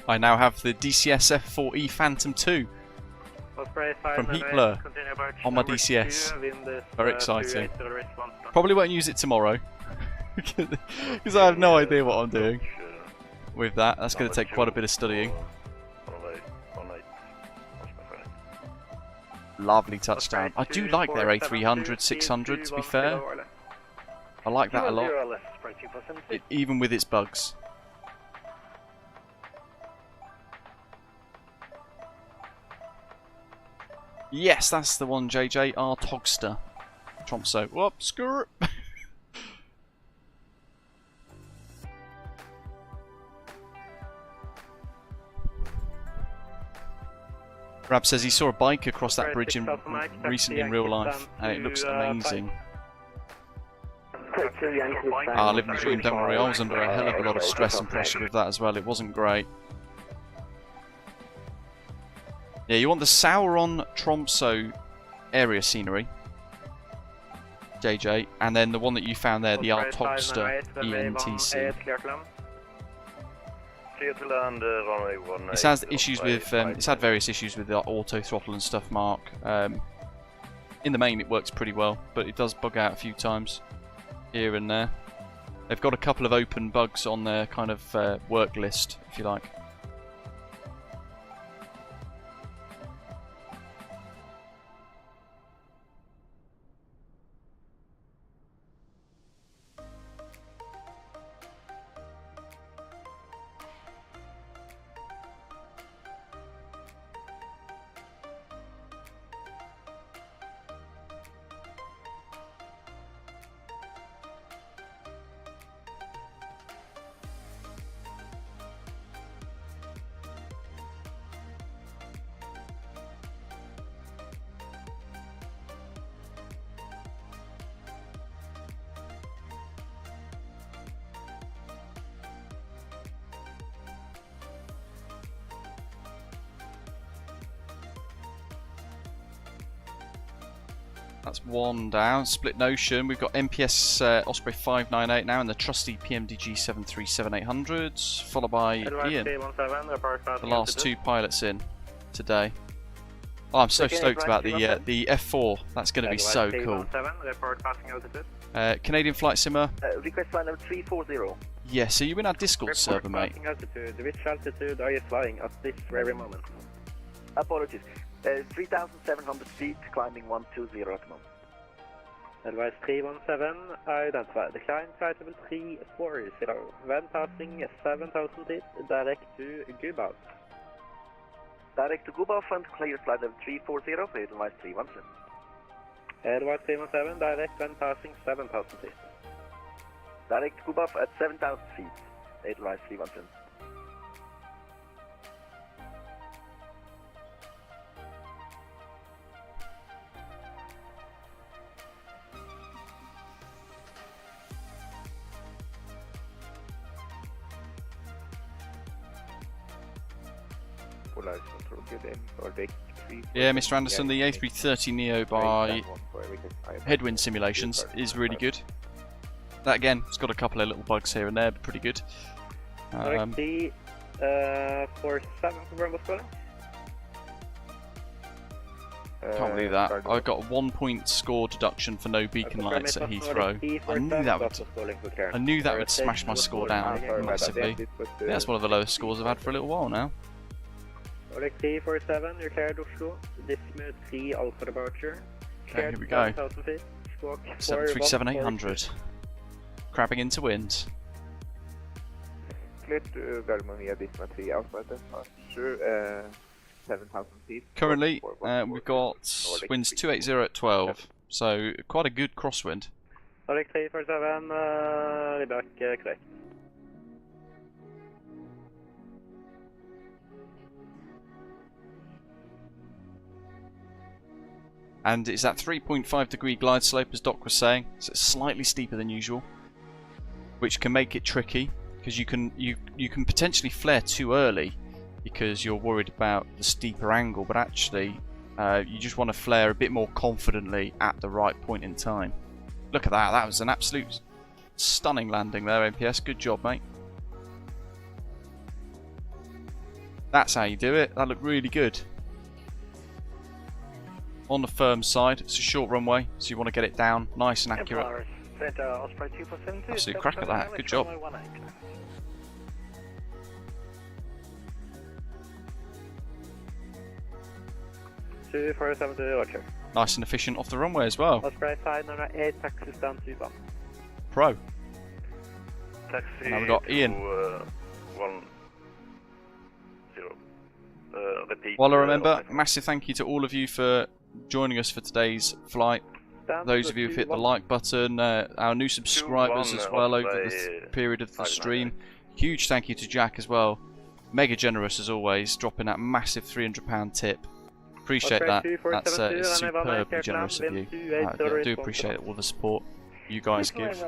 I now have the DCS F4E Phantom 2 from Heathrow on my DCS. Very exciting. Probably won't use it tomorrow because I have no idea what I'm doing with that. That's going to take quite a bit of studying. Lovely touchdown. I do like their A300, 600 to be fair. I like that a lot, even with its bugs. Yes, that's the one, JJ. R. Togster. Tromsø. Whoop, skirt. Rab says he saw a bike across that bridge recently in real life, and it looks amazing. Ah, living the dream, don't worry. I was under a hell of a lot of stress and pressure with that as well. It wasn't great. Yeah, you want the Sauron Tromsø area scenery, JJ, and then the one that you found there, the Artogster ENTC. It's had issues with, it's had various issues with the auto throttle and stuff, Mark. In the main, it works pretty well, but it does bug out a few times here and there. They've got a couple of open bugs on their kind of work list, if you like. That's one down. Split notion. We've got MPS Osprey 598 now in the trusty PMDG 737-800s, followed by Ian. The last two pilots in today. Oh, I'm so stoked about the F4. That's going to be so cool. Canadian flight simmer. Request flight level 340. Yeah, so you in our Discord server, mate. Altitude. Which altitude are you flying at this very moment? Apologies. 3,700 feet, climbing 120 at the moment. Advice 317, identify. Decline flight level 340. When passing 7,000 feet, direct to Gubav. Direct to Gubav and clear flight level 340 for Edelweiss 317. Advice 317, direct when passing 7,000 feet. Direct to Gubav at 7,000 feet, Edelweiss 317. Yeah, Mr. Anderson, the A320neo by Headwind Simulations is really good. That again, it's got a couple of little bugs here and there, but pretty good. For 7 confirm what's calling? Can't believe that. I got a 1 point score deduction for no beacon lights at Heathrow. I knew that would smash my score down massively. Yeah, that's one of the lowest scores I've had for a little while now. Nordic 347, you're cleared Oslo. Dismount 3 Alpha departure. Okay, here we go. 737-800. Crabbing into wind. Cleared to Gardermoen via Dismount 3 Alpha departure. 7,000 feet. Currently, we've got winds 280 at 12, so quite a good crosswind. Nordic 347, back correct. And it's that 3.5 degree glide slope, as Doc was saying, so it's slightly steeper than usual, which can make it tricky because you can potentially flare too early because you're worried about the steeper angle, but actually you just want to flare a bit more confidently at the right point in time. Look at that, that was an absolute stunning landing there, MPS. Good job, mate. That's how you do it. That looked really good. On the firm side, it's a short runway, so you want to get it down nice and accurate. Absolute crack at that, good job. Nice and efficient off the runway as well. Osprey 508, taxi stand 2 bomb. Pro. Taxi now we've got Ian. 10. Repeat. While I remember, massive thank you to all of you for joining us for today's flight. Those of you who've hit the like button, our new subscribers as well over the period of the stream. Huge thank you to Jack as well. Mega generous as always, dropping that massive £300 tip. Appreciate that. That's superbly generous of you. I do appreciate all the support you guys give.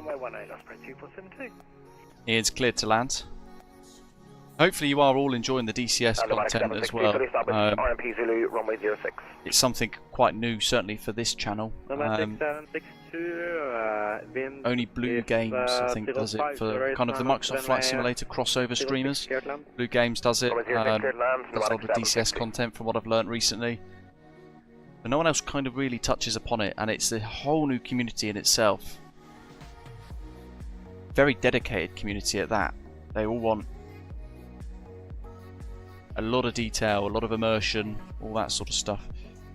Ian's cleared to land. Hopefully you are all enjoying the DCS content as well. It's something quite new, certainly for this channel. Only Blue Games, I think, does it for kind of the Microsoft Flight Simulator crossover streamers. Blue Games does it. Does a lot of DCS content from what I've learnt recently. But no one else kind of really touches upon it, and it's a whole new community in itself. Very dedicated community at that. They all want a lot of detail, a lot of immersion, all that sort of stuff.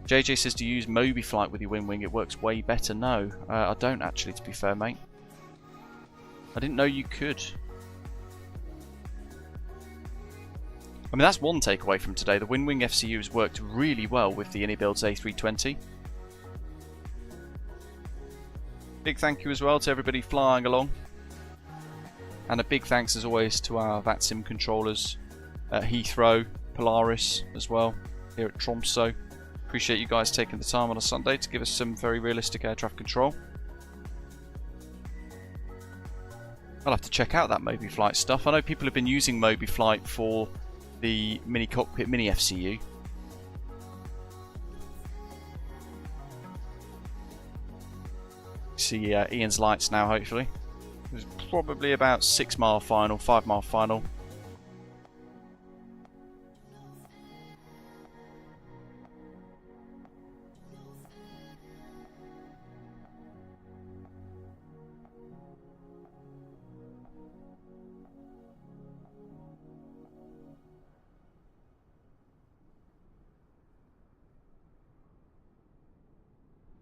JJ says to use MobiFlight with your WinWing, it works way better. No, I don't actually, to be fair, mate. I didn't know you could. I mean, that's one takeaway from today. The WinWing FCU has worked really well with the iniBuilds A320. Big thank you as well to everybody flying along. And a big thanks as always to our VATSIM controllers at Heathrow, Polaris as well, here at Tromsø. Appreciate you guys taking the time on a Sunday to give us some very realistic air traffic control. I'll have to check out that MobiFlight stuff. I know people have been using MobiFlight for the Mini Cockpit Mini FCU. see Ian's lights now, hopefully. It was probably about 6 mile final, 5 mile final.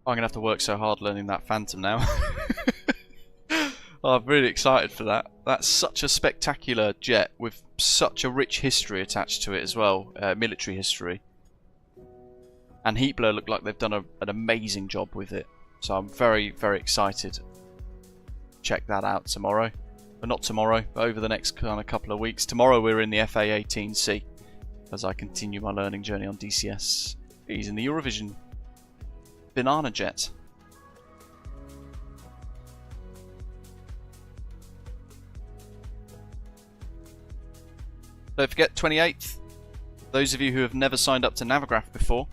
I'm going to have to work so hard learning that Phantom now. I'm really excited for that. That's such a spectacular jet with such a rich history attached to it as well, military history. And Heathrow look like they've done an amazing job with it. So I'm very, very excited. Check that out tomorrow. But not tomorrow, but over the next kind of couple of weeks. Tomorrow we're in the FA-18C as I continue my learning journey on DCS. He's in the Eurovision banana jet. Don't forget 28th. Those of you who have never signed up to Navigraph before,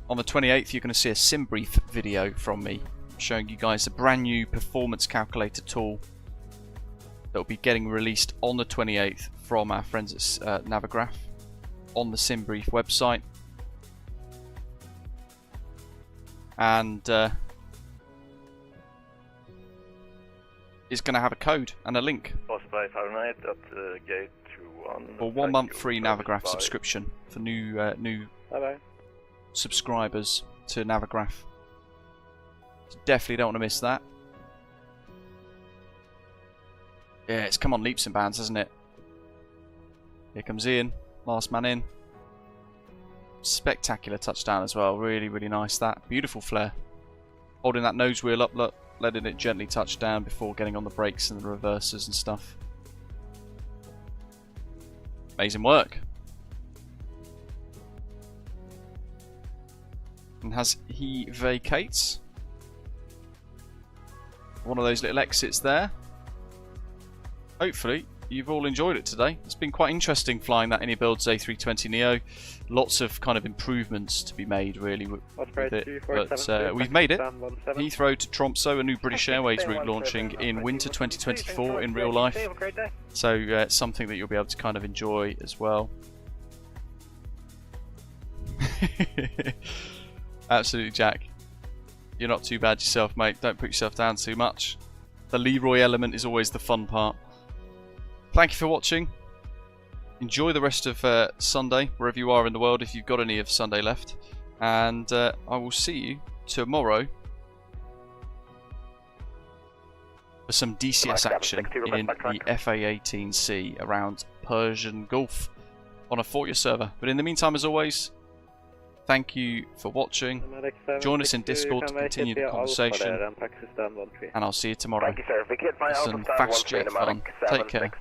on the 28th you're going to see a sim brief video from me showing you guys a brand new performance calculator tool that will be getting released on the 28th from our friends at Navigraph on the sim brief website. And is going to have a code and a link for 1 month free Navigraph subscription for new subscribers to Navigraph. So definitely don't want to miss that. Yeah, it's come on leaps and bounds, hasn't it? Here comes Ian, last man in. Spectacular touchdown as well, really, really nice that. Beautiful flare. Holding that nose wheel up, look, letting it gently touch down before getting on the brakes and the reversers and stuff. Amazing work. And as he vacates, one of those little exits there. Hopefully you've all enjoyed it today. It's been quite interesting flying that iniBuilds A320neo. Lots of kind of improvements to be made really with it. But we've made it. Heathrow to Tromsø, a new British Airways route launching in winter 2024 in real life. So it's something that you'll be able to kind of enjoy as well. Absolutely, Jack. You're not too bad yourself, mate. Don't put yourself down too much. The Leroy element is always the fun part. Thank you for watching. Enjoy the rest of Sunday, wherever you are in the world, if you've got any of Sunday left. And I will see you tomorrow for some DCS action in the FA-18C around Persian Gulf on a Fortia server. But in the meantime, as always, thank you for watching. Join us in Discord to continue the conversation. And I'll see you tomorrow. Thank you, sir. Some fast jet fun. Take care.